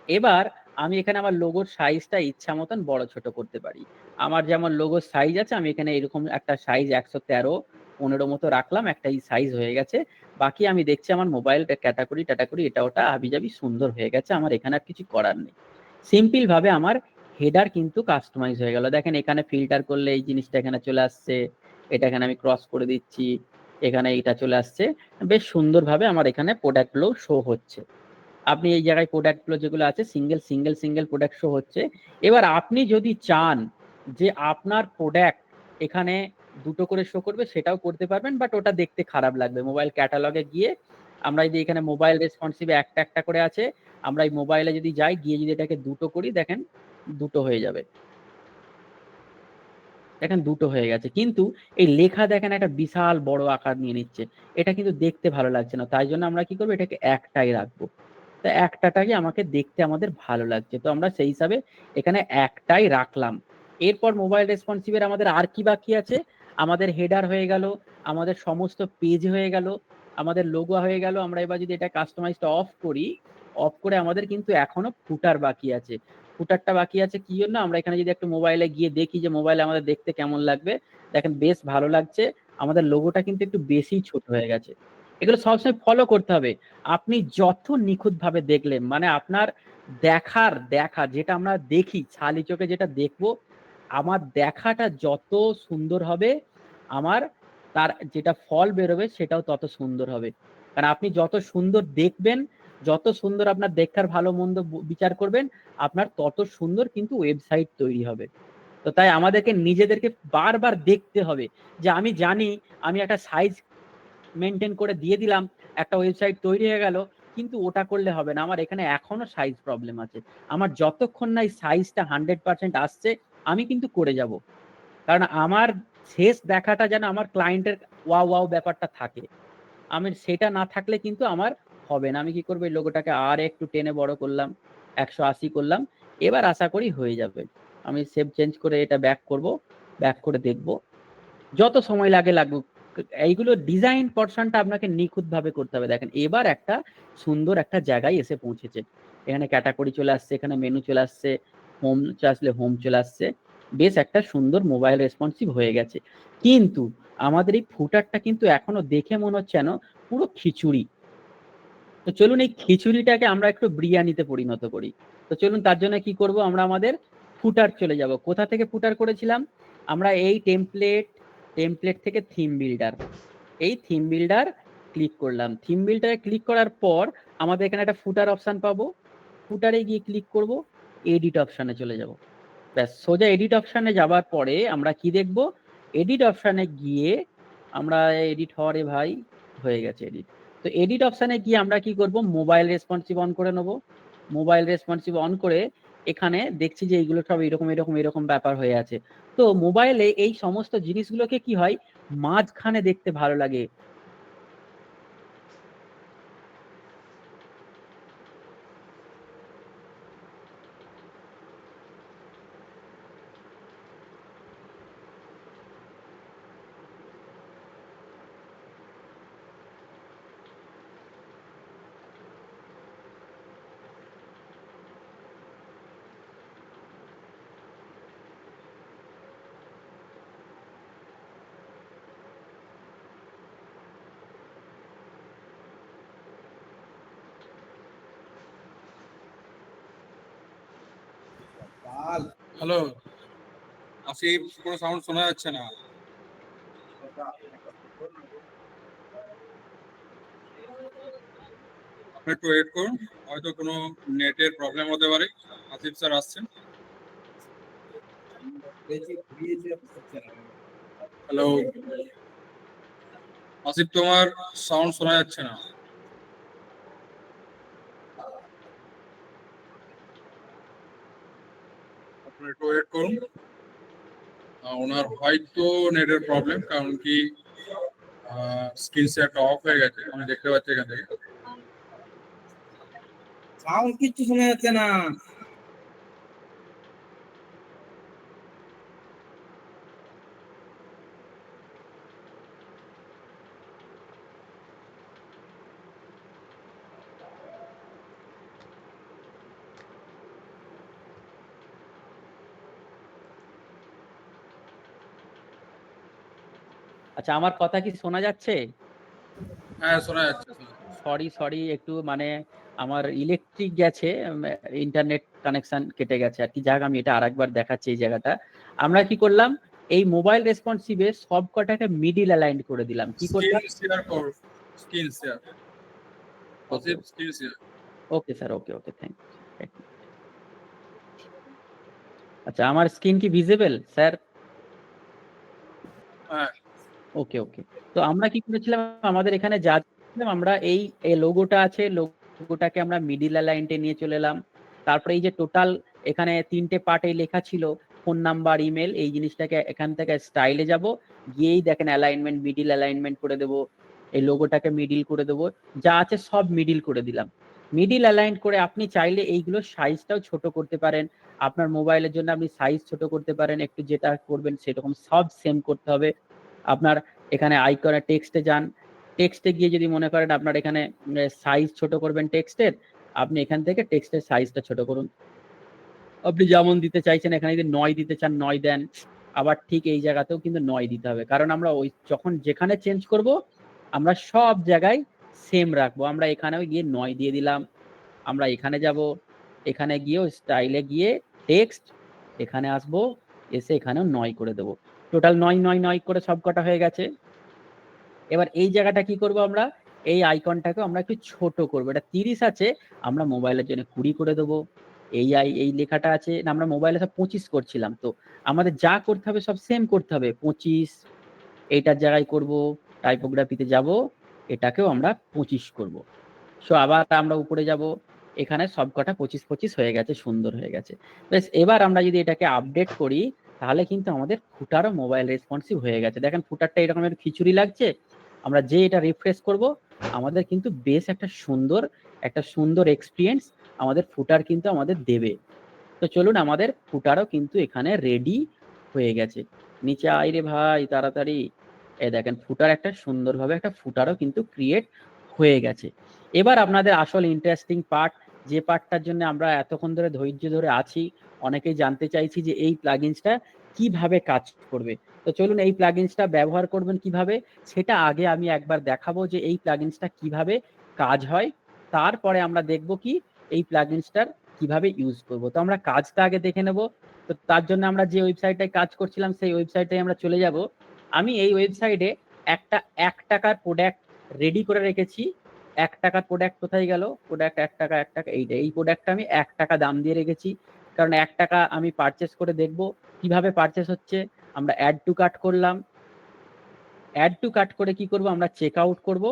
S2: এবার আমি এখানে আমার লোগোর সাইজটা ইচ্ছা মতন বড় ছোট করতে পারি। আমার যেমন লোগোর সাইজ আছে, আমি এখানে এরকম একটা সাইজ 113-15 মতো রাখলাম, একটা এই সাইজ হয়ে গেছে। বাকি আমি দেখছি আমার মোবাইল ক্যাটাগরি এটা ওটা হাবিজাবি সুন্দর হয়ে গেছে, আমার এখানে আর কিছু করার নেই। সিম্পল ভাবে আমার হেডার কিন্তু কাস্টমাইজ হয়ে গেল। দেখেন এখানে ফিল্টার করলে এই জিনিসটা এখানে চলে আসছে, এটা এখানে আমি ক্রস করে দিচ্ছি, এখানে এটা চলে আসছে, বেশ সুন্দরভাবে আমার এখানে প্রোডাক্টগুলো শো হচ্ছে। আপনি এই জায়গায় প্রোডাক্টগুলো যেগুলো আছে সিঙ্গেল প্রোডাক্ট শো হচ্ছে। এবার আপনি যদি চান যে আপনার প্রোডাক্ট এখানে দুটো করে শো করবে, সেটাও করতে পারবেন, বাট ওটা দেখতে খারাপ লাগবে। মোবাইল ক্যাটালগে গিয়ে আমরা যদি এখানে মোবাইল রেসপন্সিভ একটা একটা করে আছে, আমরা এই মোবাইলে যদি যাই, গিয়ে যদি এটাকে দুটো করি, দেখেন দুটো হয়ে যাবে, দেখেন দুটো হয়ে গেছে। কিন্তু এই লেখা দেখেন একটা বিশাল বড় আকার নিয়ে নিচ্ছে, এটা কিন্তু দেখতে ভালো লাগছে না। তাই জন্য আমরা কি করবো, এটাকে একটাই রাখবো। তো একটাটাকে আমাকে দেখতে আমাদের ভালো লাগছে, তো আমরা সেই হিসাবে এখানে একটাই রাখলাম। এরপর মোবাইল রেসপন্সিভের আমাদের আর কি বাকি আছে, আমাদের হেডার হয়ে গেল, আমাদের সমস্ত পেজ হয়ে গেল, আমাদের লোগো হয়ে গেল। আমরা এবার যদি এটা কাস্টমাইজটা অফ করি, অফ করে আমাদের কিন্তু এখনো ফুটার বাকি আছে। ফুটারটা বাকি আছে কি জন্য, আমরা এখানে যদি একটু মোবাইলে গিয়ে দেখি যে মোবাইলে আমাদের দেখতে কেমন লাগবে, দেখেন বেশ ভালো লাগছে, আমাদের লোগোটা কিন্তু একটু বেশি ছোট হয়ে গেছে। এগুলো সবসময় ফলো করতে হবে। আপনি যত নিখুঁত ভাবে দেখলেন, মানে আপনার দেখা যেটা আমরা দেখি ছালি চোখে যেটা দেখবো, আমার দেখাটা যত সুন্দর হবে, আমার তার যেটা ফল বেরোবে সেটাও তত সুন্দর হবে। কারণ আপনি যত সুন্দর দেখবেন, যত সুন্দর আপনার দেখার ভালো মন্দ বিচার করবেন, আপনার তত সুন্দর কিন্তু ওয়েবসাইট তৈরি হবে। তো তাই আমাদেরকে নিজেদেরকে বারবার দেখতে হবে যে আমি জানি আমি একটা সাইজ মেনটেন করে দিয়ে দিলাম, একটা ওয়েবসাইট তৈরি হয়ে গেল, কিন্তু ওটা করলে হবে না, আমার এখানে এখনো সাইজ প্রবলেম আছে। আমার যতক্ষণ না এই সাইজটা 100% আসছে আমি কিন্তু করে যাব। কারণ আমার শেষ দেখাটা যেন আমার ক্লায়েন্টের ওয়াও ওয়াও ব্যাপারটা থাকে, আমি সেটা না থাকলে কিন্তু আমার হবে না। আমি কি করবো, এই লোগোটাকে আর একটু টেনে বড় করলাম, 180 করলাম, এবার আশা করি হয়ে যাবে। আমি সেভ চেঞ্জ করে এটা ব্যাক করব, ব্যাক করে দেখব, যত সময় লাগে লাগুক। এইগুলো ডিজাইন পোর্শনটা আপনাকে নিখুঁত ভাবে করতে হবে। দেখেন এবার একটা সুন্দর একটা জায়গায় এসে পৌঁছেছে, এখানে ক্যাটাগরি চলে আসছে, এখানে মেনু চলে আসছে, হোম আসলে হোম চলে আসছে, বেশ একটা সুন্দর মোবাইল রেসপন্সিভ হয়ে গেছে। কিন্তু আমাদের এই ফুটারটা কিন্তু এখনো দেখে মনে হচ্ছে যেন পুরো খিচুড়ি। তো চলুন এই খিচুড়িটাকে আমরা একটু বিরিয়ানিতে পরিণত করি। তো চলুন তার জন্য কি করব, আমরা আমাদের ফুটার চলে যাব। কোথা থেকে ফুটার করেছিলাম আমরা, এই টেমপ্লেট থেকে থিম বিল্ডার, এই থিম বিল্ডার ক্লিক করলাম। থিম বিল্ডারে ক্লিক করার পর আমাদের এখানে একটা ফুটার অপশন পাবো, ফুটারে গিয়ে ক্লিক করব, এডিট অপশনে চলে যাব। ব্যাস, সোজা এডিট অপশনে যাবার পরে আমরা কি দেখব, এডিট অপশনে গিয়ে আমরা এডিট হওয়ারে ভাই হয়ে গেছে এডিট। তো এডিট অপশনে গিয়ে আমরা কি করব, মোবাইল রেসপন্সিভ অন করে নেব। মোবাইল রেসপন্সিভ অন করে এখানে দেখছি যে এইগুলো সব এরকম এরকম এরকম ব্যাপার হয়ে আছে। তো মোবাইলে এই সমস্ত জিনিসগুলোকে কি হয়, মাঝখানে দেখতে ভালো লাগে।
S6: হ্যালো আসিফ, কোনো সাউন্ড শোনা যাচ্ছে না। আপনি একটু ওয়েট করুন, হয়তো কোনো নেটের প্রবলেম হতে পারে। আসিফ স্যার আসছেন। হ্যালো আসিফ, তোমার সাউন্ড শোনা যাচ্ছে না। আপনি একটু ওয়েট করুন, ওনার হয়তো নেটের প্রবলেম, কারণ কি স্ক্রিন শেয়ারটা অফ হয়ে গেছে, আমি দেখতে পাচ্ছি এখান থেকে।
S5: সাউন্ড কিচ্ছু শোনা যাচ্ছে না।
S2: আচ্ছা, আমার কথা কি শোনা যাচ্ছে?
S6: হ্যাঁ শোনা যাচ্ছে।
S2: সরি একটু মানে আমার ইলেকট্রিক গেছে, ইন্টারনেট কানেকশন কেটে গেছে আর কি। যাক, আমি এটা আরেকবার দেখাচ্ছি। এই জায়গাটা আমরা কি করলাম, এই মোবাইল রেসপন্সিভে সব কটাকে মিডিল অ্যালাইন করে দিলাম। কি করলাম,
S6: স্ক্রিন শেয়ার কর, screen share. Asif screen share.
S2: Okay sir, okay thank you. আচ্ছা, আমার স্ক্রিন কি ভিজিবল স্যার?
S6: হ্যাঁ
S2: ওকে। তো আমরা কি করেছিলাম, আমাদের এখানে যা আমরা এই লোগোটা আছে, লোগোটাকে আমরা মিডিল অ্যালাইনটে নিয়ে চলে এলাম। তারপরে এই যে টোটাল এখানে 3টে পার্টে লেখা ছিল, ফোন নাম্বার, ইমেল, এই জিনিসটাকে এখান থেকে স্টাইলে যাব, গিয়েই দেখেন অ্যালাইনমেন্ট, মিডিল অ্যালাইনমেন্ট করে দেব, এই লোগোটাকে মিডিল করে দেব, যা আছে সব মিডিল করে দিলাম। মিডিল অ্যালাইন করে আপনি চাইলে এইগুলো সাইজটাও ছোট করতে পারেন, আপনার মোবাইলের জন্য আপনি সাইজ ছোট করতে পারেন, একটু যেটা করবেন সেরকম সব সেম করতে হবে। আপনার এখানে আইকনে টেক্সটে যান, টেক্সটে গিয়ে যদি মনে করেন আপনার এখানে সাইজ ছোট করবেন টেক্সটের, আপনি এখান থেকে টেক্সটের সাইজটা ছোট করুন। আপনি যেমন দিতে চাইছেন, এখানে যদি 9 দিতে চান 9 দেন, আবার ঠিক এই জায়গাতেও কিন্তু 9 দিতে হবে, কারণ আমরা ওই যখন যেখানে চেঞ্জ করব আমরা সব জায়গায় সেম রাখবো। আমরা এখানেও গিয়ে 9 দিয়ে দিলাম, আমরা এখানে যাব, এখানে গিয়েও স্টাইলে গিয়ে টেক্সট, এখানে আসবো, এসে এখানেও 9 করে দেবো। টোটাল 9 করে সব কটা হয়ে গেছে। এবার এই জায়গাটা কি করব, আমরা এই আইকনটাকে আমরা একটু ছোট করবো। এটা 30 আছে, আমরা মোবাইলের জন্য 20 করে দেবো। এই লেখাটা আছে না, আমরা মোবাইলে সব 25 করছিলাম, তো আমাদের যা করতে হবে সব সেম করতে হবে। 25 এইটার জায়গায় করব, টাইপোগ্রাফিতে যাব, এটাকেও আমরা 25 করব। সো আবার আমরা উপরে যাব, এখানে সবকটা 25 হয়ে গেছে, সুন্দর হয়ে গেছে। বেশ, এবার আমরা যদি এটাকে আপডেট করি তাহলে কিন্তু আমাদের ফুটারও মোবাইল রেসপন্সিভ হয়ে গেছে। দেখেন ফুটারটা এরকমের খিচুড়ি লাগছে, আমরা যে এটা রিফ্রেশ করব আমাদের কিন্তু বেশ একটা সুন্দর এক্সপিরিয়েন্স আমাদের ফুটার কিন্তু আমাদের দেবে। তো চলুন, আমাদের ফুটারও কিন্তু এখানে রেডি হয়ে গেছে। নিচে আয় রে ভাই তাড়াতাড়ি। দেখেন ফুটার একটা সুন্দরভাবে একটা ফুটারও কিন্তু ক্রিয়েট হয়ে গেছে। এবার আপনাদের আসল ইন্টারেস্টিং পার্ট, যে পার্টটার জন্য আমরা এতক্ষণ ধরে ধৈর্য ধরে আছি, অনেকেই জানতে চাইছি যে এই প্লাগইনসটা কিভাবে কাজ করবে। তো চলুন, এই প্লাগইনসটা ব্যবহার করবেন কিভাবে সেটা আগে আমি একবার দেখাবো, যে এই প্লাগইনসটা কিভাবে কাজ হয়। তারপরে আমরা দেখব কি এই প্লাগইনসটার কিভাবে ইউজ করব। তো আমরা কাজটা আগে দেখে নেব। তো তার জন্য আমরা যে ওয়েবসাইটটায় কাজ করছিলাম সেই ওয়েবসাইটে আমরা চলে যাব। আমি এই ওয়েবসাইটে একটা 1 টাকার প্রোডাক্ট রেডি করে রেখেছি। 1 টাকার প্রোডাক্ট কোথায় গেল? প্রোডাক্ট 1 টাকা, 1 টাকা, এই প্রোডাক্টটা আমি 1 টাকা দাম দিয়ে রেখেছি, কারণ 1 টাকা আমি পারচেস করে দেখব কিভাবে পারচেস হচ্ছে। আমরা অ্যাড টু কার্ট করলাম, অ্যাড টু কার্ট করে কি করব, আমরা চেক আউট করব।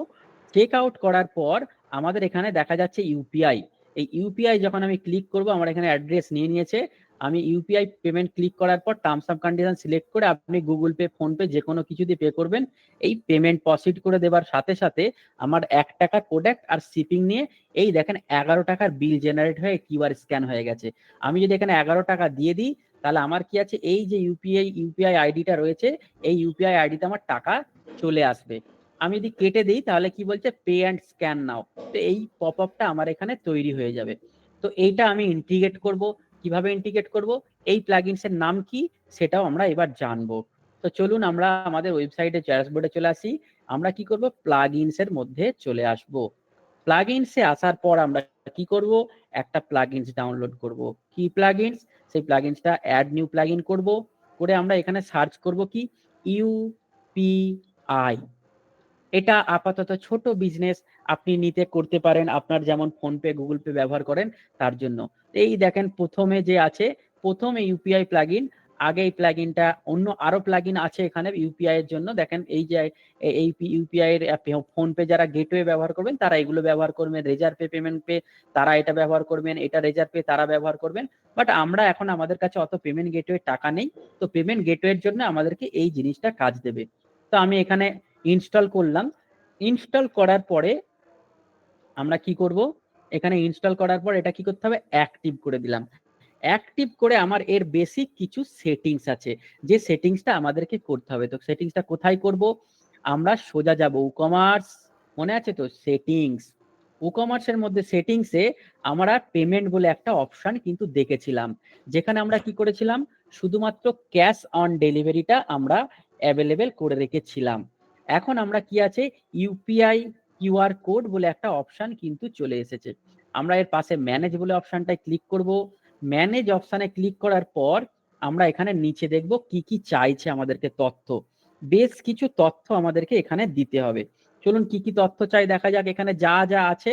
S2: চেক আউট করার পর আমাদের এখানে দেখা যাচ্ছে ইউপিআই। এই ইউপিআই যখন আমি ক্লিক করব, আমার এখানে অ্যাড্রেস নিয়ে নিয়েছে। আমি ইউপিআই পেমেন্ট ক্লিক করার পর টার্মস অফ কন্ডিশন সিলেক্ট করে আপনি গুগল পে, ফোন পে যে কোনো কিছু দিয়ে পে করবেন। এই পেমেন্ট প্রসিড করে দেওয়ার সাথে সাথে আমার 1 টাকার প্রোডাক্ট আর শিপিং নিয়ে এই দেখেন 11 টাকার বিল জেনারেট হয়ে কিউআর স্ক্যান হয়ে গেছে। আমি যদি এখানে 11 টাকা দিয়ে দিই তাহলে আমার কি আছে, এই যে ইউপিআই আইডিটা রয়েছে, এই ইউপিআই আইডিতে আমার টাকা চলে আসবে। আমি যদি কেটে দিই তাহলে কি বলছে, পে অ্যান্ড স্ক্যান নাও। তো এই পপ আপটা আমার এখানে তৈরি হয়ে যাবে। তো এইটা আমি ইন্টিগ্রেট করব। কিভাবে ইন্টিগ্রেট করব, এই প্লাগইনস এর নাম কি সেটাও আমরা এবার জানবো। তো চলুন আমরা আমাদের ওয়েবসাইটে ড্যাশবোর্ডে চলে আসি। আমরা কি করব, প্লাগইনস এর মধ্যে চলে আসব। প্লাগইনস এ আসার পর আমরা কি করব, একটা প্লাগইনস ডাউনলোড করব। কি প্লাগইনস? সেই প্লাগইনসটা অ্যাড নিউ প্লাগইন করব, করে আমরা এখানে সার্চ করব কি ইউপিআই। এটা আপাতত ছোট বিজনেস আপনি নিতে করতে পারেন, আপনার যেমন ফোন পে, গুগল পে ব্যবহার করেন তার জন্য। এই দেখেন প্রথমে যে আছে, প্রথমে ইউপিআই প্লাগইন। আগে এই প্লাগইনটা অন্য আরো প্লাগইন আছে এখানে ইউপিআই এর জন্য। দেখেন এই যে এই ইউপিআই এর ফোন পে যারা গেটওয়ে ব্যবহার করবেন তারা এগুলো ব্যবহার করবেন, রেজার পে, পেমেন্ট পে তারা এটা ব্যবহার করবেন, এটা রেজার পে তারা ব্যবহার করবেন। বাট আমরা এখন আমাদের কাছে অত পেমেন্ট গেটওয়ে টাকা নেই, তো পেমেন্ট গেটওয়ের জন্য আমাদেরকে এই জিনিসটা কাজ দেবে। তো আমি এখানে ইনস্টল করলাম। ইনস্টল করার পরে আমরা কি করব, এখানে ইনস্টল করার পর এটা কি করতে হবে, অ্যাক্টিভ করে দিলাম। অ্যাক্টিভ করে আমার এর বেসিক কিছু সেটিংস আছে, যে সেটিংসটা আমাদেরকে করতে হবে। তো সেটিংসটা কোথায় করব, আমরা সোজা যাব ই-কমার্স, মনে আছে তো, সেটিংস। ই-কমার্সের মধ্যে সেটিংসে আমরা পেমেন্ট বলে একটা অপশন কিন্তু দেখেছিলাম, যেখানে আমরা কি করেছিলাম, শুধুমাত্র ক্যাশ অন ডেলিভারিটা আমরা অ্যাভেলেবেল করে রেখেছিলাম। এখন আমরা কি আছে, ইউপিআই কিউআর কোড বলে একটা অপশন কিন্তু চলে এসেছে। আমরা এর পাশে ম্যানেজ বলে অপশনটায় ক্লিক করব। ম্যানেজ অপশনে ক্লিক করার পর আমরা এখানে নিচে দেখব কি কি চাইছে আমাদেরকে তথ্য। বেশ কিছু তথ্য আমাদেরকে এখানে দিতে হবে। চলুন কি কি তথ্য চাই দেখা যাক। এখানে যা যা আছে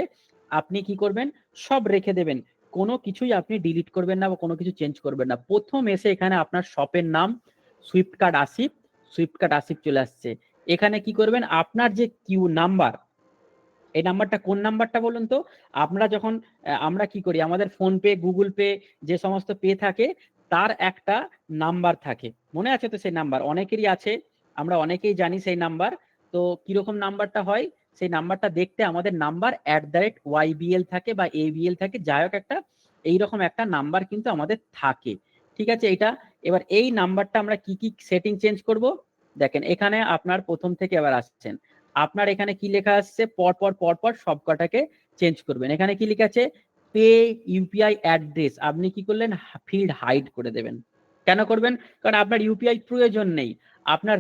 S2: আপনি কি করবেন, সব রেখে দেবেন, কোনো কিছুই আপনি ডিলিট করবেন না বা কোনো কিছু চেঞ্জ করবেন না। প্রথম এসে এখানে আপনার শপের নাম সুইফটকার্ট আসিফ, সুইফটকার্ট আসিফ চলে আসছে। এখানে কি করবেন, আপনার যে কিউ নাম্বার, এই নাম্বারটা কোন নাম্বারটা বলুন তো। আমরা যখন আমরা কি করি, আমাদের ফোন পে, গুগল পে যে সমস্ত পে থাকে তার একটা নাম্বার থাকে, মনে আছে তো সেই নাম্বার? অনেকেরই আছে, আমরা অনেকেই জানি সেই নাম্বার। তো কিরকম নাম্বারটা হয়, সেই নাম্বারটা দেখতে আমাদের নাম্বার @YBL থাকে বা ABL থাকে, যাই হোক একটা এইরকম একটা নাম্বার কিন্তু আমাদের থাকে। ঠিক আছে, এটা এবার এই নাম্বারটা আমরা কি কি সেটিং চেঞ্জ করব, দেখেন এখানে আপনার প্রথম থেকে এবার আসছেন, আপনার এখানে কি লেখা আসছে, পরপর সবকটাকে চেঞ্জ করবেন। এখানে কি লেখা আছে, পে ইউপিআই অ্যাড্রেস, আপনি কি করলেন, ফিল্ড হাইড করে দেবেন। কেন করবেন, কারণ আপনার ইউপিআই প্রয়োজন নেই, আপনার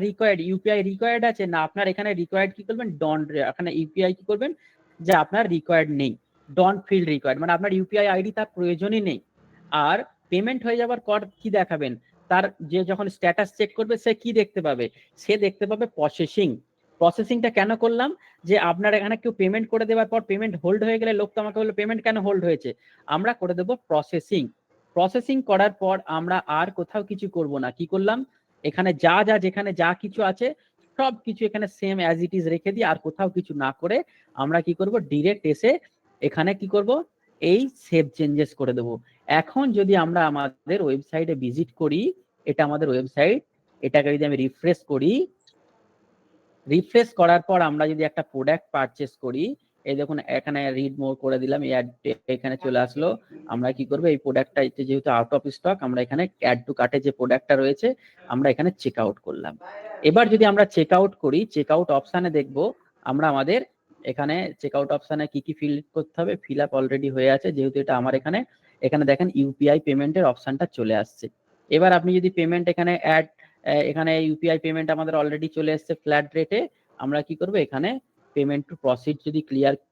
S2: ইউপিআই রিকোয়ার্ড আছে না, আপনার এখানে রিকোয়ার্ড কি করবেন, ডন্ট, এখানে ইউপিআই কি করবেন, যে আপনার রিকোয়ার্ড নেই, ডন্ট ফিল্ড রিকোয়ার্ড, মানে আপনার ইউপিআই আইডি তার প্রয়োজনই নেই। আর পেমেন্ট হয়ে যাওয়ার পর কি দেখাবেন, তার যে যখন স্ট্যাটাস চেক করবে সে কি দেখতে পাবে, সে দেখতে পাবে প্রসেসিং। প্রসেসিংটা কেন করলাম, যে আপনার এখানে কেউ পেমেন্ট করে দেওয়ার পর পেমেন্ট হোল্ড হয়ে গেলে লোক তো আমাকে বললো পেমেন্ট কেন হোল্ড হয়েছে, আমরা করে দেবো প্রসেসিং। প্রসেসিং করার পর আমরা আর কোথাও কিছু করব না, কি করলাম, এখানে যেখানে যা কিছু আছে সব কিছু এখানে সেম অ্যাজ ইট ইজ রেখে দিই, আর কোথাও কিছু না করে আমরা কি করব, ডিরেক্ট এসে এখানে কি করব, এই সেভ চেঞ্জেস করে দেবো। এখন যদি আমরা আমাদের ওয়েবসাইটে ভিজিট করি, এটা আমাদের ওয়েবসাইট, এটাকে যদি আমি রিফ্রেশ করি, রিফ্রেশ করার পর আমরা যদি একটা প্রোডাক্ট পারচেস করি, এই দেখুন এখানে রিড মোর করে দিলাম, এই এখানে চলে আসলো। আমরা কি করবো, এই প্রোডাক্টটা যেহেতু আউট অফ স্টক, আমরা এখানে অ্যাড টু কার্টে যে প্রোডাক্টটা রয়েছে আমরা এখানে চেক আউট করলাম। এবার যদি আমরা চেক আউট করি, চেক আউট অপশানে দেখবো আমরা আমাদের এখানে চেক আউট অপশানে কি কি ফিল করতে হবে, ফিল আপ অলরেডি হয়ে আছে, যেহেতু এটা আমার এখানে দেখেন ইউপিআই পেমেন্টের অপশানটা চলে আসছে। এবার আপনি যদি পেমেন্ট এখানে অ্যাড, এখানে ইউপিআই পেমেন্ট আমাদের অলরেডি চলে এসেছে ফ্ল্যাট রেটে, আমরা কি করব, এখানে পেমেন্ট টু প্রসিড যদি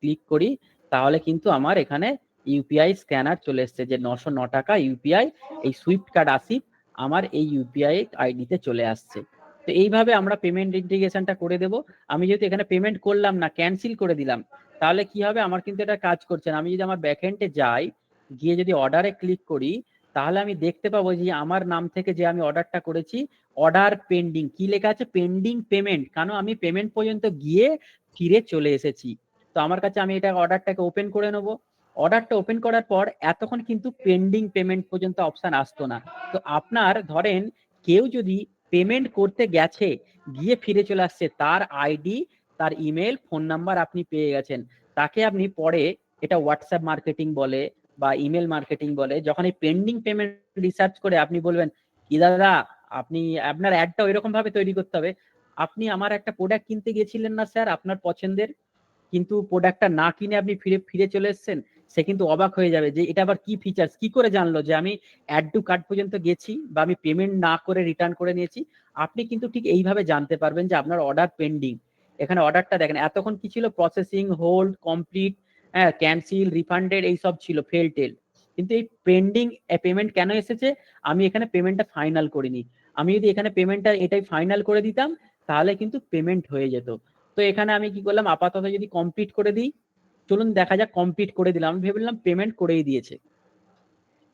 S2: ক্লিক করি, তাহলে কিন্তু আমার এখানে ইউপিআই স্ক্যানার চলে এসেছে যে 909 টাকা ইউপিআই, এই সুইফট কার্ড আসিফ আমার এই ইউপিআই আইডিতে চলে আসছে। তো এইভাবে আমরা পেমেন্ট ইন্টিগ্রেশনটা করে দেব। আমি যেহেতু এখানে পেমেন্ট করলাম না, ক্যান্সেল করে দিলাম, তাহলে কি হবে, আমার কিন্তু এটা কাজ করছে না। আমি যদি আমার ব্যাকএন্ডে যাই, গিয়ে যদি অর্ডারে ক্লিক করি, তাহলে আমি দেখতে পাবো যে আমার নাম থেকে যে আমি অর্ডারটা করেছি, অর্ডার পেন্ডিং, কি লেখা আছে, পেন্ডিং পেমেন্ট, কারণ আমি পেমেন্ট পর্যন্ত গিয়ে ফিরে চলে এসেছি। তো আমার কাছে, আমি এটা অর্ডারটাকে ওপেন করে নেবো। অর্ডারটা ওপেন করার পর এতক্ষণ কিন্তু পেন্ডিং পেমেন্ট পর্যন্ত অপশন আসতো না। তো আপনার ধরেন কেউ যদি পেমেন্ট করতে গেছে, গিয়ে ফিরে চলে আসছে, তার আইডি, তার ইমেল, ফোন নাম্বার আপনি পেয়ে গেছেন, তাকে আপনি পরে, এটা হোয়াটসঅ্যাপ মার্কেটিং বলে বা ইমেল মার্কেটিং বলে, যখন এই পেন্ডিং পেমেন্ট রিসার্চ করে আপনি বলবেন, কি দাদা আপনি, আপনার অ্যাডটা ওইরকম ভাবে তৈরি করতে হবে, আপনি আমার একটা প্রোডাক্ট কিনতে গিয়েছিলেন না স্যার আপনার পছন্দের, কিন্তু প্রোডাক্টটা না কিনে আপনি ফিরে চলে এসেছেন, সে কিন্তু অবাক হয়ে যাবে যে এটা আবার কি ফিচার্স, কি করে জানলো যে আমি অ্যাড টু কার্ট পর্যন্ত গেছি বা আমি পেমেন্ট না করে রিটার্ন করে নিয়েছি। আপনি কিন্তু ঠিক এইভাবে জানতে পারবেন যে আপনার অর্ডার পেন্ডিং। এখানে অর্ডারটা দেখেন, এতক্ষণ কি ছিল, প্রসেসিং, হোল্ড, কমপ্লিট, হ্যাঁ, ক্যান্সেল, রিফান্ডেড, এইসব ছিল, ফেল টেল। কিন্তু এই পেন্ডিং পেমেন্ট কেন এসেছে, আমি এখানে পেমেন্টটা ফাইনাল করিনি। আমি যদি এখানে পেমেন্টটা এটাই ফাইনাল করে দিতাম, তাহলে কিন্তু পেমেন্ট হয়ে যেত। তো এখানে আমি কি করলাম, আপাতত যদি কমপ্লিট করে দিই, চলুন দেখা যাক, কমপ্লিট করে দিলাম, আমি ভেবেছিলাম পেমেন্ট করেই দিয়েছে।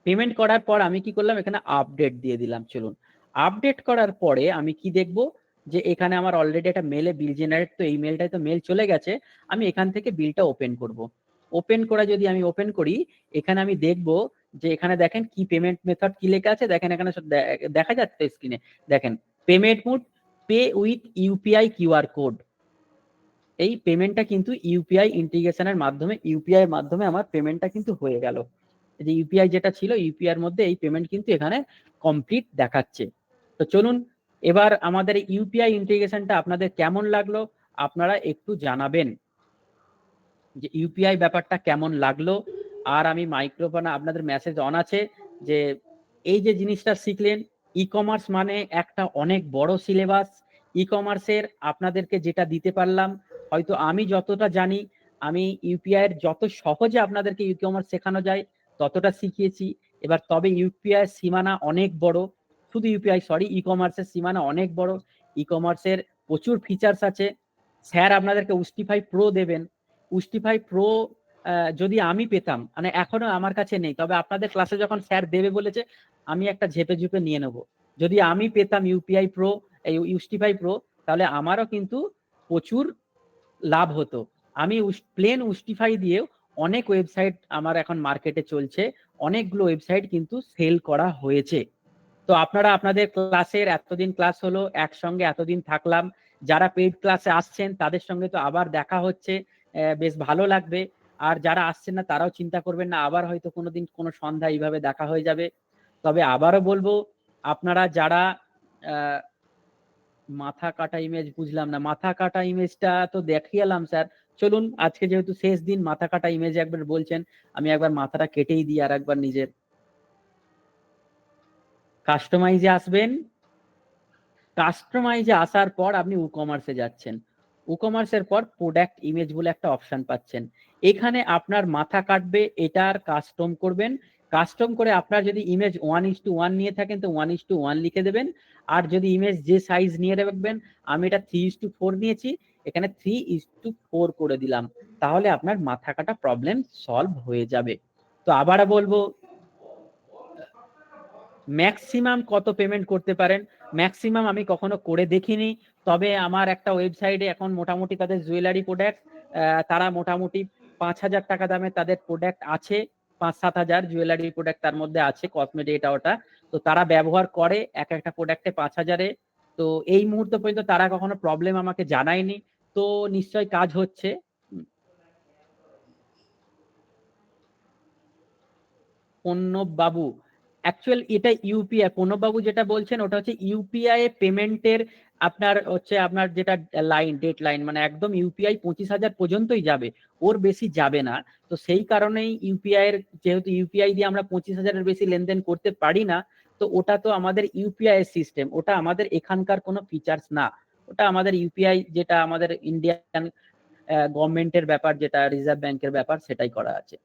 S2: পেমেন্ট করার পর আমি কি করলাম, এখানে আপডেট দিয়ে দিলাম। চলুন আপডেট করার পরে আমি কি দেখব, যে এখানে আমার অলরেডি একটা মেলে বিল জেনারেট, তো এই মেলটাই তো মেল চলে গেছে, আমি এখান থেকে বিলটা ওপেন করব। ওপেন করা যদি আমি ওপেন করি, এখানে আমি দেখব যে এখানে দেখেন কি পেমেন্ট মেথড কি লেখা আছে, দেখেন এখানে দেখা যাচ্ছে স্ক্রিনে, দেখেন payment mode, pay with UPI QR code. এই পেমেন্টটা কিন্তু ইউপিআই ইন্টিগ্রেশনের মাধ্যমে, ইউপিআই এর মাধ্যমে আমার পেমেন্টটা কিন্তু হয়ে গেল। যে ইউপিআই যেটা ছিল, ইউপিআই এর মধ্যে এই পেমেন্ট কিন্তু এখানে কমপ্লিট দেখাচ্ছে। তো চলুন এবার আমাদের ইউপিআই ইন্টিগ্রেশনটা আপনাদের কেমন লাগলো আপনারা একটু জানাবেন, যে ইউপিআই ব্যাপারটা কেমন লাগলো। আর আমি মাইক্রোফোন, আপনাদের মেসেজ অন আছে, যে এই যে জিনিসটা শিখলেন, ই কমার্স মানে একটা অনেক বড় সিলেবাস। ই কমার্সের আপনাদেরকে যেটা দিতে পারলাম, হয়তো আমি যতটা জানি, আমি ইউপিআই এর যত সহজে আপনাদেরকে ই কমার্স শেখানো যায় ততটা শিখিয়েছি। এবার তবে ইউপিআই এর সীমানা অনেক বড়, শুধু ইউপিআই সরি, ই কমার্সের সীমানা অনেক বড়। ই কমার্সের প্রচুর ফিচার্স আছে। স্যার আপনাদেরকে উস্টিফাই প্রো দেবেন। উস্টিফাই প্রো যদি আমি পেতাম, মানে এখনো আমার কাছে নেই, তবে আপনাদের ক্লাসে যখন স্যার দেবে বলেছে, আমি একটা ঝেপে ঝুপে নিয়ে নেব। যদি আমি পেতাম ইউপিআই প্রো, এই উস্টিফাই প্রো, তাহলে আমারও কিন্তু প্রচুর লাভ হতো। আমি প্লেন উস্টিফাই দিয়ে অনেক ওয়েবসাইট আমার এখন মার্কেটে চলছে, অনেকগুলো ওয়েবসাইট কিন্তু সেল করা হয়েছে। তো আপনারা আপনাদের ক্লাসের, এতদিন ক্লাস হলো, একসঙ্গে এতদিন থাকলাম, যারা পেইড ক্লাসে আসছেন তাদের সঙ্গে তো আবার দেখা হচ্ছে, বেশ ভালো লাগবে। আর যারা আসছেন না তারাও চিন্তা করবেন না, আবার হয়তো কোনোদিন কোনো সন্ধ্যা এইভাবে দেখা হয়ে যাবে। তবে আবারও বলবো, আপনারা যারা মাথা কাটা ইমেজ, বুঝলাম না, মাথা কাটা ইমেজটা তো দেখিয়েলাম স্যার। চলুন আজকে যেহেতু শেষ দিন, মাথা কাটা ইমেজ একবার বলছেন, আমি একবার মাথাটা কেটেই দিই আর একবার নিজের। কাস্টমাইজে আসবেন, কাস্টমাইজে আসার পর আপনি উকমার্সে যাচ্ছেন, উকমার্সের পর প্রোডাক্ট ইমেজ বলে একটা অপশন পাচ্ছেন। এখানে আপনার মাথা কাটবে, এটার কাস্টম করবেন। কাস্টম করে আপনার যদি ইমেজ 1:1 নিয়ে থাকেন তো 1:1 লিখে দেবেন। আর যদি ইমেজ যে সাইজ নিয়ে রাখবেন, আমি এটা 3:4 নিয়েছি, এখানে 3:4 করে দিলাম, তাহলে আপনার মাথা কাটা প্রবলেম সলভ হয়ে যাবে। তো আবার বলবো, ম্যাক্সিমাম কত পেমেন্ট করতে পারেন? ম্যাক্সিমাম আমি কখনো করে দেখিনি, তবে আমার একটা ওয়েবসাইটে এখন মোটামুটি তাদের জুয়েলারি প্রোডাক্ট, তারা মোটামুটি 5,000 টাকা দামে তাদের প্রোডাক্ট আছে, 5-7 হাজার জুয়েলারি প্রোডাক্ট তার মধ্যে আছে, কসমেটিক এটা ওটা। তো তারা ব্যবহার করে এক একটা প্রোডাক্টে 5,000-এ। তো এই মুহূর্ত পর্যন্ত তারা কখনো প্রবলেম আমাকে জানায়নি, তো নিশ্চয়ই কাজ হচ্ছে। প্রণব বাবু, অ্যাকচুয়াল এটা ইউপিআই, প্রণব বাবু যেটা বলছেন ওটা হচ্ছে ইউপিআই পেমেন্টের, আপনার হচ্ছে আপনার যেটা লাইন, ডেট লাইন, মানে একদম ইউপিআই 25,000 পর্যন্তই যাবে, ওর বেশি যাবে না। তো সেই কারণেই ইউপিআই এর, যেহেতু ইউপিআই দিয়ে আমরা 25,000-এর বেশি লেনদেন করতে পারি না, তো ওটা তো আমাদের ইউপিআই সিস্টেম, ওটা আমাদের এখানকার কোনো ফিচার্স না, ওটা আমাদের ইউপিআই যেটা আমাদের ইন্ডিয়ান গভর্নমেন্টের ব্যাপার, যেটা রিজার্ভ ব্যাংকের ব্যাপার, সেটাই করা আছে।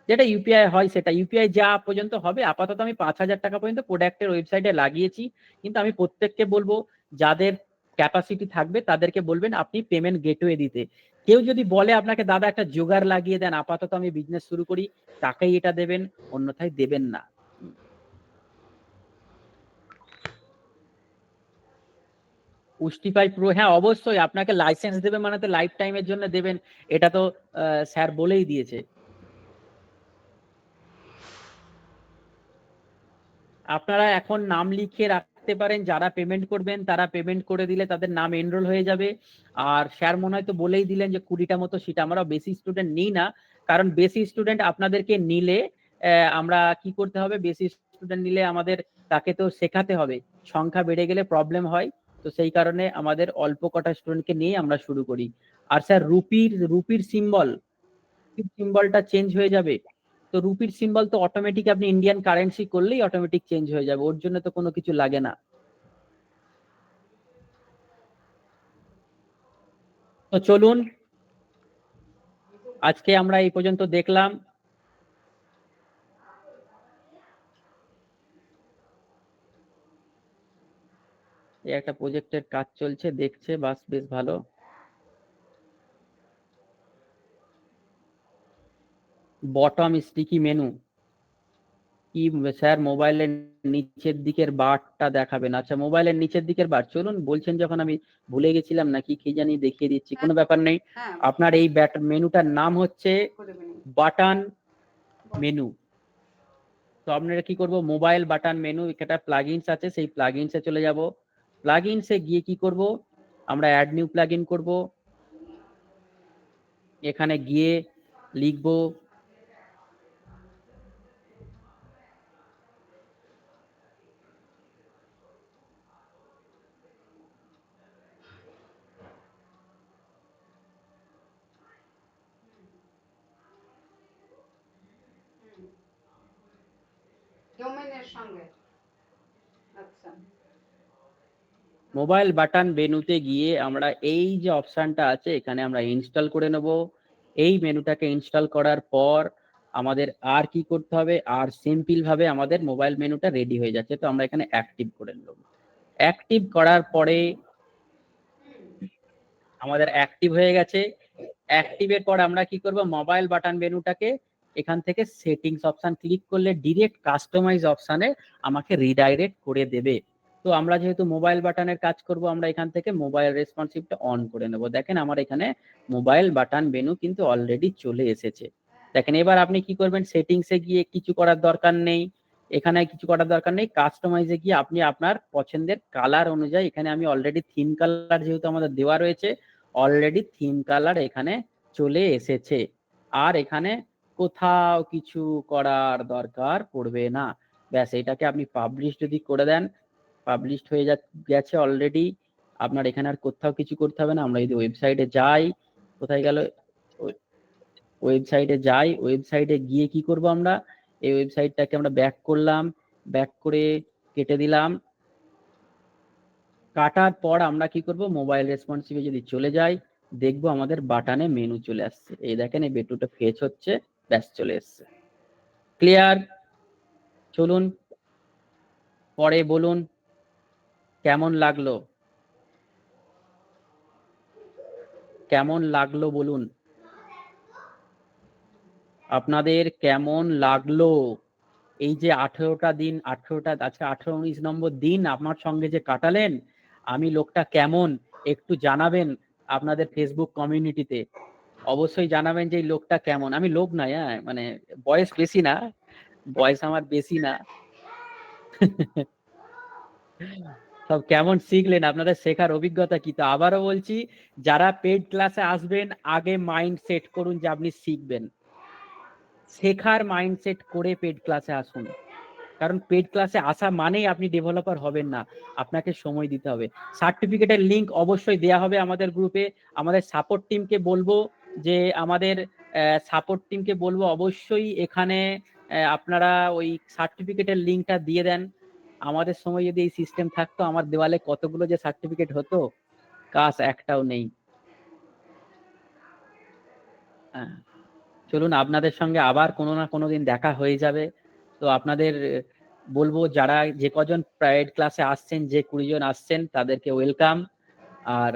S2: যেটা ইউপিআই হয় সেটা ইউপিআই যা পর্যন্ত হবে, আপাতত আমি 5,000 টাকা পর্যন্ত প্রোডাক্টের ওয়েবসাইটে লাগিয়েছি। কিন্তু আমি প্রত্যেককে বলবো, যাদের ক্যাপাসিটি থাকবে তাদেরকে বলবেন আপনি পেমেন্ট গেটওয়ে দিতে। কেউ যদি বলে আপনাকে দাদা একটা জোগাড় লাগিয়ে দেন, আপাতত আমি বিজনেস শুরু করি, তাকেই এটা দেবেন, অন্যথায় দেবেন না। পুষ্টিফাই প্রো, হ্যাঁ অবশ্যই আপনাকে লাইসেন্স দেবে, মানে তো লাইফ টাইমের জন্য দেবেন, এটা তো স্যার বলেই দিয়েছে। আপনারা এখন নাম লিখে রাখতে পারেন, যারা পেমেন্ট করবেন তারা পেমেন্ট করে দিলে তাদের নাম এনরোল হয়ে যাবে। আর স্যার মনে হয় তো বলেই দিলেন যে 20টা মতো সিট, আমরা বেশি স্টুডেন্ট নিই না, কারণ বেশি স্টুডেন্ট আপনাদেরকে নিলে আমরা কি করতে হবে, বেশি স্টুডেন্ট নিলে আমাদের তাকে তো শেখাতে হবে, সংখ্যা বেড়ে গেলে প্রবলেম হয়। তো সেই কারণে আমাদের অল্প কটা স্টুডেন্টকে নিয়ে আমরা শুরু করি। আর স্যার রুপির সিম্বলটা চেঞ্জ হয়ে যাবে, তো রুপির সিম্বল তো অটোমেটিক আপনি ইন্ডিয়ান কারেন্সি করলেই অটোমেটিক চেঞ্জ হয়ে যাবে, ওর জন্য তো কোনো কিছু লাগে না। তো চলুন, আজকে আমরা এই পর্যন্ত দেখলাম। এই একটা প্রজেক্টের কাজ চলছে, দেখছে, বাস বেশ ভালো। বটম স্টিকি মেনু কি স্যার? মোবাইলের নিচের দিকের বারটা দেখাবেন? আচ্ছা, মোবাইলের নিচের দিকের বার, চলুন বলছেন যখন আমি ভুলে গেছিলাম নাকি কি জানি, দেখিয়ে দিচ্ছি, কোনো ব্যাপার নেই। আপনার এই মেনুটার নাম হচ্ছে বাটন মেনু। তো আপনারা কি করব, মোবাইল বাটন মেনু, একটা প্লাগইনস আছে, সেই প্লাগইনসে চলে যাব। প্লাগইনসে গিয়ে কি করব, আমরা অ্যাড নিউ প্লাগইন করব। এখানে গিয়ে লিখব
S7: ডোমেনের সঙ্গে। আচ্ছা,
S2: মোবাইল বাটন মেনুতে গিয়ে আমরা এই যে অপশনটা আছে এখানে আমরা ইনস্টল করে নেব। এই মেনুটাকে ইনস্টল করার পর আমাদের আর কি করতে হবে, আর সিম্পল ভাবে আমাদের মোবাইল মেনুটা রেডি হয়ে যাচ্ছে। তো আমরা এখানে অ্যাক্টিভ করে নেব। অ্যাক্টিভ করার পরে আমাদের অ্যাক্টিভ হয়ে গেছে। অ্যাক্টিভের পর আমরা কি করব, মোবাইল বাটন মেনুটাকে এখান থেকে সেটিংস অপশন ক্লিক করলে ডিরেক্ট কাস্টমাইজ অপশনে আমাকে রিডাইরেক্ট করে দেবে। তো আমরা যেহেতু মোবাইল বাটনের কাজ করব, আমরা এখান থেকে মোবাইল রেসপন্সিভটা অন করে নেব। দেখেন আমার এখানে মোবাইল বাটন মেনু কিন্তু অলরেডি চলে এসেছে। দেখেন এবার আপনি কি করবেন, সেটিংসে গিয়ে কিছু করার দরকার নেই, এখানে কিছু করার দরকার নেই, কাস্টমাইজে গিয়ে আপনি আপনার পছন্দের কালার অনুযায়ী, এখানে আমি অলরেডি থিম কালার যেহেতু আমাদের দেওয়া রয়েছে, অলরেডি থিম কালার এখানে চলে এসেছে। আর এখানে কোথাও কিছু করার দরকার পড়বে না। ব্যাস, এটাকে আপনি পাবলিশ যদি করে দেন, পাবলিশ হয়ে গেছে অলরেডি। আপনার এখানে আর কোথাও কিছু করতে হবে না। আমরা যদি ওয়েবসাইটে যাই, কোথায় গেল, ওয়েবসাইটে যাই, ওয়েবসাইটে গিয়ে কি করব, আমরা এই ওয়েবসাইটটাকে আমরা ব্যাক করলাম, ব্যাক করে কেটে দিলাম। কাটার পর আমরা কি করব, মোবাইল রেসপন্সিভে যদি চলে যাই, দেখবো আমাদের বাটনে মেনু চলে আসছে। এই দেখেন এই মেনুটা ফেচ হচ্ছে, ব্যাস চলে এসছে। ক্লিয়ার? চলুন পরে বলুন কেমন লাগলো। কেমন লাগলো বলুন, আপনাদের কেমন লাগলো? এই যে 18টা দিন, 18টা আজকে 18-19 নম্বর দিন আমার সঙ্গে যে কাটালেন, আমি লোকটা কেমন একটু জানাবেন আপনাদের ফেসবুক কমিউনিটিতে। অবশ্যই জানাবেন যে এই লোকটা কেমন। আমি লোক নাই, হ্যাঁ, মানে বয়স বেশি না, বয়স আমার বেশি না। সব কেমন শিখলেন, আপনাদের শেখার অভিজ্ঞতা কি? তো আবারও বলছি, যারা পেইড ক্লাসে আসবেন আগে মাইন্ড সেট করুন যে আপনি শিখবেন, শেখার মাইন্ড সেট করে পেইড ক্লাসে আসুন। কারণ পেইড ক্লাসে আসা মানেই আপনি ডেভেলপার হবেন না, আপনাকে সময় দিতে হবে। সার্টিফিকেটের লিংক অবশ্যই দেওয়া হবে আমাদের গ্রুপে। আমাদের সাপোর্ট টিমকে বলবো যে অবশ্যই এখানে আপনারা ওই সার্টিফিকেটের লিংকটা দিয়ে দেন। আমাদের সময় যদি এই সিস্টেম থাকতো, আমার দেওয়ালে কতগুলো যে সার্টিফিকেট হতো, কাজ একটাও নেই। হ্যাঁ, চলুন আপনাদের সঙ্গে আবার কোনো না কোনো দিন দেখা হয়ে যাবে। তো আপনাদের বলবো, যারা যে কজন প্রাইভেট ক্লাসে আসছেন, যে 20 জন আসছেন, তাদেরকে ওয়েলকাম। আর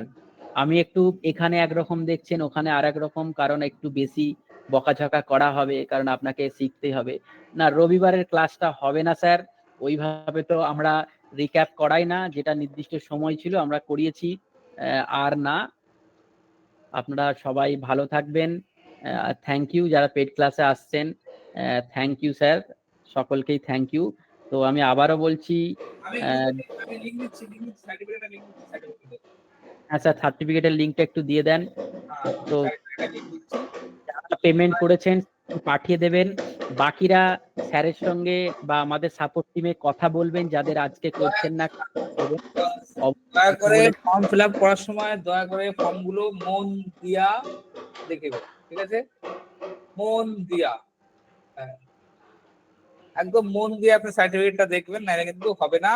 S2: আমি একটু এখানে একরকম দেখছেন, ওখানে আর একরকম, কারণ একটু বেশি বকাঝকা করা হবে, কারণ আপনাকে শিখতে হবে। না, রবিবারের ক্লাসটা হবে না স্যার, ওইভাবে তো আমরা রিক্যাপ করাই না, যেটা নির্দিষ্ট সময় ছিল আমরা করিয়েছি। আর না, আপনারা সবাই ভালো থাকবেন। থ্যাংক ইউ যারা পেড ক্লাসে আসছেন, থ্যাংক ইউ স্যার, সকলকেই থ্যাংক ইউ। তো আমি আবারও বলছি,
S5: লিংক দিচ্ছি, সার্টিফিকেটের লিংক দিচ্ছি।
S2: হ্যাঁ স্যার, সার্টিফিকেটের লিঙ্কটা একটু দিয়ে দেন। তো
S5: সার্টিফিকেটের লিংক দিচ্ছি।
S2: যারা পেমেন্ট করেছেন পাঠিয়ে দেবেন। বাকিরা স্যারের সঙ্গে বা আমাদের সাপোর্ট টিমে কথা বলবেন, যাদের আজকে করছেন না করবেন।
S5: দয়া করে ফর্ম ফিল আপ করার সময় দয়া করে ফর্মগুলো মন দিয়া দেখবেন, ঠিক আছে? মন দিয়া, হ্যাঁ, একদম মন দিয়ে আপনি সার্টিফিকেটটা দেখবেন, নাহলে কিন্তু হবে না।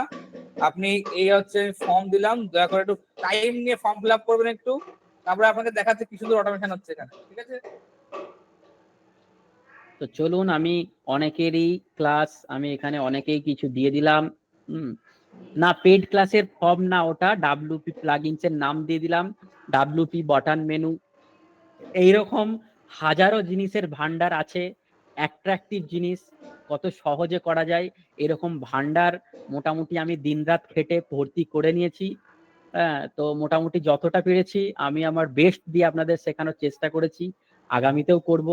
S5: আপনি এই হচ্ছে ফর্ম দিলাম, দয়া করে একটু টাইম নিয়ে ফর্ম ফিল আপ করবেন একটু, তারপরে আপনাকে দেখাচ্ছে কি সুন্দর অটোমেশন হচ্ছে এখানে, ঠিক আছে?
S2: তো চলুন, আমি অনেকেরই ক্লাস, আমি এখানে অনেকেই কিছু দিয়ে দিলাম। না, পেড ক্লাসের ফর্ম না, ওটা ডাব্লিউপি প্লাগইনস এর নাম দিয়ে দিলাম, ডাব্লিউপি বাটন মেনু, এইরকম হাজারো জিনিসের ভান্ডার আছে। অ্যাট্রাকটিভ জিনিস কত সহজে করা যায়, এরকম ভান্ডার মোটামুটি আমি দিনরাত খেটে ভর্তি করে নিয়েছি। হ্যাঁ, তো মোটামুটি যতটা পেরেছি আমি আমার বেস্ট দিয়ে আপনাদের শেখানোর চেষ্টা করেছি, আগামীতেও করব।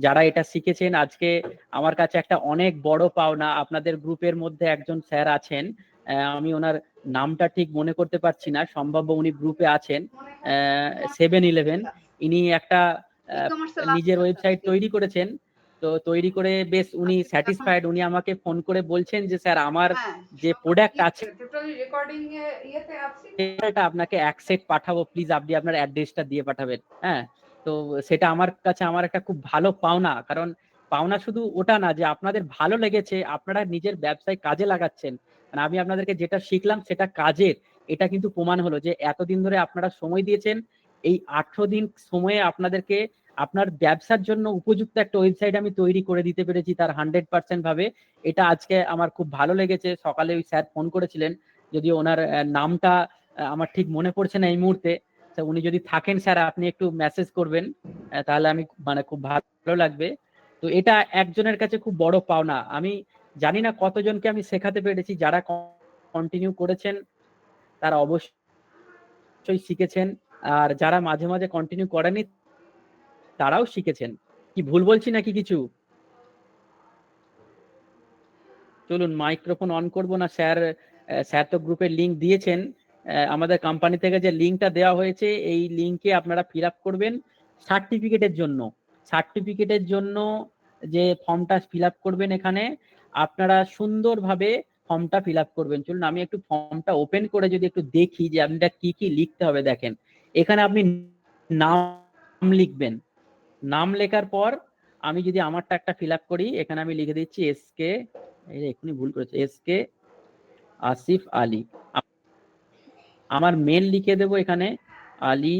S2: যারা এটা শিখেছেন, আজকে আমার কাছে একটা অনেক বড় পাওনা, আপনাদের গ্রুপের মধ্যে একজন স্যার আছেন, আমি ওনার নামটা ঠিক মনে করতে পারছি না, সম্ভাব্য উনি গ্রুপে আছেন, 7-11। ইনি একটা নিজের ওয়েবসাইট তৈরি করেছেন। তো তৈরি করে বেশ উনি স্যাটিসফাইড। উনি আমাকে ফোন করে বলছেন যে স্যার, আমার যে প্রোডাক্ট আছে
S7: টোটাল রেকর্ডিং ইয়েতে আছে,
S2: সেটা আপনাকে এক সেট পাঠাবো, প্লিজ আপনি আপনার অ্যাড্রেসটা দিয়ে পাঠাবেন। হ্যাঁ, তো সেটা আমার কাছে আমার একটা খুব ভালো পাওনা, কারণ পাওনা শুধু ওটা না যে আপনাদের ভালো লেগেছে, আপনারা নিজের ব্যবসায় কাজে লাগাচ্ছেন, মানে আমি আপনাদেরকে যেটা শিখলাম সেটা কাজের, এটা কিন্তু প্রমাণ হলো যে এতদিন ধরে আপনারা সময় দিয়েছেন। এই 18 দিন সময়ে আপনাদেরকে আপনার ব্যবসার জন্য উপযুক্ত একটা ওয়েবসাইট আমি তৈরি করে দিতে পেরেছি, তার 100% ভাবে। এটা আজকে আমার খুব ভালো লেগেছে। সকালে ওই স্যার ফোন করেছিলেন, যদিও ওনার নামটা আমার ঠিক মনে পড়ছে না এই মুহূর্তে, উনি যদি থাকেন স্যার আপনি একটু মেসেজ করবেন, তাহলে আমি মানে খুব ভালো লাগবে। তো এটা একজনের কাছে খুব বড় পাওনা। আমি জানি না কতজনকে আমি শেখাতে পেরেছি, যারা কন্টিনিউ করেছেন তারা অবশ্যই শিখেছেন, আর যারা মাঝে মাঝে কন্টিনিউ করেনি তারাও শিখেছেন। কি ভুল বলছি নাকি কিছু? চলুন মাইক্রোফোন অন করব না স্যার, স্যার তো গ্রুপের লিংক দিয়েছেন, আমাদের কোম্পানি থেকে যে লিংকটা দেওয়া হয়েছে এই লিংকে আপনারা ফিল আপ করবেন সার্টিফিকেটের জন্য। সার্টিফিকেটের জন্য যে ফর্মটা ফিল আপ করবেন, এখানে আপনারা সুন্দরভাবে ফর্মটা ফিল আপ করবেন। চলুন আমি একটু ফর্মটা ওপেন করে যদি একটু দেখি যে আপনারা কি কি লিখতে হবে। দেখেন, এখানে আপনি নাম লিখবেন, নাম লেখার পর আমি যদি আমারটা একটা ফিল আপ করি, এখানে আমি লিখে দিচ্ছি এসকে, এখনই ভুল করেছে, এসকে আসিফ আলী। আমার মেল লিখে দেব এখানে, আলী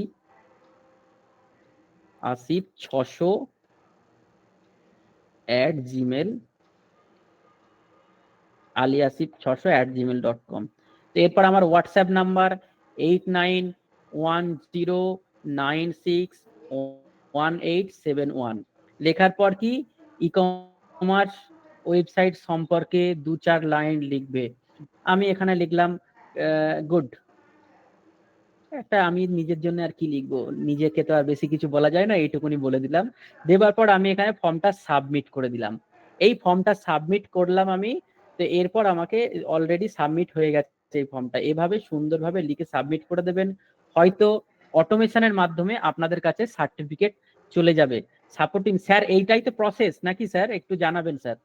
S2: আসিফ 600@gmail, aliasif600@gmail.com। তো এরপর আমার হোয়াটসঅ্যাপ নাম্বার 8910 961871। লেখার পর কি ই কমার্স ওয়েবসাইট সম্পর্কে 2-4 লাইন লিখবে। আমি এখানে লিখলাম গুড। একটা আমি নিজের জন্য আর কি লিখবো, নিজেকে তো আর বেশি কিছু বলা যায় না, এইটুকুনি বলে দিলাম। দেবার পর আমি এখানে ফর্মটা সাবমিট করে দিলাম। এই ফর্মটা সাবমিট করলাম আমি, তো এরপর আমাকে অলরেডি সাবমিট হয়ে গেছে এই ফর্মটা। এভাবে সুন্দরভাবে লিখে সাবমিট করে দেবেন, হয়তো অটোমেশনের মাধ্যমে আপনাদের কাছে সার্টিফিকেট চলে যাবে। সাপোর্টিং স্যার, এইটাই তো প্রসেস নাকি স্যার? একটু জানাবেন স্যার।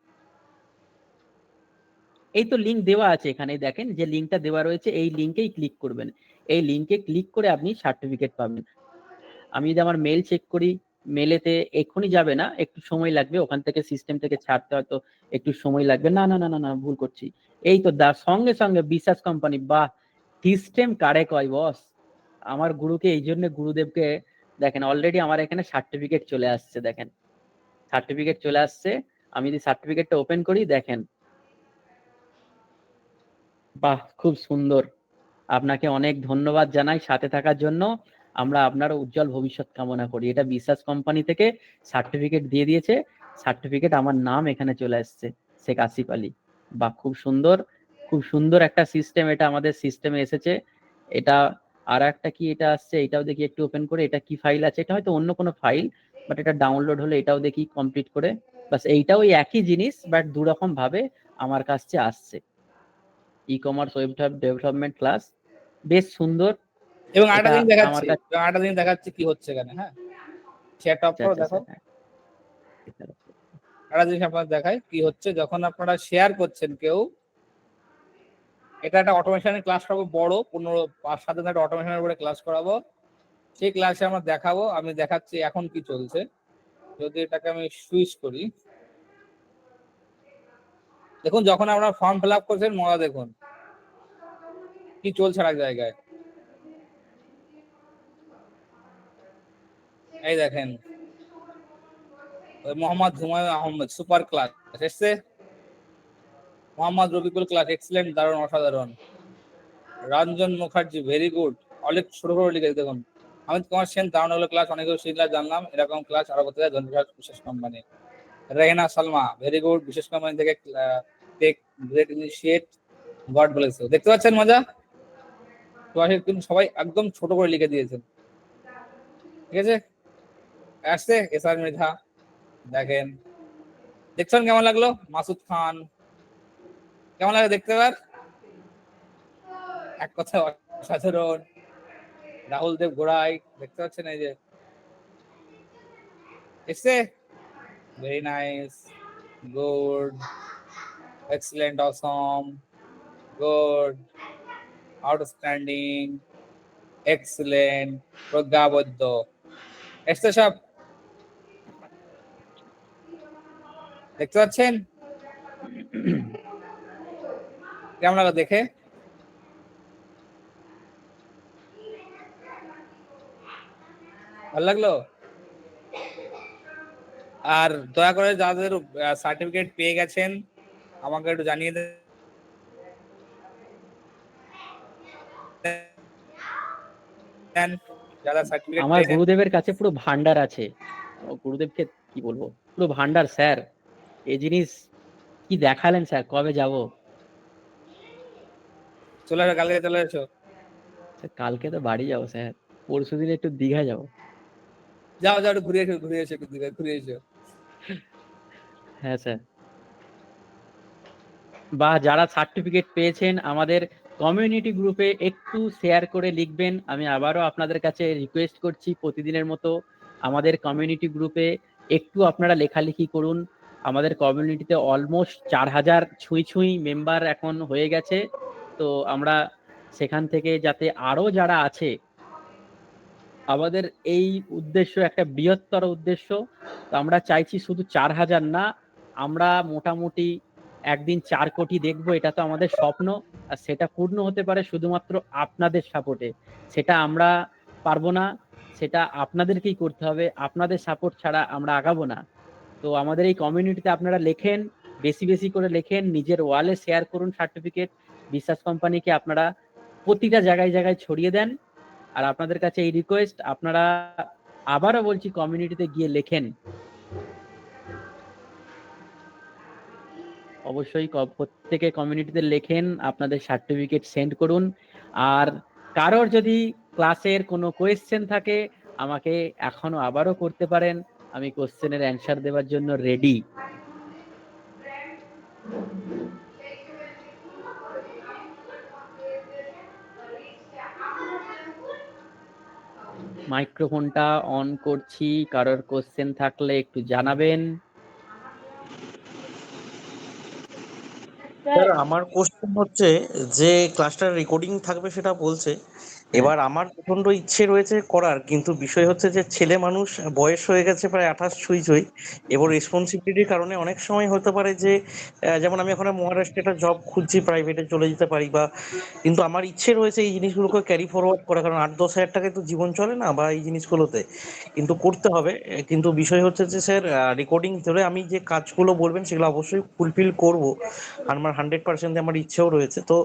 S2: এই তো লিংক দেওয়া আছে এখানে, দেখেন যে লিংকটা দেওয়া রয়েছে, এই লিংকেই ক্লিক করবেন। এই লিংকে ক্লিক করে আপনি সার্টিফিকেট পাবেন। আমি যদি আমার মেল চেক করি, মেলেতে এক্ষুনি যাবে না, একটু সময় লাগবে, ওখান থেকে সিস্টেম থেকে ছাড়তে হয়তো একটু সময় লাগবে। না না না না না, ভুল করছি। এই তো সঙ্গে সঙ্গে বিশ্বাস কোম্পানি। বাহ, সিস্টেম কারে কয় বস। আমার গুরুকে এই জন্য, গুরুদেবকে দেখেন অলরেডি আমার এখানে সার্টিফিকেট চলে আসছে। দেখেন সার্টিফিকেট চলে আসছে। আমি যদি সার্টিফিকেটটা ওপেন করি, দেখেন বাহ, খুব সুন্দর। আপনাকে অনেক ধন্যবাদ জানাই সাথে থাকার জন্য। আমরা আপনার উজ্জ্বল ভবিষ্যৎ কামনা করি। এটা বিশ্বাস কোম্পানি থেকে সার্টিফিকেট দিয়ে দিয়েছে, সার্টিফিকেট আমার নাম এখানে চলে আসছে, শেখ আসিফ আলী। বাহ, খুব সুন্দর, খুব সুন্দর একটা সিস্টেম এটা আমাদের সিস্টেমে এসেছে। এটা আর একটা কি এটা আসছে, এটাও দেখি একটু ওপেন করে। এটা কি ফাইল আছে? এটা হয়তো অন্য কোনো ফাইল, বাট এটা ডাউনলোড হলে এটাও দেখি কমপ্লিট করে। বাস এইটাও ওই একই জিনিস, বাট দুরকম ভাবে আমার কাছে আসছে। E commerce web development class, বেশ সুন্দর।
S5: এবং আরেকটা
S2: এটা
S5: জিনিস দেখাচ্ছি,
S2: আমার কাছে
S5: আরেকটা জিনিস দেখাচ্ছি কি হচ্ছে এখানে। হ্যাঁ, শেয়ারটা অফ
S2: আচ্ছা
S5: করো,
S2: আচ্ছা
S5: দেখো।
S2: আচ্ছা, হ্যাঁ।
S5: একটা জিনিস আপনার দেখায় কি হচ্ছে যখন আপনারা শেয়ার করছেন কেউ। এটা একটা অটোমেশনের ক্লাস করাবো, বড় 15-5-7 দিন একটা অটোমেশনের উপরে ক্লাস করাবো। সেই ক্লাসে আমরা দেখাবো, আমি দেখাচ্ছি এখন কি চলছে। যদি এটাকে আমি সুইচ করি, দেখুন যখন আপনারা ফর্ম ফিল আপ করছেন, মজা দেখুন কি চলছে এক জায়গায়। এই দেখেন মোহাম্মদ হুমায়ুন আহমেদ সুপার ক্লাস এসছে, মোহাম্মদ রবিকুল ক্লাস এক্সিলেন্ট, দারুণ, অসাধারণ। রঞ্জন মুখার্জি ভেরি গুড, অনেক ছোট করে লিখে দেখুন। অমিত কুমার সেন দারুণ হলো ক্লাস, অনেক ক্লাস জানলাম, এরকম ক্লাস আরো করতে যায় ধন্যবাদ বিশেষ company. Rehena Salma very good, বিশেষ কোম্পানি থেকে take great initiate, god bless you. দেখতে পাচ্ছেন মজা? কিন্তু সবাই একদম ছোট করে লিখে দিয়েছেন, ঠিক আছে। আসছে এসআর মৃধা, দেখেন দেখছেন কেমন লাগলো? মাসুদ খান কেমন লাগে দেখতে পার? এক কথা অসাধারণ। রাহুল দেব গোড়াই দেখতে পাচ্ছেন, এই যে এসছে, ভেরি নাইস, গুড, এক্সিলেন্ট, অসম, গুড, আউটস্ট্যান্ডিং, এক্সিলেন্ট, প্রজ্ঞাবদ্ধ এসছে সব, দেখতে পাচ্ছেন কেমন লাগলো দেখে? ভালো লাগলো? আর দয়া করে যাদের সার্টিফিকেট পেয়ে গেছেন আমাকে একটু জানিয়ে দেন, যারা সার্টিফিকেট
S2: আমার
S5: পেয়েছেন।
S2: গুরুদেবের কাছে পুরো ভান্ডার আছে। গুরুদেবকে কি বলবো, পুরো ভান্ডার স্যার। এই জিনিস কি দেখালেন স্যার, কবে যাব?
S5: চলে এসো, কালকে চলে এসো।
S2: কালকে তো বাড়ি যাবো স্যার, পরশু দিন একটু দীঘা যাবো।
S5: যাও যাও, একটু ঘুরে এসো, ঘুরে এসো, একটু ঘুরে এসো।
S2: হ্যাঁ স্যার। বা যারা সার্টিফিকেট পেয়েছেন আমাদের কমিউনিটি গ্রুপে একটু শেয়ার করে লিখবেন। আমি আবারও আপনাদের কাছে রিকোয়েস্ট করছি, প্রতিদিনের মতো আমাদের কমিউনিটি গ্রুপে একটু আপনারা লেখালেখি করুন। আমাদের কমিউনিটিতে অলমোস্ট 4000 ছুঁই মেম্বার এখন হয়ে গেছে। তো আমরা সেখান থেকে যাতে আরো যারা আছে, আমাদের এই উদ্দেশ্য একটা বৃহত্তর উদ্দেশ্য। তো আমরা চাইছি শুধু 4000 না, আমরা মোটামুটি একদিন 4 কোটি দেখবো, এটা তো আমাদের স্বপ্ন। আর সেটা পূর্ণ হতে পারে শুধুমাত্র আপনাদের সাপোর্টে। সেটা আমরা পারবো না, সেটা আপনাদেরকেই করতে হবে। আপনাদের সাপোর্ট ছাড়া আমরা আগাবো না। তো আমাদের এই কমিউনিটিতে আপনারা লেখেন, বেশি বেশি করে লেখেন, নিজের ওয়ালে শেয়ার করুন সার্টিফিকেট। বিশ্বাস কোম্পানিকে আপনারা প্রতিটা জায়গায় জায়গায় ছড়িয়ে দেন। আর আপনাদের কাছে এই রিকোয়েস্ট, আপনারা আবারও বলছি কমিউনিটিতে গিয়ে লেখেন, অবশ্যই প্রত্যেকে কমিউনিটিতে লেখেন, আপনাদের সার্টিফিকেট সেন্ড করুন। আর কারোর যদি ক্লাসের কোনো কোয়েশ্চেন থাকে আমাকে এখনো আবারও করতে পারেন, আমি কোশ্চেনের অ্যান্সার দেওয়ার জন্য রেডি। মাইক্রোফোনটা অন করছি, কারোর কোশ্চেন থাকলে একটু জানাবেন।
S3: স্যার
S8: স্যার আমার কোশ্চেন হচ্ছে যে ক্লাসটার রেকর্ডিং থাকবে সেটা বলছে, এবার আমার প্রচন্ড ইচ্ছে রয়েছে করার, কিন্তু বিষয় হচ্ছে যে ছেলে মানুষ, বয়স হয়ে গেছে প্রায় 28 ছুঁই ছুঁই, এবার রেসপন্সিবিলিটির কারণে অনেক সময় হতে পারে যে যেমন আমি এখন মহারাষ্ট্রে একটা জব খুঁজছি, প্রাইভেটে চলে যেতে পারি বা, কিন্তু আমার ইচ্ছে রয়েছে এই জিনিসগুলোকে ক্যারি ফরওয়ার্ড করা, কারণ 8-10 হাজার টাকায় তো জীবন চলে না বা এই জিনিসগুলোতে, কিন্তু করতে হবে। কিন্তু বিষয় হচ্ছে যে স্যার রেকর্ডিং ধরে আমি যে কাজগুলো বলবেন সেগুলো অবশ্যই ফুলফিল করব, আর আমার 100% আমার ইচ্ছেও রয়েছে। তো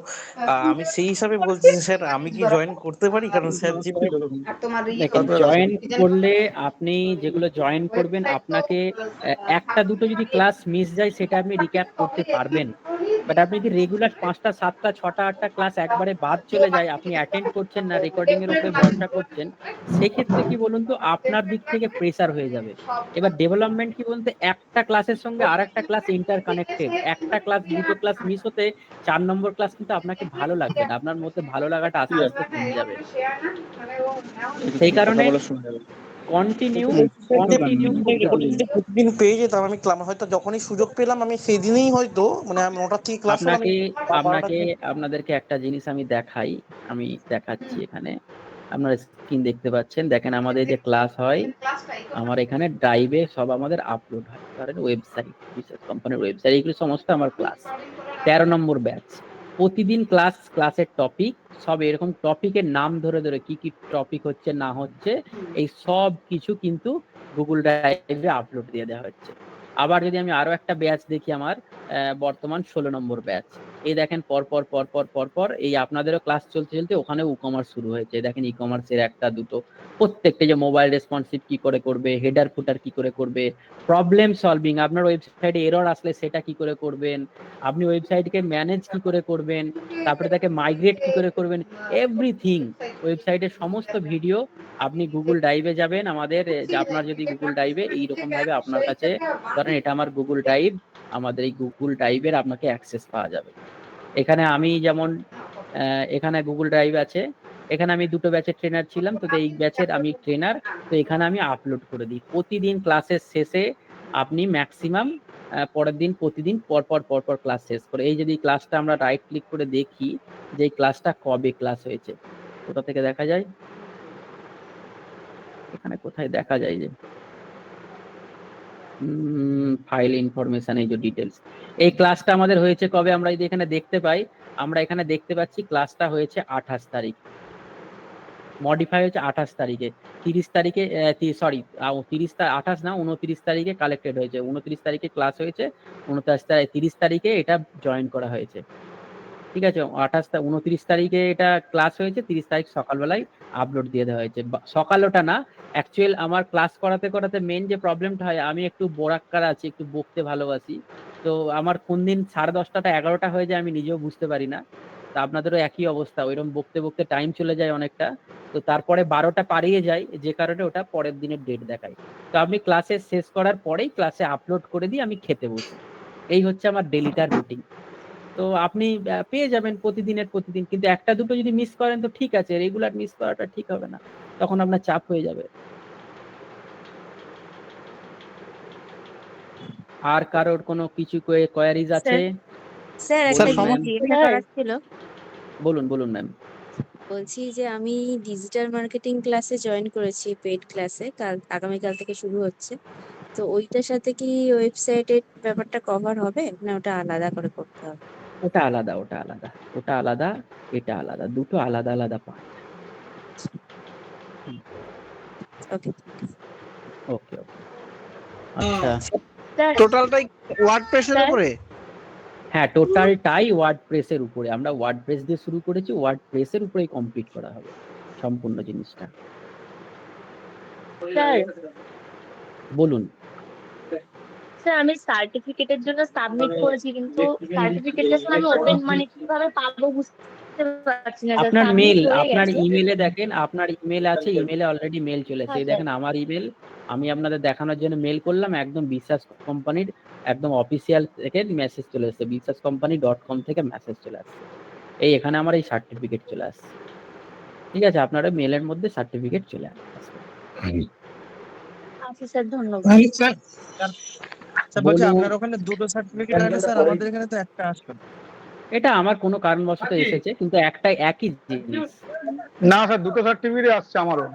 S8: আমি সেই হিসাবে বলছি যে স্যার আমি কি জয়েন করতে পারি, কারণ স্যার যেভাবে
S2: দেখেন, জয়েন করলে আপনি যেগুলো জয়েন করবেন, আপনাকে একটা দুটো যদি ক্লাস মিস যায় সেটা আপনি রিক্যাপ করতে পারবেন। বাট আপনি যদি রেগুলার 5টা 7টা 6টা 8টা ক্লাস একবারে বাদ চলে যায়, আপনি অ্যাটেন্ড করছেন না, রেকর্ডিং এর উপরে ভরসা করছেন, সেক্ষেত্রে কি বলুন তো, আপনার দিক থেকে প্রেসার হয়ে যাবে। এবার ডেভেলপমেন্ট কি বলতে, একটা ক্লাসের সঙ্গে আর একটা ক্লাস ইন্টার কানেক্টেড, একটা ক্লাস দুটো ক্লাস মিস হতে 4 নম্বর ক্লাস কিন্তু আপনাকে ভালো লাগবে না, আপনার মধ্যে ভালো লাগাটা আস্তে আস্তে কমে যাবে। সেই কারণে কন্টিনিউ
S8: প্রতিদিন পেয়ে যেতাম, আমি হয়তো যখনই সুযোগ পেলাম আমি সেদিনই হয়তো মানে আমি 9টা থেকে ক্লাস হলো, আমি
S2: আপনাদেরকে একটা জিনিস আমি দেখাই, আমি দেখাচ্ছি এখানে, আপনারা স্ক্রিন দেখতে পাচ্ছেন, দেখেন আমাদের যে ক্লাস হয়, আমার এখানে ড্রাইভে সব আমাদের আপলোড হয়, ধরেন ওয়েবসাইট, বিশেষ কোম্পানির ওয়েবসাইট, এগুলো সমস্ত আমার ক্লাস। 13 নম্বর ব্যাচ, প্রতিদিন ক্লাসের টপিক সব এরকম টপিকের নাম ধরে ধরে কি কি টপিক হচ্ছে না হচ্ছে এই সব কিছু কিন্তু গুগল ড্রাইভে আপলোড দিয়ে দেওয়া হচ্ছে। আবার যদি আমি আরো একটা ব্যাচ দেখি, আমার বর্তমান 16 নম্বর ব্যাচ, এই দেখেন পরপর পরপর পরপর এই আপনাদেরও ক্লাস চলতে চলতে ওখানে ই কমার্স শুরু হয়েছে, দেখেন ই কমার্সের একটা দুটো, প্রত্যেকটা যে মোবাইল রেসপন্সিভ কি করে করবে, হেডার ফুটার কি করে করবে, প্রবলেম সলভিং, আপনার ওয়েবসাইটে এরর আসলে সেটা কি করে করবেন, আপনি ওয়েবসাইটকে ম্যানেজ কি করে করবেন, তারপরে তাকে মাইগ্রেট কি করে করবেন, এভরিথিং ওয়েবসাইটের সমস্ত ভিডিও আপনি গুগল ড্রাইভে যাবেন আমাদের, আপনার যদি গুগল ড্রাইভে এইরকম ভাবে আপনার কাছে, ধরেন এটা আমার গুগল ড্রাইভ, আমাদের এই গুগল ড্রাইভের আপনাকে অ্যাক্সেস পাওয়া যাবে। এখানে আমি যেমন এখানে গুগল ড্রাইভ আছে, এখানে আমি দুটো ব্যাচের ট্রেনার ছিলাম, তো এই ব্যাচের আমি ট্রেনার, তো এখানে আমি আপলোড করে দিই প্রতিদিন ক্লাসের শেষে, আপনি ম্যাক্সিমাম পরের দিন প্রতিদিন পরপর ক্লাস শেষ করে, এই যদি ক্লাসটা আমরা রাইট ক্লিক করে দেখি যে এই ক্লাসটা কবে ক্লাস হয়েছে, কোথা থেকে দেখা যায়, এখানে কোথায় দেখা যায় যে ফাইল ইনফরমেশন, এই যে ডিটেলস, এই ক্লাসটা আমাদের হয়েছে কবে, আমরা যদি এখানে দেখতে পাই, আমরা এখানে দেখতে পাচ্ছি ক্লাসটা হয়েছে 28 তারিখ, মডিফাই হয়েছে 28 তারিখে, 30 তারিখে সরি 28 না 29 তারিখে কালেক্টেড হয়েছে, 29 তারিখে ক্লাস হয়েছে, 30 তারিখে এটা জয়েন করা হয়েছে, ঠিক আছে। 29 তারিখে এটা ক্লাস হয়েছে, 30 তারিখ সকালবেলায় আপলোড দিয়ে দেওয়া হয়েছে। সকাল ওটা না, অ্যাকচুয়াল আমার ক্লাস করাতে করাতে মেন যে প্রবলেমটা হয়, আমি একটু বোরাক্কার আছি, একটু বকতে ভালোবাসি, তো আমার কোন দিন 10:30টা 11টা হয়ে যায় আমি নিজেও বুঝতে পারি না, তা আপনাদেরও একই অবস্থা, ওইরকম বকতে বকতে টাইম চলে যায় অনেকটা, তো তারপরে 12টা পারিয়ে যায়, যে কারণে ওটা পরের দিনের ডেট দেখায়। তো আপনি ক্লাসে শেষ করার পরেই ক্লাসে আপলোড করে দিয়ে আমি খেতে বসি, এই হচ্ছে আমার ডেলিটার রুটিন। তো আপনি পেয়ে যাবেন প্রতিদিন, কিন্তু একটা দুটো যদি মিস করেন তো ঠিক আছে, রেগুলার মিস করাটা ঠিক হবে না, তখন আপনার চাপ হয়ে যাবে। আর কারোর কোনো কিছু কোয়ারিজ আছে?
S9: স্যার একটা জিনিস জিজ্ঞাসা করার ছিল।
S2: বলুন ম্যাম।
S9: বলছি যে আমি ডিজিটাল মার্কেটিং ক্লাসে জয়েন করেছি, পেইড ক্লাসে, আগামীকাল থেকে শুরু হচ্ছে, তো ওইটার সাথে কি ওয়েবসাইটের ব্যাপারটা কভার হবে না ওটা আলাদা করে করতে হবে?
S2: ওটা আলাদা, এটা আলাদা, দুটো আলাদা আলাদা পার্ট।
S9: ওকে
S2: ওকে আচ্ছা,
S10: টোটালটাই ওয়ার্ডপ্রেসের উপরে?
S2: হ্যাঁ টোটালটাই ওয়ার্ডপ্রেসের উপরে, আমরা ওয়ার্ডপ্রেস দিয়ে শুরু করেছি, ওয়ার্ডপ্রেসের উপরেই কমপ্লিট করা হবে। সম্পূর্ণ জিনিসটা।
S11: স্যার
S2: বলুন।
S11: স্যার আমি সার্টিফিকেটের জন্য সাবমিট করেছি, কিন্তু সার্টিফিকেটটা স্যার আমি ওপেন মানে কিভাবে পাবো বুঝতে পারছি না স্যার।
S2: আপনার
S11: সাবমিট
S2: মেল,
S11: হয়ে
S2: আপনার
S11: গেছে।
S2: ইমেলে দেখেন, আপনার ইমেল আছে, ইমেলে অলরেডি মেল চলে এসেছে।
S11: হ্যাঁ
S2: এই
S11: স্যার।
S2: দেখেন আমার ইমেল, আমি আপনাদের দেখানোর জন্য মেল করলাম, একদম বিশ্বাস কোম্পানির একদম অফিসিয়াল থেকে মেসেজ চলে এসেছে, বিশ্বাসcompany.com থেকে মেসেজ চলে আসছে। এই এখানে আমার এই সার্টিফিকেট চলে আসছে। ঠিক আছে, আপনার মেলের মধ্যে সার্টিফিকেট চলে আসবে।
S11: আচ্ছা স্যার, ধন্যবাদ।
S8: স্যার বলছি
S2: বলুন।
S8: আপনার ওখানে দুটো সার্টিফিকেট আছে স্যার, আমাদের এখানে তো একটা আসবে।
S2: এটা আমার কোনো কারণবশত এসেছে, কিন্তু একই জিনিস,
S6: না স্যার, দুটো সার্টিফিকেট আসছে আমারও।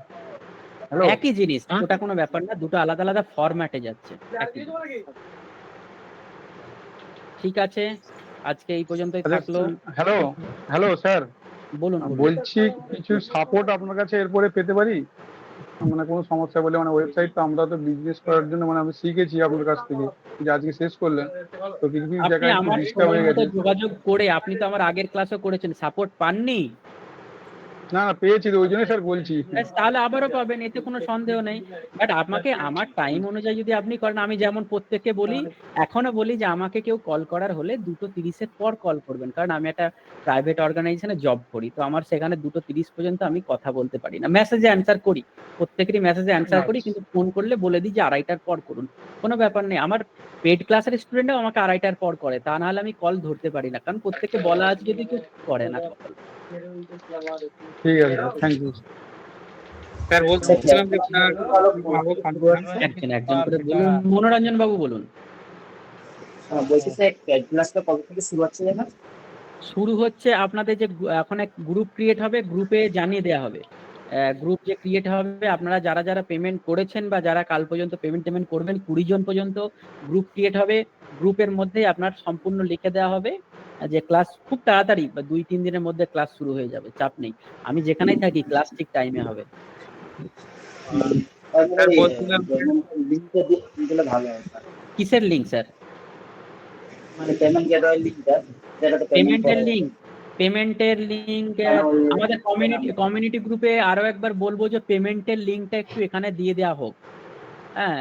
S6: হ্যালো,
S2: একই জিনিস, ওটা কোনো ব্যাপার না, দুটো আলাদা আলাদা ফরম্যাটে যাচ্ছে। একই জিনিস। ঠিক আছে, আজকে এই পর্যন্তই থাকলো।
S6: হ্যালো হ্যালো স্যার,
S2: বলুন বলুন।
S6: বলছি কিছু সাপোর্ট আপনার কাছে এরপরে পেতে পারি? মানে কোনো সমস্যা বলে, মানে ওয়েবসাইট তো আমরা তো বিজনেস করার জন্য মানে আমি শিখেছি আপনার কাছ থেকে, যে আজকে শেষ করলেন তো কিছু কিছু
S2: আপনি
S6: জায়গায় একটু
S2: আমার
S6: ডিস্টার্ব
S2: সময়
S6: হয়ে
S2: মতো
S6: গেছে।
S2: যোগাযোগ করে, আপনি তো আমার আগের ক্লাসও করেছেন, সাপোর্ট পাননি?
S6: না না, পেয়েছি তো, ওই জন্য স্যার বলছি।
S2: ব্যাস, তাহলে আবারও পাবেন, এতে কোনো সন্দেহ নেই। বাট আমাকে আমার টাইম অনুযায়ী যদি আপনি করেন, আমি যেমন প্রত্যেককে বলি, এখনো বলি যে আমাকে কেউ কল করার হলে 2:30-এর পর কল করবেন, কারণ আমি একটা প্রাইভেট অর্গানাইজেশনে জব করি, তো আমার সেখানে 2:30 পর্যন্ত আমি কথা বলতে পারি না। মেসেজে অ্যান্সার করি, প্রত্যেকেরই মেসেজে অ্যান্সার করি, কিন্তু ফোন করলে বলে দিই যে 2:30টার পর করুন, কোনো ব্যাপার নেই। আমার পেড ক্লাসের স্টুডেন্টও আমাকে 2:30টার পর করে, তা নাহলে আমি কল ধরতে পারি না, কারণ প্রত্যেককে বলা আছে যদি কেউ করে না কল।
S6: ঠিক আছে, থ্যাংক ইউ।
S5: স্যার বলছিলাম যে আপনার
S2: একজন করে বলুন। মনোরঞ্জন বাবু বলুন।
S12: বলছি স্যার, পেড ক্লাসটা কবে থেকে শুরু হচ্ছে যেন?
S2: শুরু হচ্ছে আপনাদের যে এখন এক গ্রুপ ক্রিয়েট হবে, গ্রুপে জানিয়ে দেওয়া হবে। গ্রুপ যে ক্রিয়েট হবে, আপনারা যারা যারা পেমেন্ট করেছেন বা যারা কাল পর্যন্ত পেমেন্ট করবেন, 20 জন পর্যন্ত গ্রুপ ক্রিয়েট হবে। গ্রুপের মধ্যেই আপনার সম্পূর্ণ লিখে দেওয়া হবে যে ক্লাস খুব তাড়াতাড়ি বা 2-3 দিনের মধ্যে ক্লাস শুরু হয়ে যাবে, চাপ নেই। আমি যেখানেই থাকি ক্লাস ঠিক টাইমে হবে।
S12: লিঙ্কটা দিলে ভালো হয় স্যার।
S2: কিসের লিঙ্ক স্যার?
S12: মানে পেমেন্ট গেটওয়ে লিঙ্কটা, যেটাতে
S2: পেমেন্টের লিঙ্ক আমাদের কমিউনিটি গ্রুপে আরো একবার বলবো যে পেমেন্টের লিঙ্কটা একটু এখানে দিয়ে দেওয়া হোক। হ্যাঁ,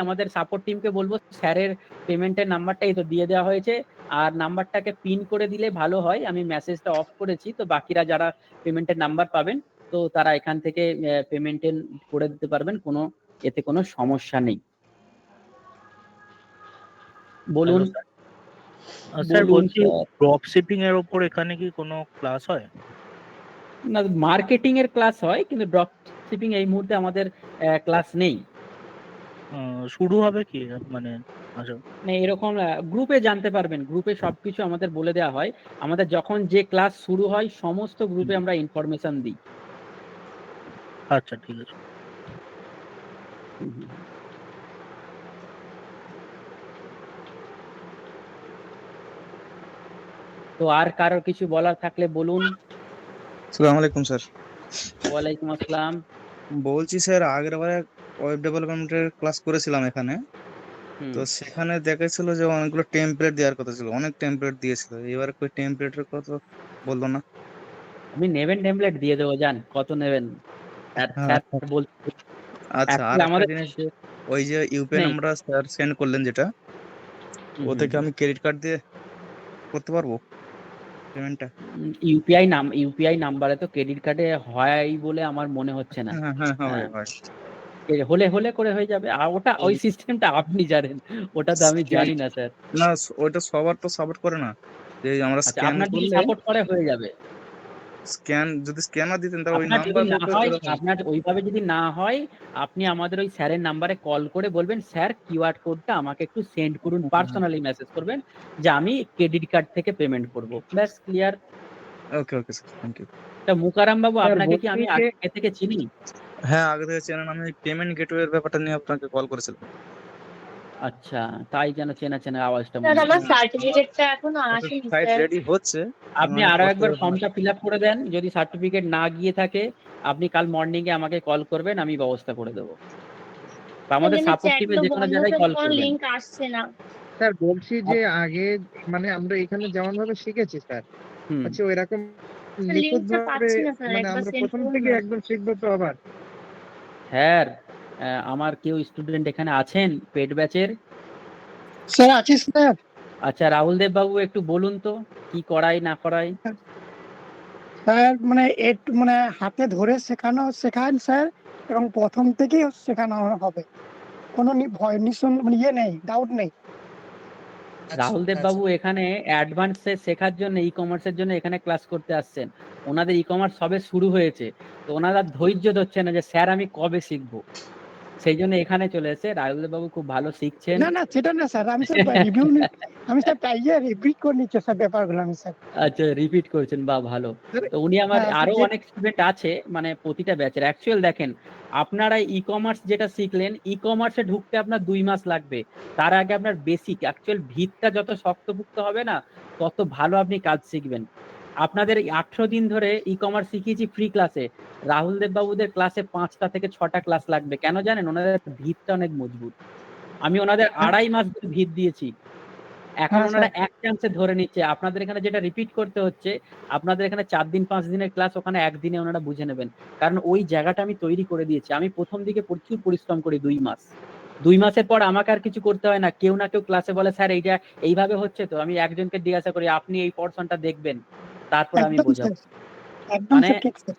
S2: আমাদের সাপোর্ট টিমকে বলবো স্যারের পেমেন্টের নাম্বারটা এই তো দিয়ে দেওয়া হয়েছে, আর নাম্বারটাকে পিন করে দিলে ভালো হয়। আমি মেসেজটা অফ করেছি, তো বাকিরা যারা পেমেন্টের নাম্বার পাবেন তো তারা এখান থেকে পেমেন্টের করে দিতে পারবেন, এতে কোনো সমস্যা নেই। বলুন।
S13: স্যার বলছি, ড্রপ শিপিং এর উপর এখানে কি কোনো ক্লাস হয়?
S2: না, মার্কেটিং এর ক্লাস হয়, কিন্তু ড্রপ শিপিং এই মুহূর্তে আমাদের ক্লাস নেই।
S13: শুরু হবে কি মানে
S2: এরকম গ্রুপে জানতে পারবেন, গ্রুপে সবকিছু আমাদের বলে দেওয়া হয়। আমাদের যখন যে ক্লাস শুরু হয় সমস্ত গ্রুপে আমরা ইনফরমেশন দিই।
S13: আচ্ছা, ঠিক আছে।
S2: তো আর কারোর কিছু বলার থাকলে বলুন।
S14: আসসালামু আলাইকুম স্যার।
S2: ওয়ালাইকুম আসসালাম।
S14: বলছি স্যার, আগের বারে ওয়েব ডেভেলপমেন্টের ক্লাস করেছিলাম এখানে, তো সেখানে দেখাচ্ছিল যে অনেকগুলো টেমপ্লেট দেওয়ার কথা ছিল, অনেক টেমপ্লেট দিয়েছিল। এবার কই টেমপ্লেটের কথা বললো না।
S2: আপনি নেবেন, টেমপ্লেট দিয়ে দেবো, যান কত নেবেন।
S14: আচ্ছা, আর একটা জিনিস, যে ওই যে ইউপিআই নাম্বার স্যার সেন্ড করলেন যেটা, ও থেকে আমি ক্রেডিট কার্ড দিয়ে করতে পারবো পেমেন্টটা?
S2: ইউপিআই নাম্বারে তো ক্রেডিট কার্ডে হয় বলে আমার মনে হচ্ছে না। হলে করে হয়ে যাবে, আর ওটা ওই সিস্টেমটা আপনি জানেন, ওটা তো আমি জানি না স্যার।
S14: না, ওইটা সবার তো সাপোর্ট করে না, যে আমরা স্ক্যান
S2: করলে সাপোর্ট করে হয়ে যাবে।
S14: যদি স্ক্যানার দিতেন তাহলে ওই নাম্বার
S2: আপনার ওইভাবে যদি না হয়, আপনি আমাদের ওই স্যারের নাম্বারে কল করে বলবেন, স্যার কিউআর কোডটা আমাকে একটু সেন্ড করুন, পার্সোনালি মেসেজ করবেন যে আমি ক্রেডিট কার্ড থেকে পেমেন্ট করব, ব্যাস, clear.
S14: Okay okay sir, thank you.
S2: Mukaram babu, আপনাকে কি আমি আগে থেকে চিনি?
S14: হ্যাঁ, আগে থেকে চেনেন। আমি পেমেন্ট গেটওয়ে এর ব্যাপারটা নিয়ে আপনাকে কল করেছিলাম।
S2: আচ্ছা, তাই যেন চেনা আওয়াজটা।
S11: স্যার আমার সার্টিফিকেটটা এখনো আসেনি
S14: সাইট
S11: স্যার।
S14: রেডি হচ্ছে,
S2: আপনি আরো একবার ফর্মটা ফিল আপ করে দেন। যদি সার্টিফিকেট না গিয়ে থাকে, আপনি কাল মর্নিং এ আমাকে কল করবেন, আমি ব্যবস্থা করে দেব। আমাদের সাপোর্ট টিমে যে কোনো জায়গায় কল করবেন।
S11: লিংক আসছে না
S10: স্যার। বলছি যে আগে মানে আমরা এখানে যেমন ভাবে শিখেছি স্যার, আচ্ছা ওইরকম
S11: লিঙ্কটা পাচ্ছি না স্যার,
S6: মানে
S11: একবার
S6: আমরা
S11: সেন্ড
S6: প্রথম
S11: করুন
S6: থেকে
S11: না।
S6: একদম শিখবো তো আবার?
S2: স্যার আমার কেউ স্টুডেন্ট এখানে আছেন পেড ব্যাচের?
S15: স্যার আছি স্যার।
S2: আচ্ছা রাহুল দেব বাবু একটু বলুন তো কি করাই না করাই।
S15: স্যার মানে একটু মানে হাতে ধরে শেখান স্যার, এবং প্রথম থেকেই শেখানো হবে। কোনো ভয় মানে ইয়ে নেই, ডাউট নেই।
S2: রাহুল দেব বাবু এখানে অ্যাডভান্সে শেখার জন্য ই কমার্সের জন্য এখানে ক্লাস করতে আসছেন। ওনাদের ই কমার্স সবে শুরু হয়েছে, তো ওনারা ধৈর্য ধরছে না যে স্যার আমি কবে শিখবো, সেই জন্য এখানে চলে এসে। রাহুল দেব বাবু খুব ভালো শিখছেন।
S15: না সেটা না স্যার, আমি স্যার রিভিউ আমি স্যার রিপিট করে নিচ্ছি স্যার ব্যাপারগুলো আমি স্যার।
S2: আচ্ছা রিপিট করছেন, বা ভালো। তো উনি আমার
S15: হ্যাঁ,
S2: আরো
S15: যে-
S2: অনেক স্টুডেন্ট আছে মানে প্রতিটা ব্যাচের। অ্যাকচুয়াল দেখেন আপনারা ই কমার্স যেটা শিখলেন, ই কমার্সে ঢুকতে আপনার 2 মাস লাগবে। তার আগে আপনার বেসিক অ্যাকচুয়াল ভিতটা যত শক্তপুক্ত হবে না, তত ভালো আপনি কাজ শিখবেন। আপনাদের 18 দিন ধরে ই কমার্স শিখিয়েছি ফ্রি ক্লাসে। রাহুল দেব বাবুদের ক্লাসে 5টা থেকে 6টা ক্লাস লাগবে। কেন জানেন? ওনাদের ভিতটা অনেক মজবুত। আমি ওনাদের 2.5 মাস ধরে ভিত দিয়েছি। এখন
S15: হ্যাঁ,
S2: ওনারা
S15: স্যার।
S2: এক চান্সে ধরে নিচ্ছে। আপনাদের এখানে যেটা রিপিট করতে হচ্ছে, আপনাদের এখানে 4 দিন 5 দিনের ক্লাস, ওখানে 1 দিনে ওনারা বুঝে নেবেন। কারণ ওই জায়গাটা আমি তৈরি করে দিয়েছি। আমি প্রথম দিকে প্রচুর পরিশ্রম করি 2 মাস। 2 মাসের পর আমাকে আর কিছু করতে হয় না। কেউ না কেউ ক্লাসে বলে স্যার এইটা এইভাবে হচ্ছে তো, আমি একজনকে জিজ্ঞাসা করি আপনি এই পোরশনটা দেখবেন, তারপর আমি
S15: একদম
S2: বোঝাবো।
S15: স্যার, একদম
S2: মানে
S15: স্যার, ঠিক স্যার।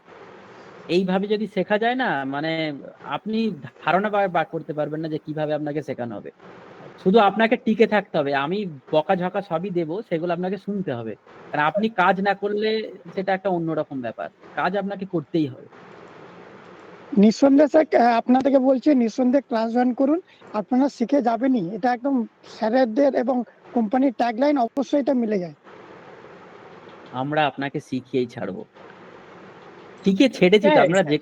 S2: এইভাবে যদি শেখা যায় না, মানে আপনি ধারণা বা করতে পারবেন না যে কিভাবে আপনাকে শেখানো হবে। শুধু আপনাকে টিকে থাকতে হবে। আমি বকাঝকা সবই দেব, সেগুলো আপনাকে শুনতে হবে। কারণ আপনি কাজ না করলে সেটা একটা অন্যরকম ব্যাপার। কাজ আপনাকে করতেই হবে।
S15: নিঃসন্দেহে স্যার, আপনাদেরকে বলছি নিঃসন্দেহে ক্লাস জয়েন করুন, আপনারা শিখে যাবেনই। এটা একদম স্যারেদের এবং কোম্পানির ট্যাগলাইন, অবশ্যই এটা মিলে যায়।
S2: আমরা আপনাকে শিখিয়েই ছাড়বো। শিখিয়ে ছেড়েছি তো, আপনারা যে